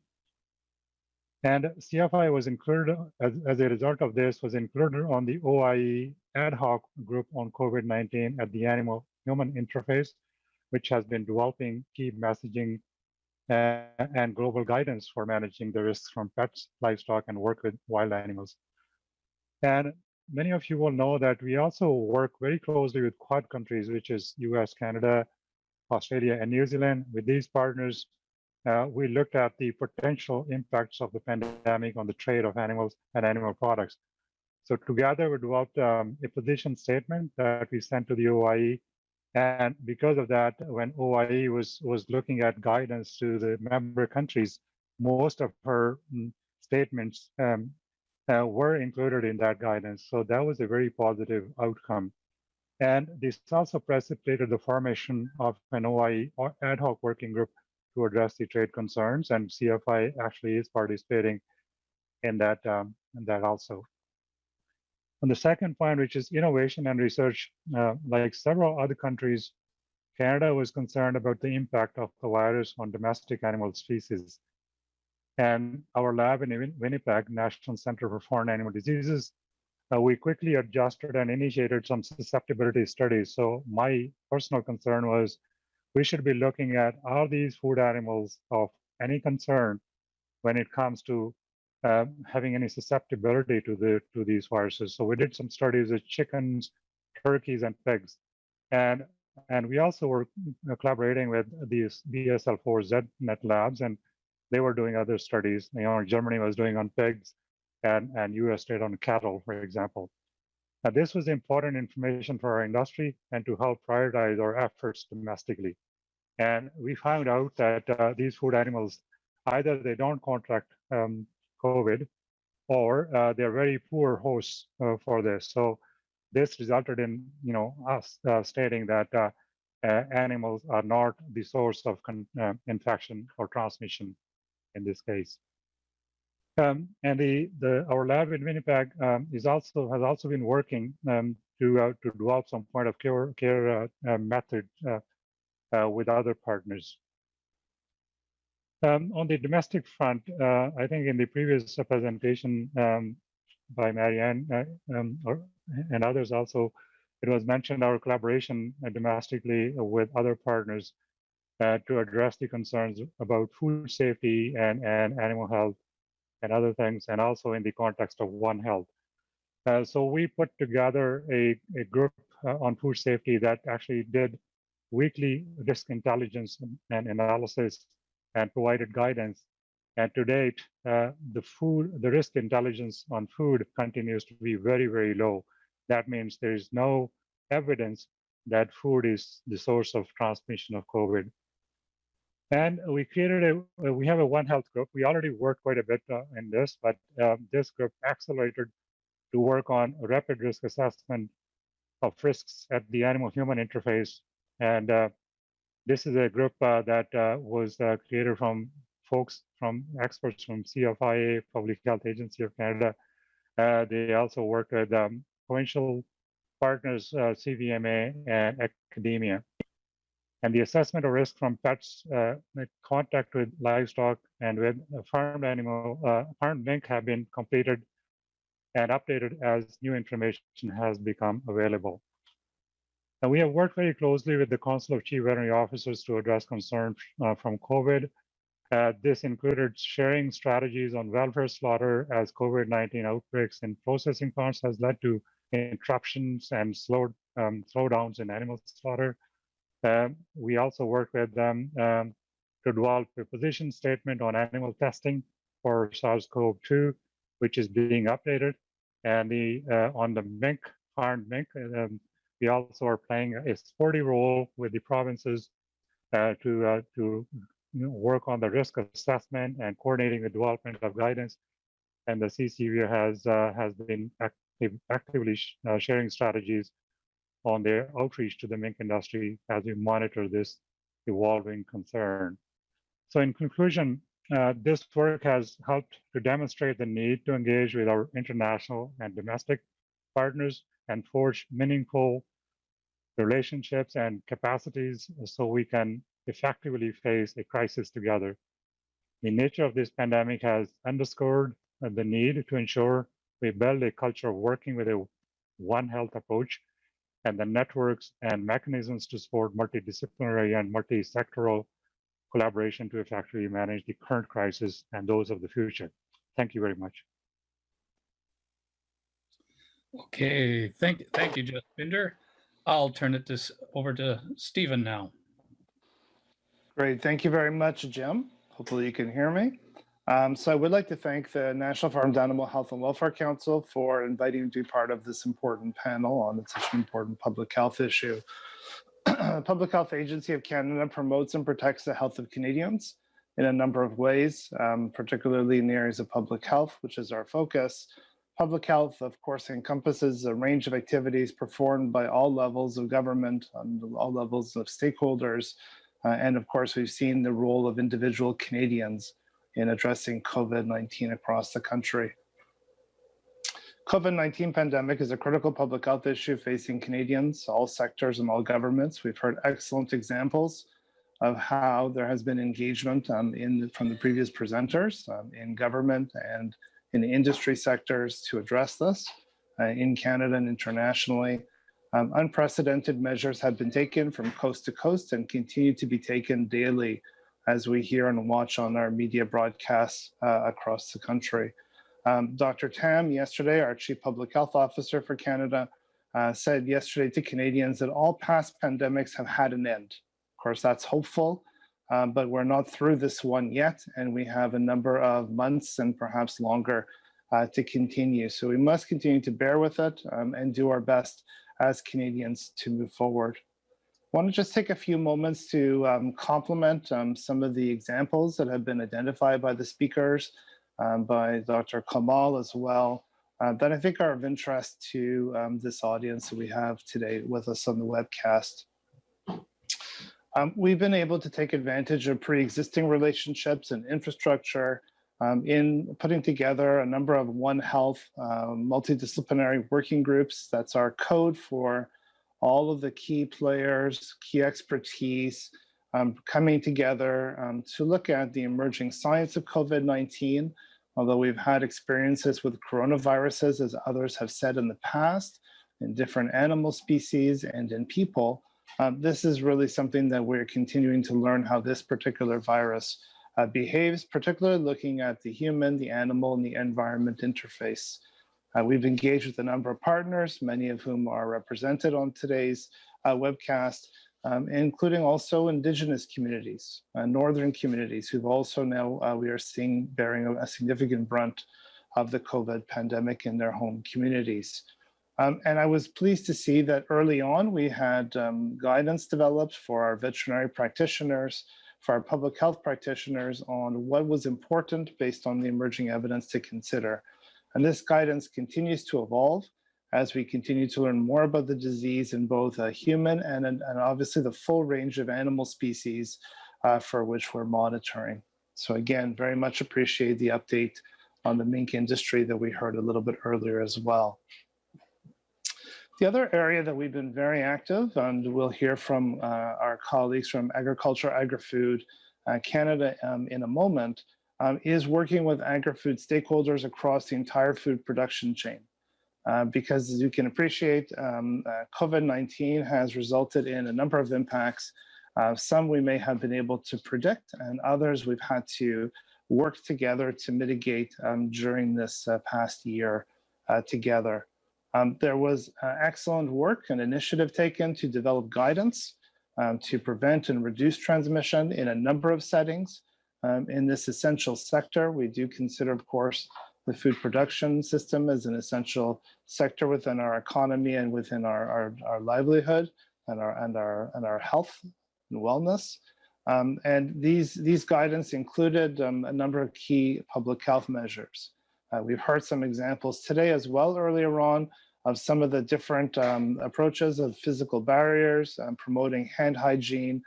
And CFI was included, as a result of this, was included on the OIE ad hoc group on COVID-19 at the animal-human interface, which has been developing key messaging and global guidance for managing the risks from pets, livestock, and work with wild animals. And many of you will know that we also work very closely with Quad countries, which is US, Canada, Australia, and New Zealand. With these partners, we looked at the potential impacts of the pandemic on the trade of animals and animal products. So together we developed a position statement that we sent to the OIE. And because of that, when OIE was looking at guidance to the member countries, most of her statements were included in that guidance. So that was a very positive outcome. And this also precipitated the formation of an OIE ad hoc working group to address the trade concerns, and CFI actually is participating in that also. On the second point, which is innovation and research, like several other countries, Canada was concerned about the impact of the virus on domestic animal species. And our lab in Winnipeg, National Center for Foreign Animal Diseases, we quickly adjusted and initiated some susceptibility studies. So my personal concern was we should be looking at are these food animals of any concern when it comes to having any susceptibility to these viruses. So we did some studies with chickens, turkeys and pigs. And we also were collaborating with these BSL-4 ZNet labs, and they were doing other studies. Germany was doing on pigs, and US did on cattle, for example. Now, this was important information for our industry and to help prioritize our efforts domestically. And we found out that these food animals, either they don't contract COVID, or they're very poor hosts for this. So this resulted in us stating that animals are not the source of infection or transmission in this case. And our lab in Winnipeg has also been working to develop some point of care method with other partners. On the domestic front, I think in the previous presentation by Marianne and others also, it was mentioned our collaboration domestically with other partners to address the concerns about food safety and animal health and other things, and also in the context of One Health. So we put together a group on food safety that actually did weekly risk intelligence and analysis and provided guidance. And to date, the risk intelligence on food continues to be very, very low. That means there is no evidence that food is the source of transmission of COVID. And we have a One Health group. We already worked quite a bit in this, but this group accelerated to work on a rapid risk assessment of risks at the animal-human interface. And this is a group that was created from experts from CFIA, Public Health Agency of Canada. They also work with provincial partners, CVMA, and academia. And the assessment of risk from pets, contact with livestock, and with farmed link have been completed and updated as new information has become available. And we have worked very closely with the Council of Chief Veterinary Officers to address concerns from COVID. This included sharing strategies on welfare slaughter, as COVID-19 outbreaks in processing plants has led to interruptions and slowdowns in animal slaughter. We also work with them to develop a position statement on animal testing for SARS-CoV-2, which is being updated. And on the farmed mink, we also are playing a sporty role with the provinces to work on the risk assessment and coordinating the development of guidance. And the CCV has been actively sharing strategies on their outreach to the mink industry as we monitor this evolving concern. So in conclusion, this work has helped to demonstrate the need to engage with our international and domestic partners and forge meaningful relationships and capacities so we can effectively face a crisis together. The nature of this pandemic has underscored the need to ensure we build a culture of working with a One Health approach and the networks and mechanisms to support multidisciplinary and multi-sectoral collaboration to effectively manage the current crisis and those of the future. Thank you very much. Okay, thank you, Jaspinder. I'll turn it over to Stephen now. Great, thank you very much, Jim. Hopefully you can hear me. So I would like to thank the National Farmed Animal Health and Welfare Council for inviting me to be part of this important panel on such an important public health issue. Public Health Agency of Canada promotes and protects the health of Canadians in a number of ways, particularly in the areas of public health, which is our focus. Public health, of course, encompasses a range of activities performed by all levels of government, all levels of stakeholders, and of course, we've seen the role of individual Canadians in addressing COVID-19 across the country. COVID-19 pandemic is a critical public health issue facing Canadians, all sectors and all governments. We've heard excellent examples of how there has been engagement from the previous presenters in government and in the industry sectors to address this in Canada and internationally. Unprecedented measures have been taken from coast to coast and continue to be taken daily as we hear and watch on our media broadcasts across the country. Dr. Tam, yesterday, our Chief Public Health Officer for Canada, said yesterday to Canadians that all past pandemics have had an end. Of course, that's hopeful, but we're not through this one yet, and we have a number of months and perhaps longer to continue. So we must continue to bear with it and do our best as Canadians to move forward. I want to just take a few moments to compliment some of the examples that have been identified by the speakers, by Dr. Kamal as well, that I think are of interest to this audience that we have today with us on the webcast. We've been able to take advantage of pre-existing relationships and infrastructure in putting together a number of One Health multidisciplinary working groups. That's our code for all of the key players, key expertise, coming together to look at the emerging science of COVID-19. Although we've had experiences with coronaviruses, as others have said in the past, in different animal species and in people, this is really something that we're continuing to learn how this particular virus behaves, particularly looking at the human, the animal, and the environment interface. We've engaged with a number of partners, many of whom are represented on today's webcast, including also Indigenous communities, Northern communities, who've also now, we are seeing bearing a significant brunt of the COVID pandemic in their home communities. And I was pleased to see that early on, we had guidance developed for our veterinary practitioners, for our public health practitioners on what was important based on the emerging evidence to consider. And this guidance continues to evolve as we continue to learn more about the disease in both a human and obviously the full range of animal species for which we're monitoring. So again, very much appreciate the update on the mink industry that we heard a little bit earlier as well. The other area that we've been very active, and we'll hear from our colleagues from Agriculture, Agri-Food Canada in a moment, is working with agri-food stakeholders across the entire food production chain. Because as you can appreciate, COVID-19 has resulted in a number of impacts. Some we may have been able to predict, and others we've had to work together to mitigate during this past year together. There was excellent work and initiative taken to develop guidance to prevent and reduce transmission in a number of settings. In this essential sector, we do consider, of course, the food production system as an essential sector within our economy and within our livelihood and our health and wellness. And these guidance included a number of key public health measures. We've heard some examples today as well earlier on of some of the different approaches of physical barriers, promoting hand hygiene,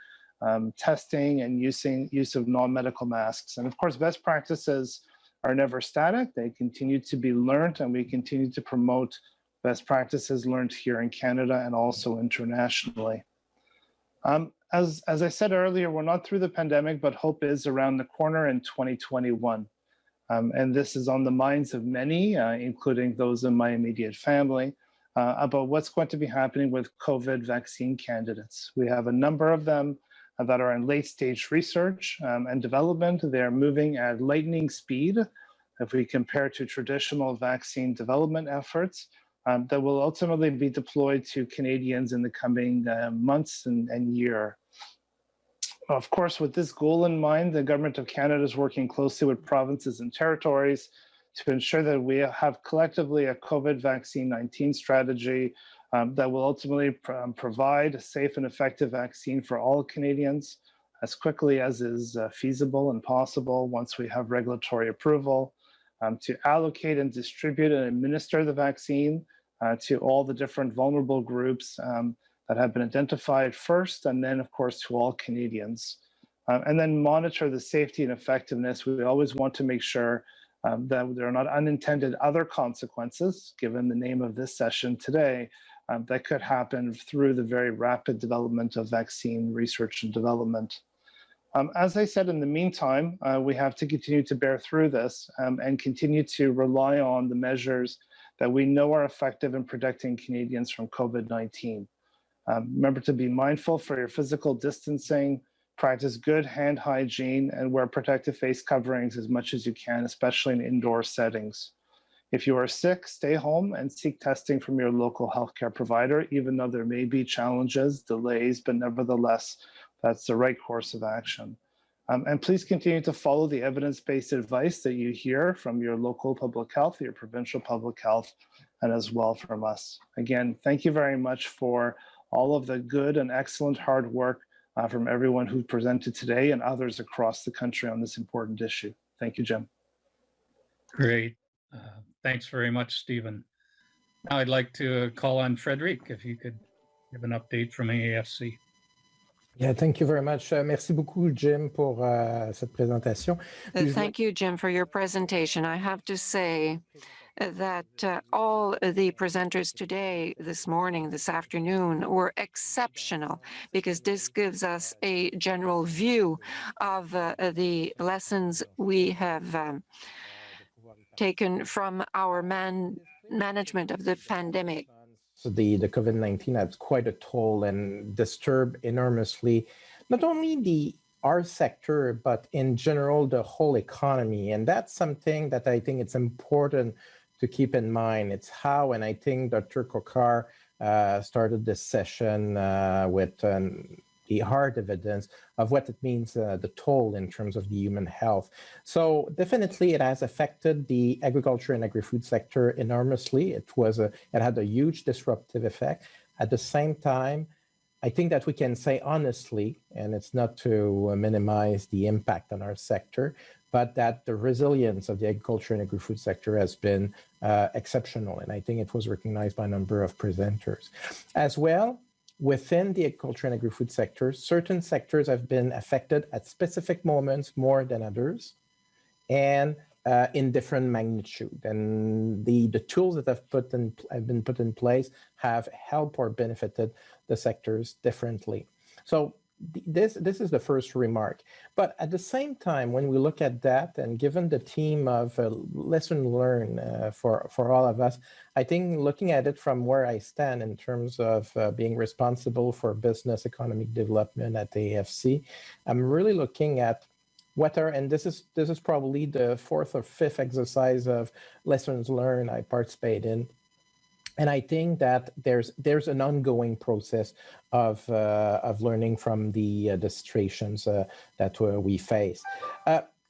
testing and use of non-medical masks. And of course, best practices are never static. They continue to be learned, and we continue to promote best practices learned here in Canada and also internationally. As I said earlier, we're not through the pandemic, but hope is around the corner in 2021. And this is on the minds of many, including those in my immediate family, about what's going to be happening with COVID vaccine candidates. We have a number of them that are in late stage research and development. They're moving at lightning speed if we compare to traditional vaccine development efforts that will ultimately be deployed to Canadians in the coming months and year. Of course, with this goal in mind, the Government of Canada is working closely with provinces and territories to ensure that we have collectively a COVID vaccine 19 strategy that will ultimately provide a safe and effective vaccine for all Canadians as quickly as is feasible and possible once we have regulatory approval, to allocate and distribute and administer the vaccine to all the different vulnerable groups that have been identified first, and then of course to all Canadians. And then monitor the safety and effectiveness. We always want to make sure that there are not unintended other consequences, given the name of this session today, that could happen through the very rapid development of vaccine research and development. As I said, in the meantime, we have to continue to bear through this and continue to rely on the measures that we know are effective in protecting Canadians from COVID-19. Remember to be mindful for your physical distancing, practice good hand hygiene, and wear protective face coverings as much as you can, especially in indoor settings. If you are sick, stay home and seek testing from your local healthcare provider, even though there may be challenges, delays, but nevertheless, that's the right course of action. And please continue to follow the evidence-based advice that you hear from your local public health, your provincial public health, and as well from us. Again, thank you very much for all of the good and excellent hard work from everyone who presented today and others across the country on this important issue. Thank you, Jim. Great. Thanks very much, Stephen. Now I'd like to call on Frederic, if you could give an update from AAFC. Yeah, thank you very much. Merci beaucoup, Jim, pour cette présentation. Thank you, Jim, for your presentation. I have to say that all the presenters today, this morning, this afternoon, were exceptional because this gives us a general view of the lessons we have taken from our management of the pandemic. So the COVID-19 had quite a toll and disturbed enormously, not only our sector, but in general, the whole economy. And that's something that I think it's important to keep in mind. It's how, and I think Dr. Kokar started this session with the hard evidence of what it means, the toll in terms of the human health. So definitely it has affected the agriculture and agri-food sector enormously. It had a huge disruptive effect. At the same time, I think that we can say honestly, and it's not to minimize the impact on our sector, but that the resilience of the agriculture and agri-food sector has been exceptional. And I think it was recognized by a number of presenters. As well, within the agriculture and agri-food sector, certain sectors have been affected at specific moments more than others, and in different magnitude. And the tools that have been put in place have helped or benefited the sectors differently. So this is the first remark. But at the same time, when we look at that, and given the theme of lesson learned for all of us, I think looking at it from where I stand in terms of being responsible for business economic development at the AFC, I'm really looking at and this is probably the fourth or fifth exercise of lessons learned I participate in. And I think that there's an ongoing process of learning from the situations that we face.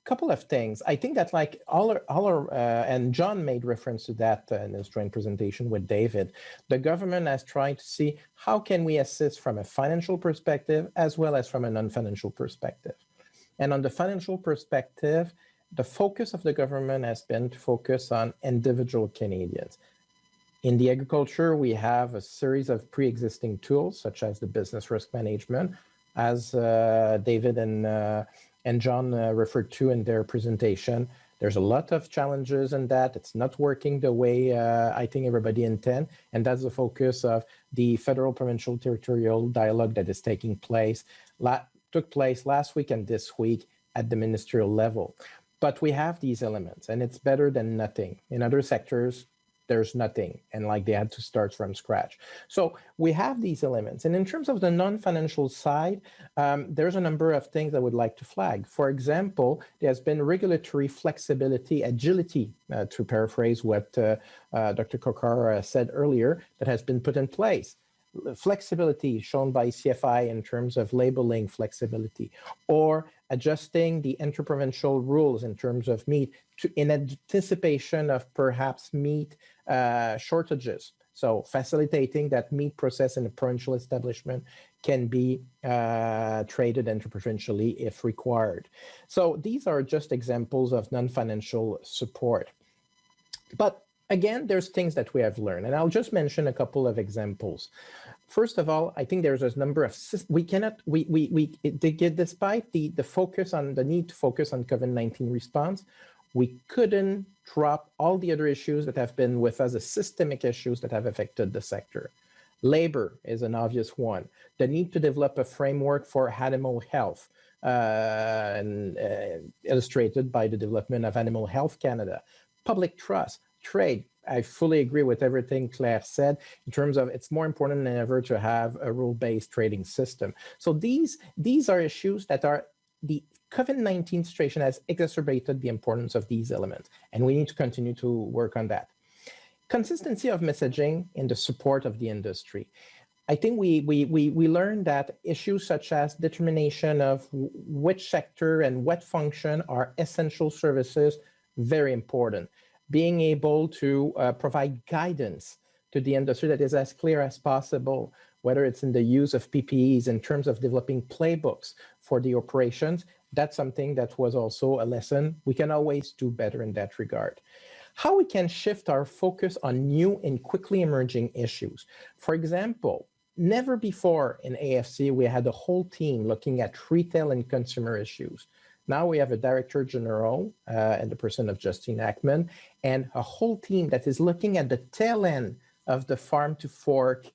Couple of things. I think that like all our and John made reference to that in his joint presentation with David, the government has tried to see how can we assist from a financial perspective as well as from a non-financial perspective. And on the financial perspective, the focus of the government has been to focus on individual Canadians. In the agriculture, we have a series of pre-existing tools, such as the business risk management, as David and John referred to in their presentation. There's a lot of challenges in that. It's not working the way I think everybody intend, and that's the focus of the federal, provincial, territorial dialogue that is taking place. Took place last week and this week at the ministerial level. But we have these elements, and it's better than nothing. In other sectors, there's nothing, and like they had to start from scratch. So we have these elements. And in terms of the non-financial side, there's a number of things I would like to flag. For example, there's been regulatory flexibility, agility, to paraphrase what Dr. Kokar said earlier, that has been put in place. Flexibility shown by CFI in terms of labeling flexibility, or adjusting the interprovincial rules in terms of meat in anticipation of perhaps meat shortages. So facilitating that meat process in a provincial establishment can be traded interprovincially if required. So these are just examples of non-financial support. But again, there's things that we have learned, and I'll just mention a couple of examples. First of all, I think there's a number of, despite the focus on the need to focus on COVID-19 response, we couldn't drop all the other issues that have been with us, the systemic issues that have affected the sector. Labor is an obvious one. The need to develop a framework for animal health, illustrated by the development of Animal Health Canada. Public trust, trade. I fully agree with everything Claire said in terms of it's more important than ever to have a rule-based trading system. So these are issues that are the COVID-19 situation has exacerbated the importance of these elements, and we need to continue to work on that. Consistency of messaging in the support of the industry. I think we learned that issues such as determination of which sector and what function are essential services, very important. Being able to provide guidance to the industry that is as clear as possible, whether it's in the use of PPEs in terms of developing playbooks for the operations, that's something that was also a lesson. We can always do better in that regard. How we can shift our focus on new and quickly emerging issues. For example, never before in AFC, we had a whole team looking at retail and consumer issues. Now we have a director general and the person of Justine Ackman and a whole team that is looking at the tail end of the farm to fork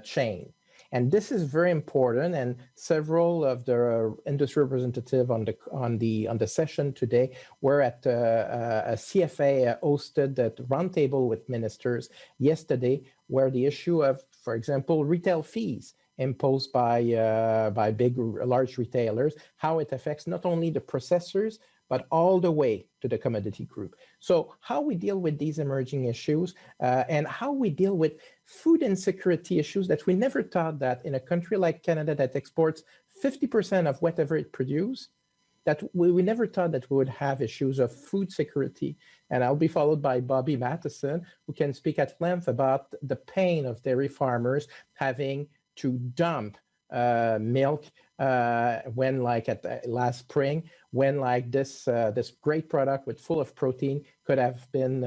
chain. And this is very important. And several of the industry representatives on the session today were at a CFA hosted at roundtable with ministers yesterday, where the issue of, for example, retail fees imposed by large retailers, how it affects not only the processors, but all the way to the commodity group. So how we deal with these emerging issues and how we deal with food insecurity issues that we never thought that in a country like Canada that exports 50% of whatever it produces, that we never thought that we would have issues of food security. And I'll be followed by Bobby Matheson, who can speak at length about the pain of dairy farmers having to dump milk when, like at last spring, when like this great product with full of protein could have been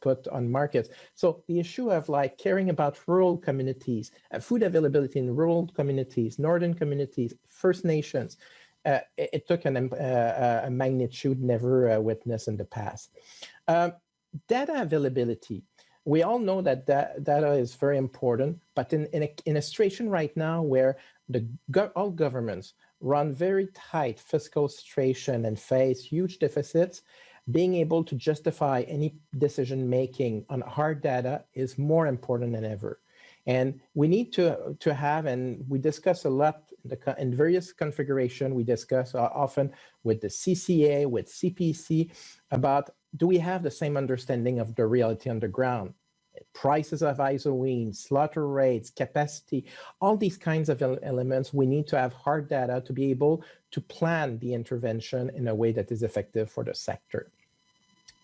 put on markets. So the issue of like caring about rural communities, food availability in rural communities, northern communities, First Nations, it took a magnitude never witnessed in the past. Data availability. We all know that data is very important, but in a situation right now where all governments run very tight fiscal situation and face huge deficits, being able to justify any decision-making on hard data is more important than ever. And we need to have, and we discuss a lot in various configuration, we discuss often with the CCA, with CPC, about do we have the same understanding of the reality on the ground? Prices of isoine, slaughter rates, capacity, all these kinds of elements, we need to have hard data to be able to plan the intervention in a way that is effective for the sector.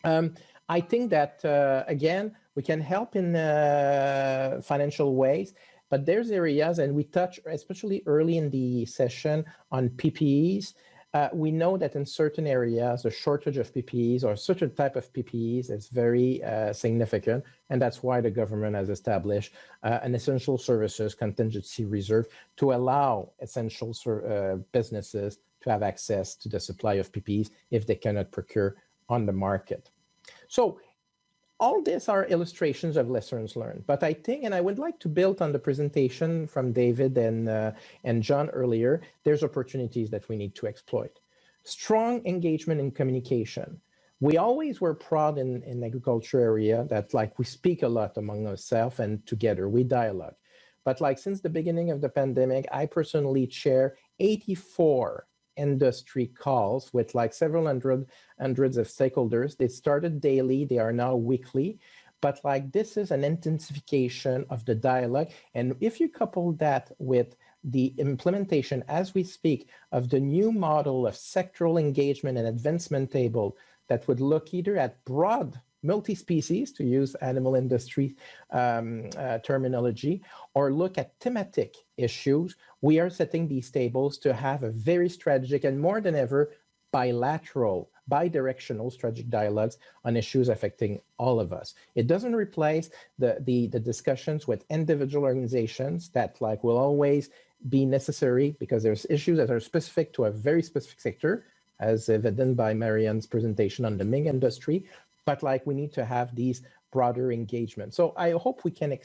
I think that, again, we can help in financial ways, but there's areas, and we touch, especially early in the session, on PPEs. We know that in certain areas, a shortage of PPEs or a certain type of PPEs is very significant, and that's why the government has established an essential services contingency reserve to allow essential businesses to have access to the supply of PPEs if they cannot procure on the market. So all these are illustrations of lessons learned, but I think, and I would like to build on the presentation from David and John earlier, there's opportunities that we need to exploit. Strong engagement and communication. We always were proud in agriculture area that like we speak a lot among ourselves and together we dialogue. But like since the beginning of the pandemic, I personally chair 84 industry calls with like several hundreds of stakeholders. They started daily, they are now weekly, but like this is an intensification of the dialogue. And if you couple that with the implementation as we speak of the new model of sectoral engagement and advancement table that would look either at broad multi-species, to use animal industry terminology, or look at thematic issues, we are setting these tables to have a very strategic and more than ever bilateral, bi-directional strategic dialogues on issues affecting all of us. It doesn't replace the discussions with individual organizations that like will always be necessary because there's issues that are specific to a very specific sector, as evident by Marianne's presentation on the Ming industry, but like we need to have these broader engagement. So I hope we can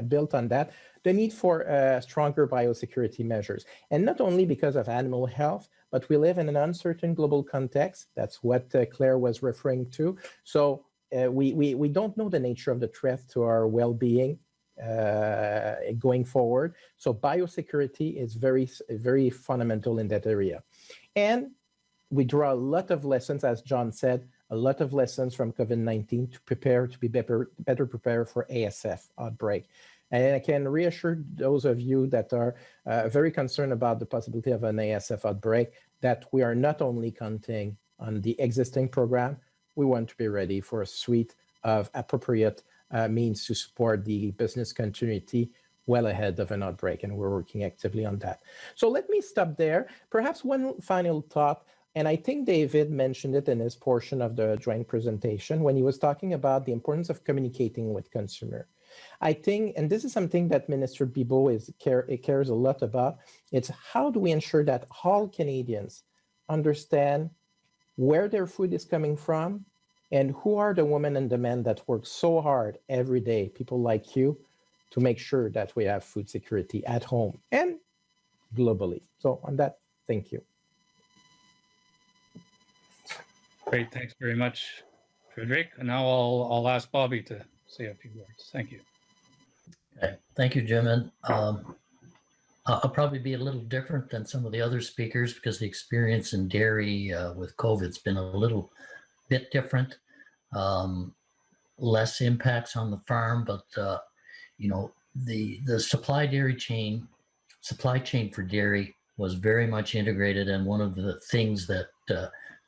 build on that. The need for stronger biosecurity measures, and not only because of animal health, but we live in an uncertain global context. That's what Claire was referring to. So we don't know the nature of the threat to our well-being going forward. So biosecurity is very, very fundamental in that area. And we draw a lot of lessons, as John said, a lot of lessons from COVID-19 to prepare to be better prepared for ASF outbreak. And I can reassure those of you that are very concerned about the possibility of an ASF outbreak that we are not only counting on the existing program, we want to be ready for a suite of appropriate means to support the business continuity well ahead of an outbreak, and we're working actively on that. So let me stop there. Perhaps one final thought, and I think David mentioned it in his portion of the joint presentation when he was talking about the importance of communicating with consumer. I think, and this is something that Minister Bibeau cares a lot about, it's how do we ensure that all Canadians understand where their food is coming from and who are the women and the men that work so hard every day, people like you, to make sure that we have food security at home and globally. So on that, thank you. Great, thanks very much, Frederick. And now I'll ask Bobby to say a few words. Thank you. Okay. Thank you, Jim. And I'll probably be a little different than some of the other speakers because the experience in dairy with COVID's been a little bit different. Less impacts on the farm, but you know, the supply chain for dairy was very much integrated, and one of the things that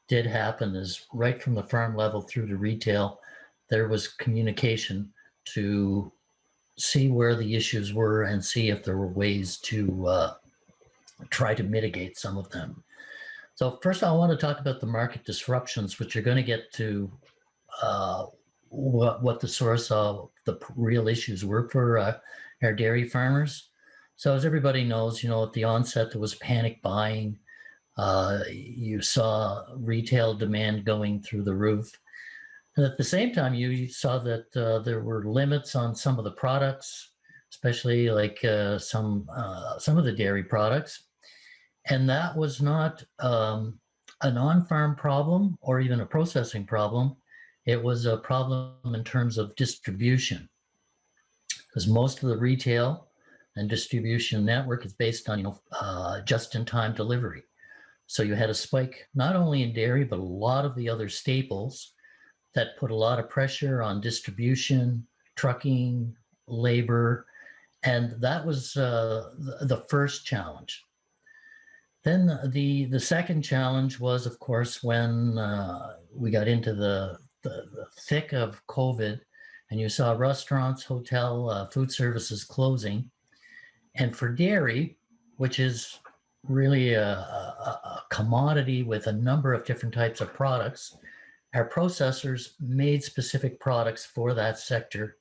did happen is right from the farm level through to retail, there was communication to see where the issues were and see if there were ways to try to mitigate some of them. So first I want to talk about the market disruptions, which are going to get to what the source of the real issues were for our dairy farmers. So as everybody knows, you know, at the onset there was panic buying. You saw retail demand going through the roof. And at the same time, you saw that there were limits on some of the products, especially like some of the dairy products. And that was not a non-farm problem or even a processing problem. It was a problem in terms of distribution, because most of the retail and distribution network is based on, you know, just-in-time delivery. So you had a spike not only in dairy, but a lot of the other staples that put a lot of pressure on distribution, trucking, labor, and that was the first challenge. Then the second challenge was, of course, when we got into the thick of COVID, and you saw restaurants, hotel, food services closing. And for dairy, which is really a commodity with a number of different types of products, our processors made specific products for that sector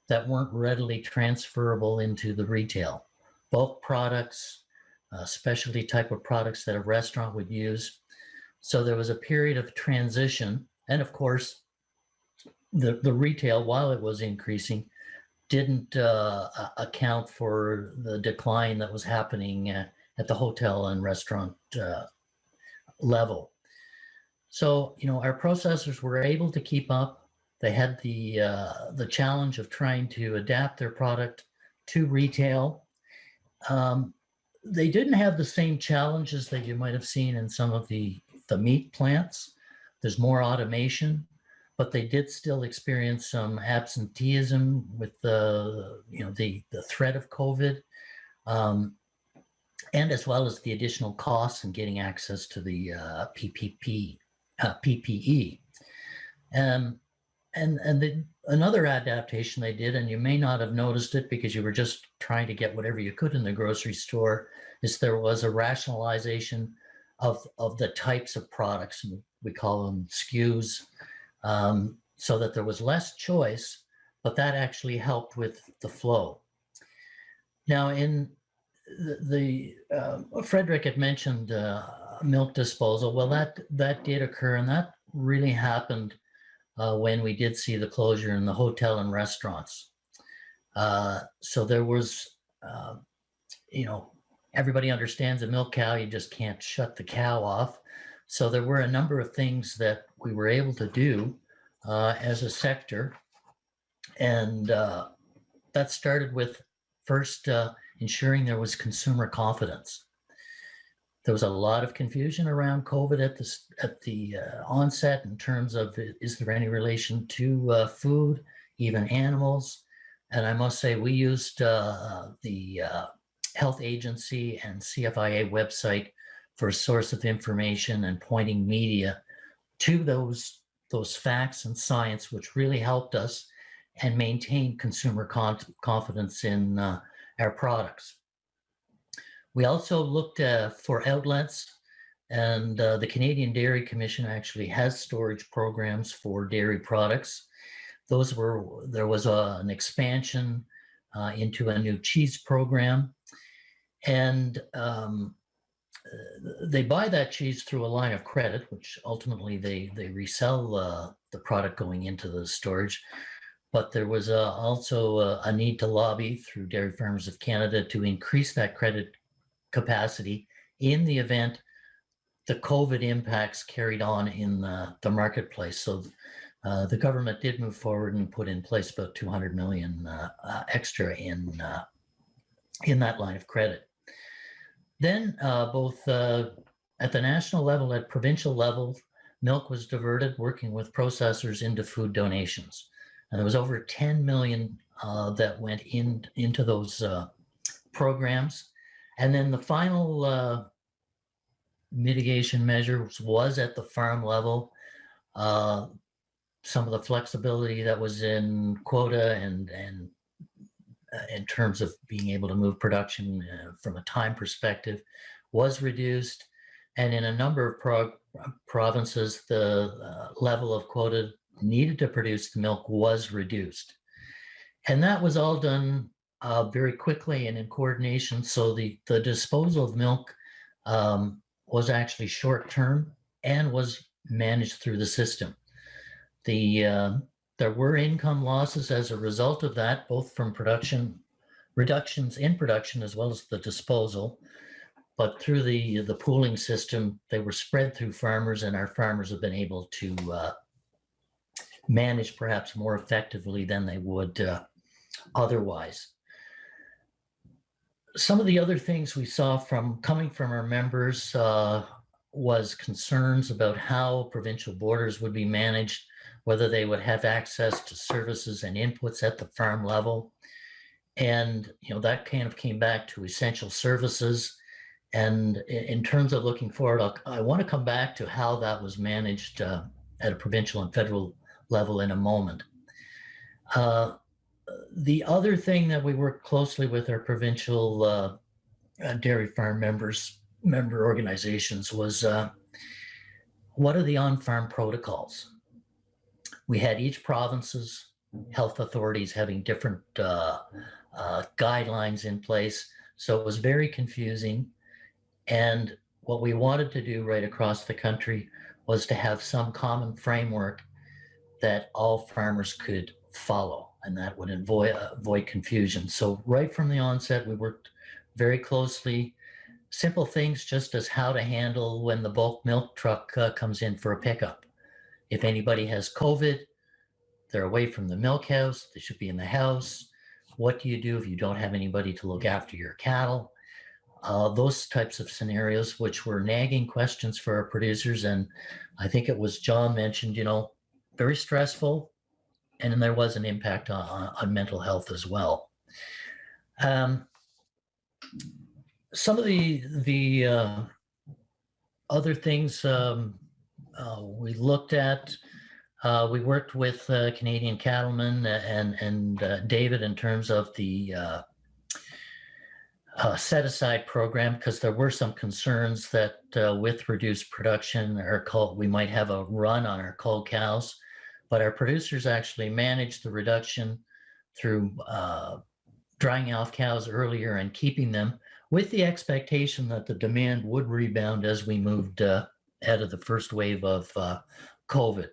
that weren't readily transferable into the retail. Bulk products, specialty type of products that a restaurant would use. So there was a period of transition. And of course, the retail, while it was increasing, didn't account for the decline that was happening at the hotel and restaurant level. So, you know, our processors were able to keep up. They had the challenge of trying to adapt their product to retail. They didn't have the same challenges that you might have seen in some of the meat plants. There's more automation, but they did still experience some absenteeism with the threat of COVID, and as well as the additional costs in getting access to the PPE. Another adaptation they did, and you may not have noticed it because you were just trying to get whatever you could in the grocery store, is there was a rationalization of the types of products. We call them SKUs, so that there was less choice, but that actually helped with the flow. Now, in Frederick had mentioned milk disposal. Well, that did occur, and that really happened when we did see the closure in the hotel and restaurants. So there was, everybody understands a milk cow, you just can't shut the cow off. So there were a number of things that we were able to do as a sector. And that started with first ensuring there was consumer confidence. There was a lot of confusion around COVID at the onset in terms of, is there any relation to food, even animals? And I must say, we used the health agency and CFIA website for a source of information and pointing media to those facts and science, which really helped us and maintain consumer confidence in our products. We also looked for outlets, and the Canadian Dairy Commission actually has storage programs for dairy products. There was an expansion into a new cheese program, and they buy that cheese through a line of credit, which ultimately they resell the product going into the storage. But there was also a need to lobby through Dairy Farmers of Canada to increase that credit capacity in the event the COVID impacts carried on in the marketplace. So the government did move forward and put in place about 200 million extra in that line of credit. Then both at the national level, at provincial level, milk was diverted, working with processors into food donations. And there was over 10 million that went into those programs. And then the final mitigation measures was at the farm level. Some of the flexibility that was in quota and in terms of being able to move production from a time perspective was reduced. And in a number of provinces, the level of quota needed to produce the milk was reduced. And that was all done very quickly and in coordination. So the disposal of milk was actually short-term and was managed through the system. There were income losses as a result of that, both from reductions in production as well as the disposal. But through the pooling system, they were spread through farmers, and our farmers have been able to manage perhaps more effectively than they would otherwise. Some of the other things we saw coming from our members was concerns about how provincial borders would be managed, whether they would have access to services and inputs at the farm level. And that kind of came back to essential services. And in terms of looking forward, I want to come back to how that was managed at a provincial and federal level in a moment. The other thing that we worked closely with our provincial dairy farm member organizations was what are the on-farm protocols? We had each province's health authorities having different guidelines in place. So it was very confusing. And what we wanted to do right across the country was to have some common framework that all farmers could follow, and that would avoid confusion. So right from the onset, we worked very closely. Simple things just as how to handle when the bulk milk truck comes in for a pickup. If anybody has COVID, they're away from the milk house, they should be in the house. What do you do if you don't have anybody to look after your cattle? Those types of scenarios, which were nagging questions for our producers. And I think it was John mentioned, very stressful. And then there was an impact on mental health as well. Some of the other things we looked at, we worked with Canadian cattlemen and David in terms of the set-aside program, because there were some concerns that with reduced production, we might have a run on our cull cows. But our producers actually managed the reduction through drying off cows earlier and keeping them with the expectation that the demand would rebound as we moved out of the first wave of COVID.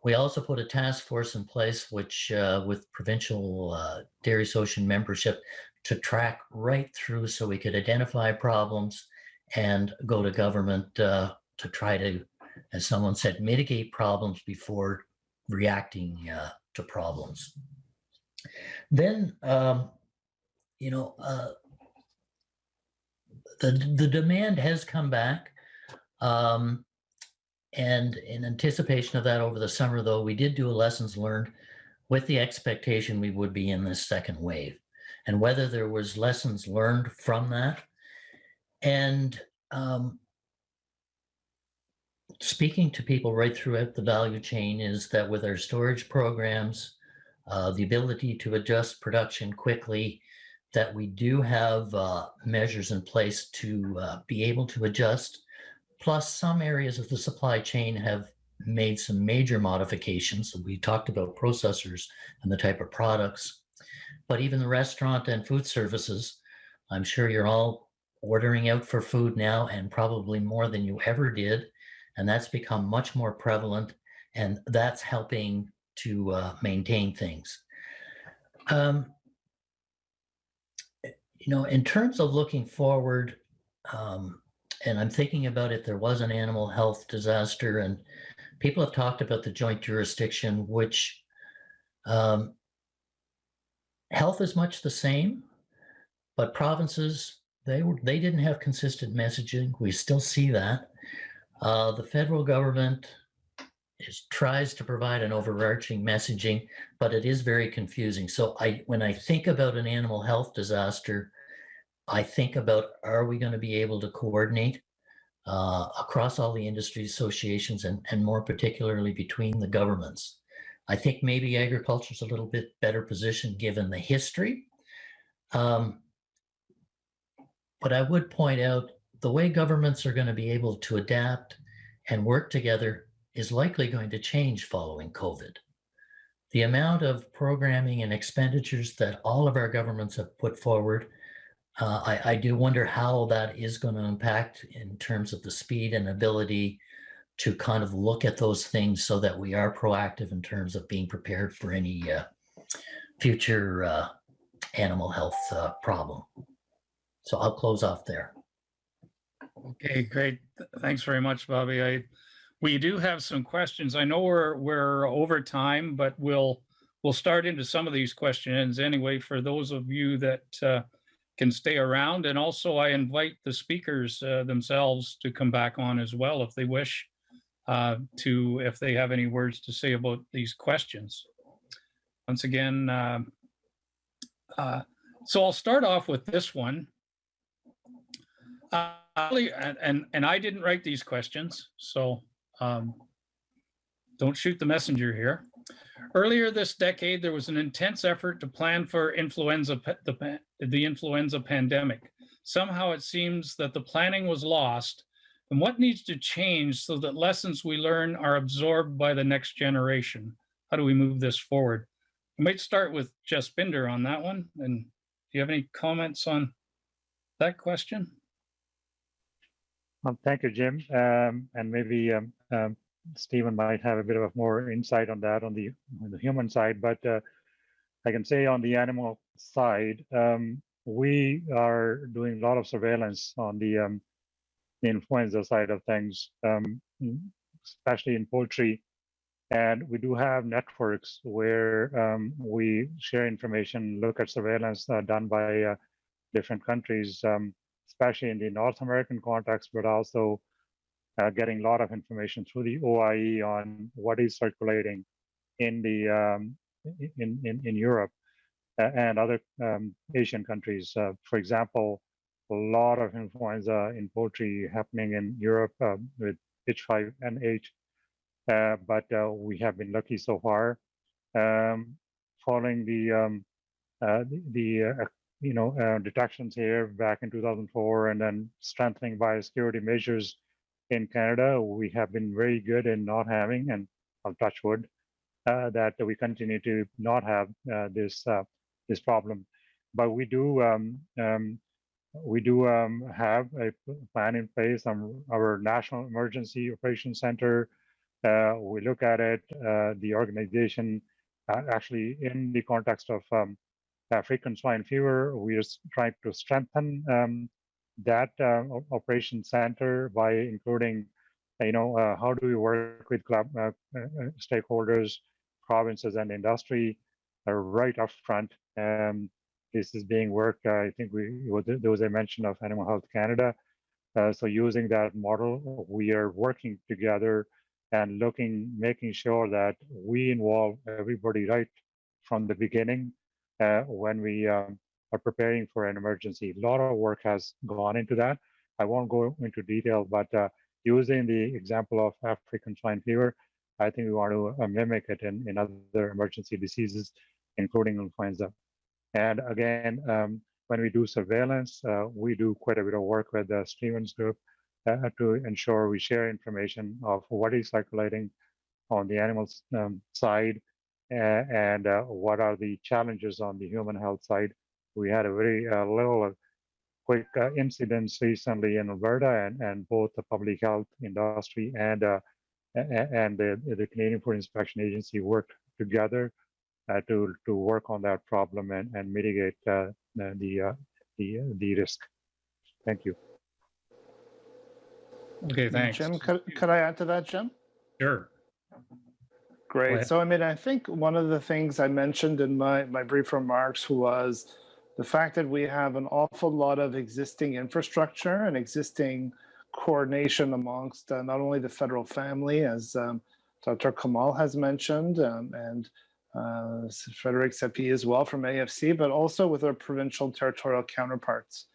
We also put a task force in place, which with provincial dairy association membership, to track right through so we could identify problems and go to government to try to, as someone said, mitigate problems before reacting to problems. Then, the demand has come back. And in anticipation of that over the summer, though, we did do a lessons learned with the expectation we would be in this second wave, and whether there was lessons learned from that. And speaking to people right throughout the value chain is that with our storage programs, the ability to adjust production quickly, that we do have measures in place to be able to adjust. Plus, some areas of the supply chain have made some major modifications. We talked about processors and the type of products, but even the restaurant and food services, I'm sure you're all ordering out for food now, and probably more than you ever did. And that's become much more prevalent, and that's helping to maintain things. In terms of looking forward, and I'm thinking about if there was an animal health disaster, and people have talked about the joint jurisdiction, which health is much the same, but provinces, they didn't have consistent messaging. We still see that. The federal government tries to provide an overarching messaging, but it is very confusing. So when I think about an animal health disaster, I think about, are we going to be able to coordinate across all the industry associations, and more particularly between the governments? I think maybe agriculture is a little bit better positioned given the history. But I would point out the way governments are going to be able to adapt and work together is likely going to change following COVID. The amount of programming and expenditures that all of our governments have put forward, I do wonder how that is going to impact in terms of the speed and ability to kind of look at those things so that we are proactive in terms of being prepared for any future animal health problem. So I'll close off there. Okay, great. Thanks very much, Bobby. We do have some questions. I know we're over time, but we'll start into some of these questions anyway for those of you that can stay around. And also I invite the speakers themselves to come back on as well if they wish if they have any words to say about these questions. Once again, so I'll start off with this one. And I didn't write these questions, so don't shoot the messenger here. Earlier this decade, there was an intense effort to plan for the influenza pandemic. Somehow it seems that the planning was lost. And what needs to change so that lessons we learn are absorbed by the next generation? How do we move this forward? I might start with Jess Binder on that one. And do you have any comments on that question? Thank you, Jim. And maybe Stephen might have a bit of more insight on that on the human side, but I can say on the animal side, we are doing a lot of surveillance on the influenza side of things, especially in poultry. And we do have networks where we share information, look at surveillance done by different countries, especially in the North American context, but also getting a lot of information through the OIE on what is circulating in the in Europe and other Asian countries. For example, a lot of influenza in poultry happening in Europe with H5N8, but we have been lucky so far. Following the detections here back in 2004, and then strengthening biosecurity measures in Canada, we have been very good in not having, and I'll touch wood, that we continue to not have this problem. But we do have a plan in place on our National Emergency Operations Center. We look at it, the organization actually in the context of frequent swine fever, we are trying to strengthen that operation center by including, how do we work with stakeholders, provinces, and industry right up front, this is being worked. I think there was a mention of Animal Health Canada. So using that model, we are working together and making sure that we involve everybody right from the beginning when we are preparing for an emergency. A lot of work has gone into that. I won't go into detail, but using the example of African swine fever, I think we want to mimic it in other emergency diseases, including influenza. And again, when we do surveillance, we do quite a bit of work with the Stevens Group to ensure we share information of what is circulating on the animal side and what are the challenges on the human health side. We had a very little quick incidents recently in Alberta, and both the public health industry and the Canadian Food Inspection Agency worked together to work on that problem and mitigate the risk. Thank you. Okay, thanks. Jim, could I add to that, Jim? Sure. Great. So, I mean, I think one of the things I mentioned in my brief remarks was the fact that we have an awful lot of existing infrastructure and existing coordination amongst not only the federal family, as Dr. Kamal has mentioned, and Frederic Sepi as well from AFC, but also with our provincial territorial counterparts.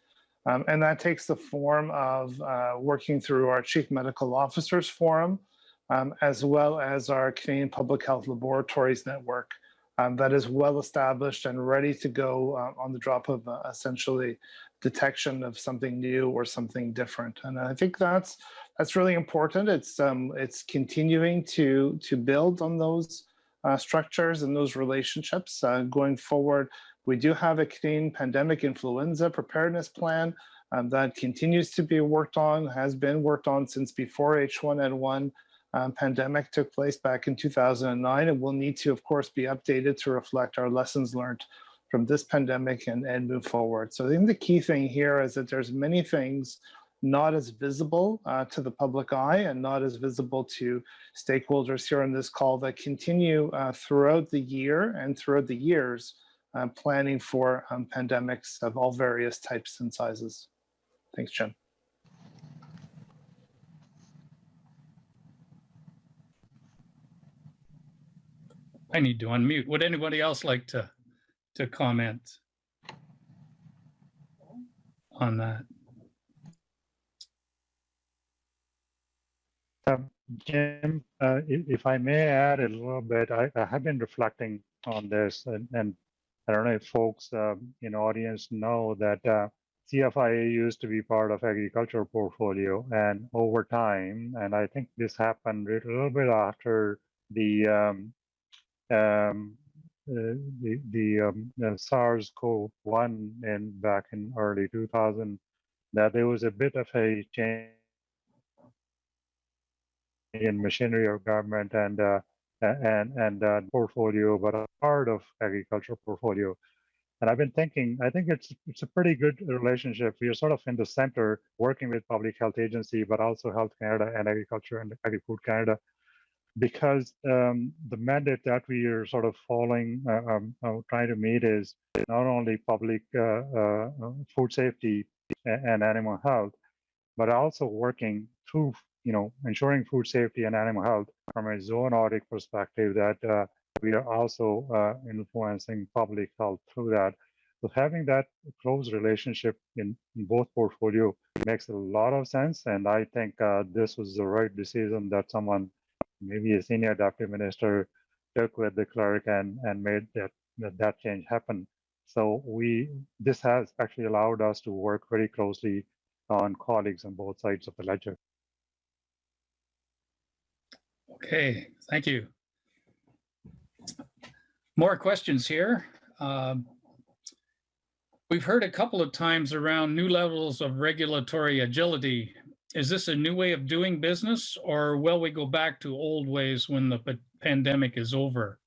And that takes the form of working through our Chief Medical Officers Forum, as well as our Canadian Public Health Laboratories Network that is well established and ready to go on the drop of essentially detection of something new or something different. And I think that's really important. It's continuing to build on those structures and those relationships going forward. We do have a Canadian pandemic influenza preparedness plan that continues to be worked on, has been worked on since before H1N1 pandemic took place back in 2009, and will need to, of course, be updated to reflect our lessons learned from this pandemic and move forward. So I think the key thing here is that there's many things not as visible to the public eye and not as visible to stakeholders here on this call that continue throughout the year and throughout the years planning for pandemics of all various types and sizes. Thanks, Jim. I need to unmute. Would anybody else like to comment on that? Jim, if I may add a little bit, I have been reflecting on this, and I don't know if folks in the audience know that CFIA used to be part of agricultural portfolio, and over time, and I think this happened a little bit after the SARS-CoV-1 back in early 2000, that there was a bit of a change in machinery of government and portfolio, but a part of agricultural portfolio. And I've been thinking, I think it's a pretty good relationship. We are sort of in the center, working with Public Health Agency, but also Health Canada and Agriculture and Agri-Food Canada, because the mandate that we are sort of following, trying to meet is not only public food safety and animal health, but also working through, ensuring food safety and animal health from a zoonotic perspective, that we are also influencing public health through that. So having that close relationship in both portfolio makes a lot of sense. And I think this was the right decision that someone, maybe a senior deputy minister, took with the clerk and made that change happen. So this has actually allowed us to work very closely on colleagues on both sides of the ledger. Okay, thank you. More questions here. We've heard a couple of times around new levels of regulatory agility. Is this a new way of doing business, or will we go back to old ways when the pandemic is over?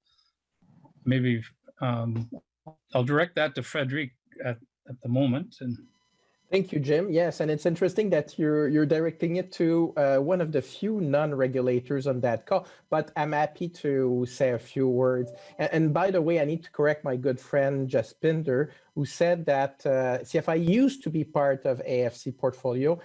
Maybe I'll direct that to Frederic at the moment. And Thank you, Jim. Yes, and it's interesting that you're directing it to one of the few non-regulators on that call. But I'm happy to say a few words. And by the way, I need to correct my good friend Jaspinder, who said that CFI used to be part of AFC portfolio,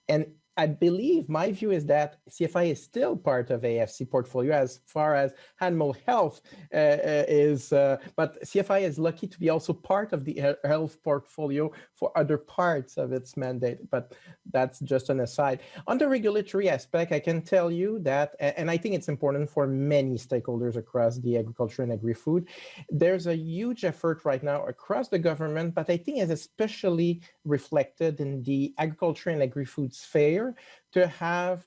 and I believe my view is that CFI is still part of AFC portfolio as far as animal health is, but CFI is lucky to be also part of the health portfolio for other parts of its mandate, but that's just an aside. On the regulatory aspect, I can tell you that, and I think it's important for many stakeholders across the agriculture and agri-food, there's a huge effort right now across the government, but I think it's especially reflected in the agriculture and agri-food sphere to have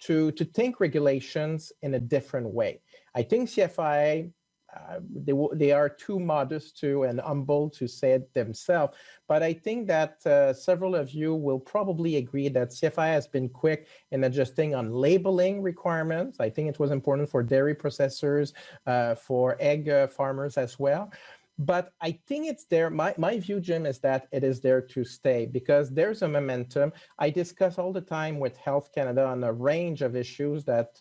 to think regulations in a different way. I think CFI they are too modest to and humble to say it themselves, but I think that several of you will probably agree that CFI has been quick in adjusting on labeling requirements. I think it was important for dairy processors, for egg farmers as well. But I think it's there. My view, Jim, is that it is there to stay because there's a momentum. I discuss all the time with Health Canada on a range of issues that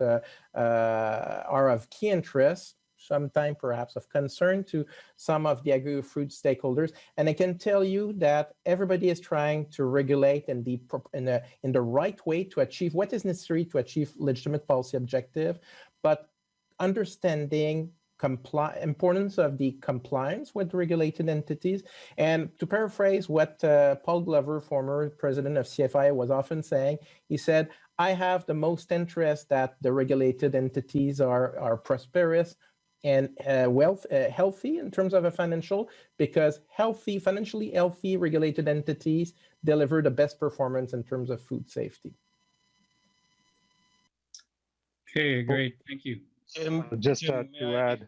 are of key interest, sometimes perhaps of concern to some of the agri-food stakeholders. And I can tell you that everybody is trying to regulate in the right way to achieve what is necessary to achieve legitimate policy objective, but understanding importance of the compliance with regulated entities. And to paraphrase what Paul Glover, former president of CFI, was often saying, he said, I have the most interest that the regulated entities are prosperous and healthy in terms of a financial, because financially healthy regulated entities deliver the best performance in terms of food safety. Okay, great, thank you. Jim, Just Jim, to add.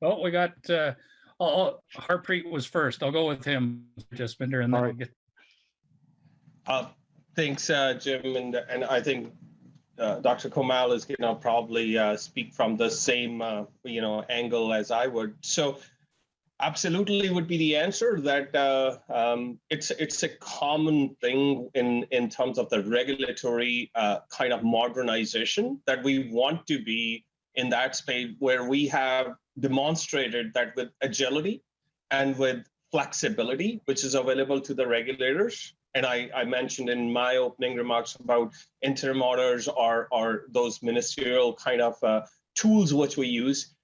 Oh, we got, Harpreet was first. I'll go with him, Jaspinder, and then we'll get. Thanks, Jim, and I think Dr. Komal is going to probably speak from the same, angle as I would. So absolutely would be the answer that it's a common thing in terms of the regulatory kind of modernization that we want to be in that space where we have demonstrated that with agility and with flexibility, which is available to the regulators. And I mentioned in my opening remarks about interim orders or those ministerial kind of tools which we use.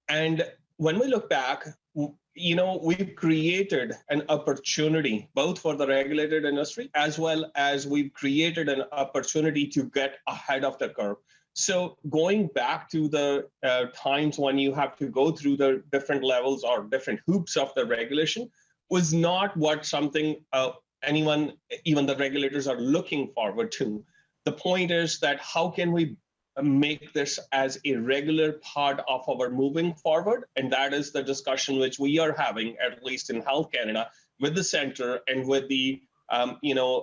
And when we look back, we've created an opportunity both for the regulated industry as well as we've created an opportunity to get ahead of the curve. So going back to the times when you have to go through the different levels or different hoops of the regulation was not what something anyone, even the regulators, are looking forward to. The point is that how can we make this as a regular part of our moving forward? And that is the discussion which we are having, at least in Health Canada, with the center and with the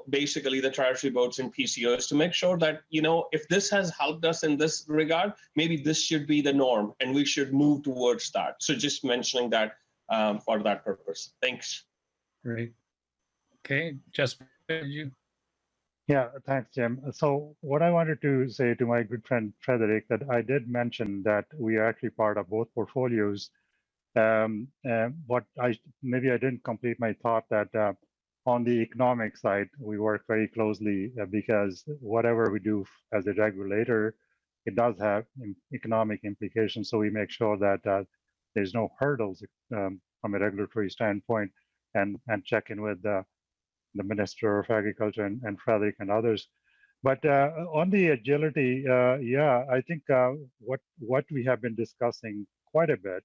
basically the Treasury boards and PCOs to make sure that, if this has helped us in this regard, maybe this should be the norm and we should move towards that. So just mentioning that for that purpose. Thanks. Great. Okay, just you. Yeah, thanks, Jim. So what I wanted to say to my good friend Frederick, that I did mention that we are actually part of both portfolios. But maybe I didn't complete my thought that on the economic side, we work very closely because whatever we do as a regulator, it does have economic implications. So we make sure that there's no hurdles from a regulatory standpoint, and check in with the Minister of Agriculture and Frederick and others. But on the agility, I think what we have been discussing quite a bit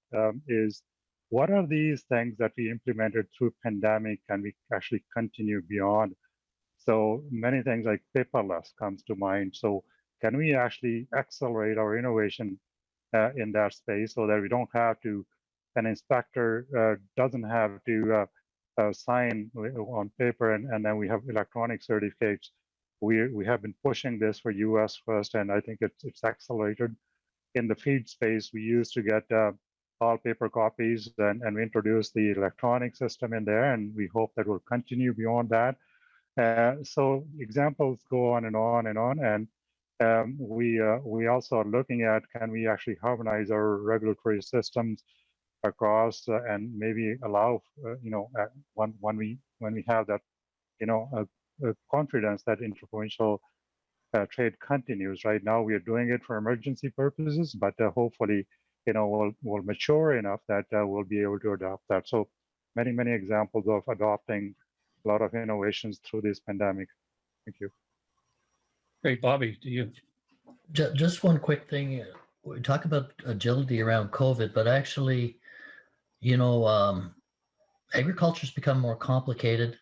is what are these things that we implemented through pandemic and we actually continue beyond? So many things like paperless comes to mind. So can we actually accelerate our innovation in that space so that we don't have to, an inspector doesn't have to sign on paper and then we have electronic certificates. We have been pushing this for US first, and I think it's accelerated. In the feed space, we used to get all paper copies, and we introduced the electronic system in there, and we hope that will continue beyond that. So examples go on and on and on, and we also are looking at, can we actually harmonize our regulatory systems across and maybe allow when we have that a confidence that interprovincial trade continues. Right now we are doing it for emergency purposes, but hopefully we'll mature enough that we'll be able to adopt that. So many examples of adopting a lot of innovations through this pandemic. Thank you. Great. Bobby, do you? Just one quick thing. We talk about agility around COVID, but actually, agriculture's become more complicated,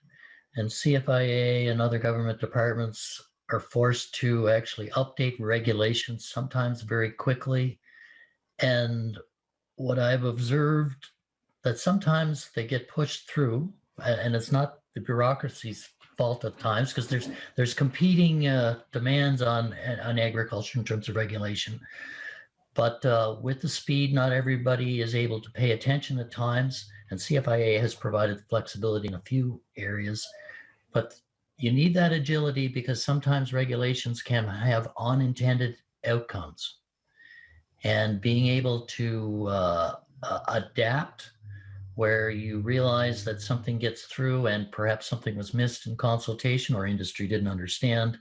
and CFIA and other government departments are forced to actually update regulations sometimes very quickly. And what I've observed, that sometimes they get pushed through, and it's not the bureaucracy's fault at times, because there's competing demands on agriculture in terms of regulation. But with the speed, not everybody is able to pay attention at times, and CFIA has provided flexibility in a few areas. But you need that agility, because sometimes regulations can have unintended outcomes. And being able to adapt where you realize that something gets through and perhaps something was missed in consultation or industry didn't understand,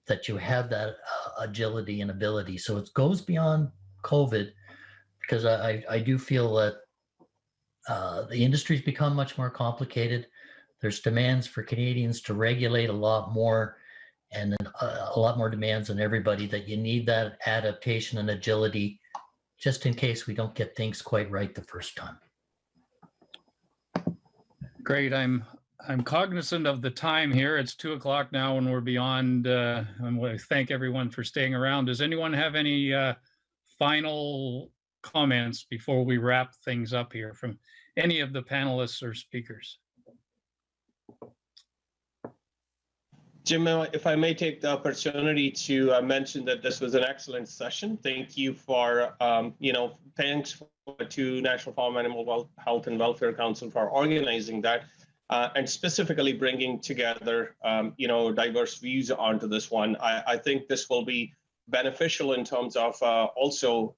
that you have that agility and ability. So it goes beyond COVID, because I do feel that the industry's become much more complicated. There's demands for Canadians to regulate a lot more, and a lot more demands on everybody, that you need that adaptation and agility just in case we don't get things quite right the first time. Great. I'm cognizant of the time here. It's 2:00 now and we're beyond. I want to thank everyone for staying around. Does anyone have any final comments before we wrap things up here from any of the panelists or speakers? Jim, if I may take the opportunity to mention that this was an excellent session. Thank you for, thanks to National Farm Animal Health and Welfare Council for organizing that and specifically bringing together, diverse views onto this one. I think this will be beneficial in terms of also,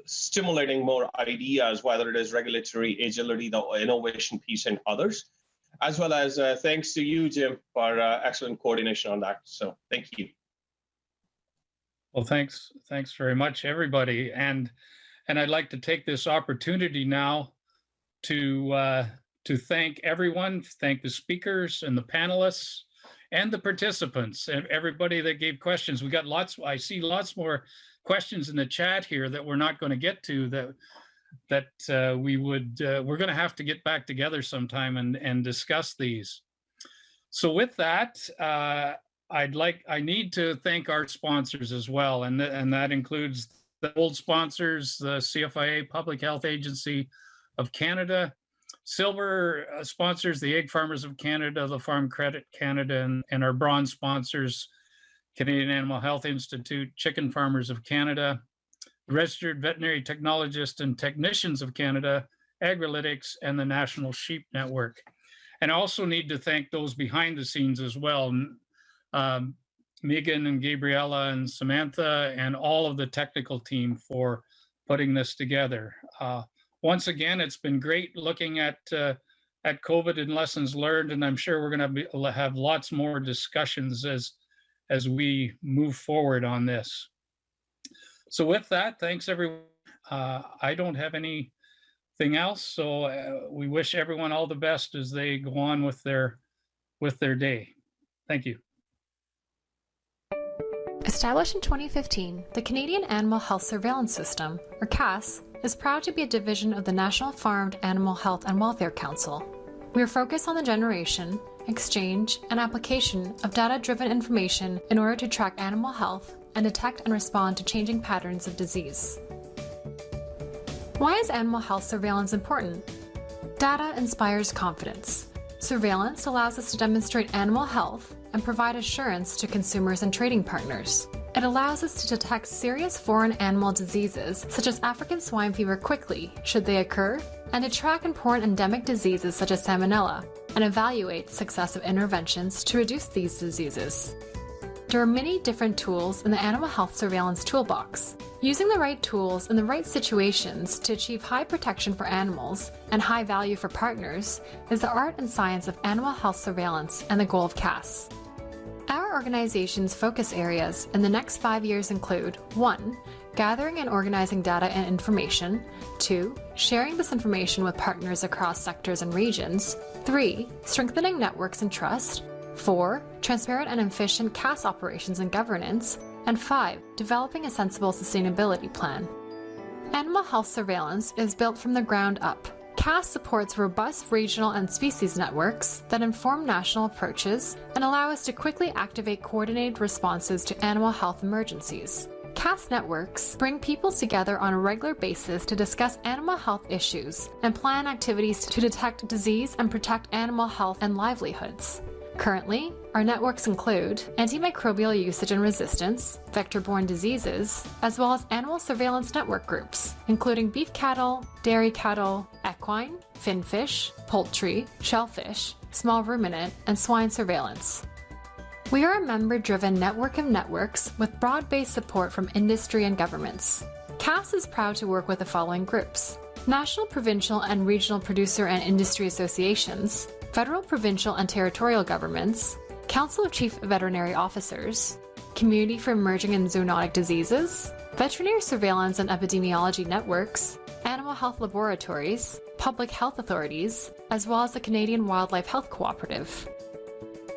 stimulating more ideas, whether it is regulatory agility, the innovation piece, and others. As well as thanks to you, Jim, for excellent coordination on that. So thank you. Well, thanks very much, everybody. And I'd like to take this opportunity now to thank everyone, thank the speakers and the panelists and the participants and everybody that gave questions. We got I see lots more questions in the chat here that we're not going to get to, that we're going to have to get back together sometime and discuss these. So with that, I need to thank our sponsors as well, and that includes the gold sponsors, the CFIA Public Health Agency of Canada, silver sponsors, the Egg Farmers of Canada, the Farm Credit Canada, and our bronze sponsors, Canadian Animal Health Institute, Chicken Farmers of Canada, Registered Veterinary Technologists and Technicians of Canada, Agrilytics, and the National Sheep Network. And I also need to thank those behind the scenes as well, Megan and Gabriella and Samantha and all of the technical team for putting this together. Once again, it's been great looking at COVID and lessons learned, and I'm sure we're going to have lots more discussions as we move forward on this. So with that, thanks everyone. I don't have anything else, so we wish everyone all the best as they go on with their day. Thank you. Established in 2015, the Canadian Animal Health Surveillance System, or CAS, is proud to be a division of the National Farmed Animal Health and Welfare Council. We are focused on the generation, exchange, and application of data-driven information in order to track animal health and detect and respond to changing patterns of disease. Why is animal health surveillance important? Data inspires confidence. Surveillance allows us to demonstrate animal health and provide assurance to consumers and trading partners. It allows us to detect serious foreign animal diseases such as African swine fever quickly, should they occur, and to track important endemic diseases such as salmonella, and evaluate the success of interventions to reduce these diseases. There are many different tools in the animal health surveillance toolbox. Using the right tools in the right situations to achieve high protection for animals and high value for partners is the art and science of animal health surveillance and the goal of CAS. Our organization's focus areas in the next 5 years include 1. Gathering and organizing data and information, 2. Sharing this information with partners across sectors and regions, 3. Strengthening networks and trust, 4. Transparent and efficient CAS operations and governance, and 5. Developing a sensible sustainability plan. Animal health surveillance is built from the ground up. CAS supports robust regional and species networks that inform national approaches and allow us to quickly activate coordinated responses to animal health emergencies. CAS networks bring people together on a regular basis to discuss animal health issues and plan activities to detect disease and protect animal health and livelihoods. Currently, our networks include antimicrobial usage and resistance, vector-borne diseases, as well as animal surveillance network groups, including beef cattle, dairy cattle, equine, finfish, poultry, shellfish, small ruminant, and swine surveillance. We are a member-driven network of networks with broad-based support from industry and governments. CAS is proud to work with the following groups: national, provincial, and regional producer and industry associations, federal, provincial, and territorial governments, Council of Chief Veterinary Officers, Community for Emerging and Zoonotic Diseases, veterinary surveillance and epidemiology networks, animal health laboratories, public health authorities, as well as the Canadian Wildlife Health Cooperative.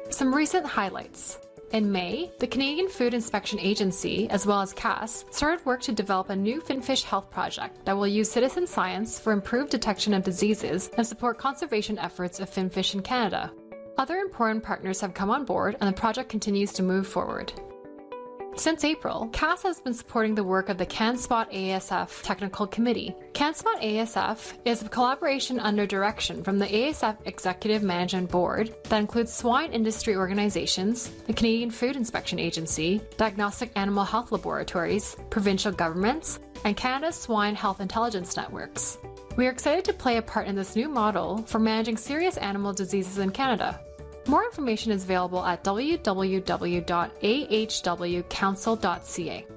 Some recent highlights. In May, the Canadian Food Inspection Agency, as well as CAS, started work to develop a new finfish health project that will use citizen science for improved detection of diseases and support conservation efforts of finfish in Canada. Other important partners have come on board and the project continues to move forward. Since April, CAS has been supporting the work of the CanSpot ASF Technical Committee. CanSpot ASF is a collaboration under direction from the ASF Executive Management Board that includes swine industry organizations, the Canadian Food Inspection Agency, diagnostic animal health laboratories, provincial governments, and Canada's Swine Health Intelligence Networks. We are excited to play a part in this new model for managing serious animal diseases in Canada. More information is available at www.ahwcouncil.ca.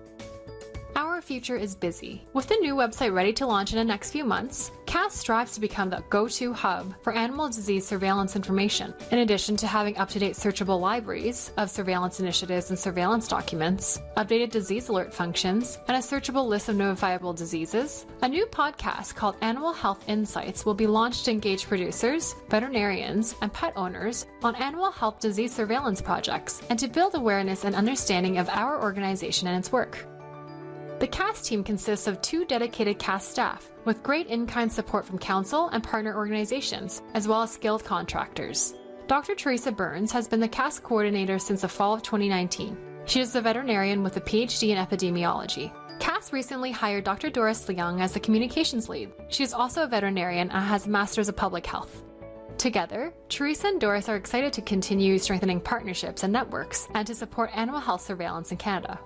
Our future is busy. With the new website ready to launch in the next few months, CAS strives to become the go-to hub for animal disease surveillance information. In addition to having up-to-date searchable libraries of surveillance initiatives and surveillance documents, updated disease alert functions, and a searchable list of notifiable diseases, a new podcast called Animal Health Insights will be launched to engage producers, veterinarians, and pet owners on animal health disease surveillance projects and to build awareness and understanding of our organization and its work. The CAS team consists of 2 dedicated CAS staff, with great in-kind support from council and partner organizations, as well as skilled contractors. Dr. Teresa Burns has been the CAS coordinator since the fall of 2019. She is a veterinarian with a PhD in epidemiology. CAS recently hired Dr. Doris Leung as the communications lead. She is also a veterinarian and has a Master's of Public Health. Together, Teresa and Doris are excited to continue strengthening partnerships and networks and to support animal health surveillance in Canada.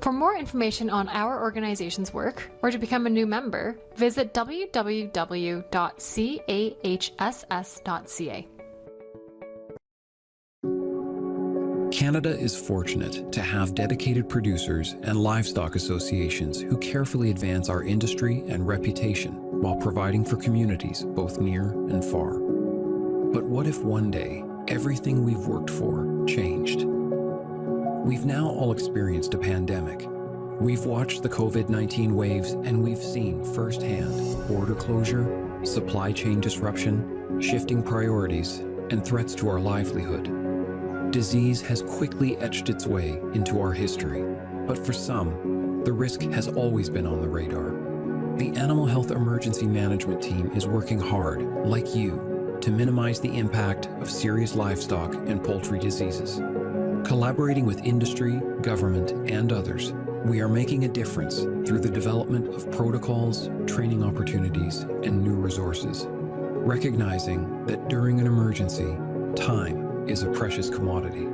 For more information on our organization's work, or to become a new member, visit www.cahss.ca. Canada is fortunate to have dedicated producers and livestock associations who carefully advance our industry and reputation while providing for communities both near and far. But what if one day everything we've worked for changed? We've now all experienced a pandemic. We've watched the COVID-19 waves and we've seen firsthand border closure, supply chain disruption, shifting priorities, and threats to our livelihood. Disease has quickly etched its way into our history, but for some, the risk has always been on the radar. The Animal Health Emergency Management Team is working hard, like you, to minimize the impact of serious livestock and poultry diseases. Collaborating with industry, government, and others, we are making a difference through the development of protocols, training opportunities, and new resources, recognizing that during an emergency, time is a precious commodity.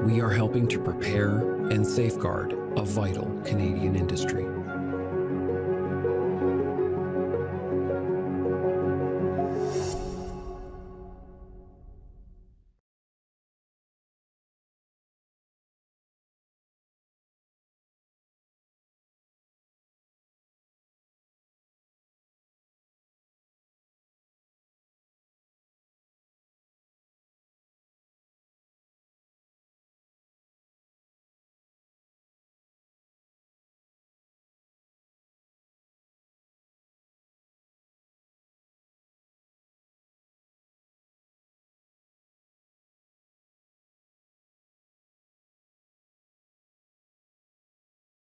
we are helping to prepare and safeguard a vital Canadian industry.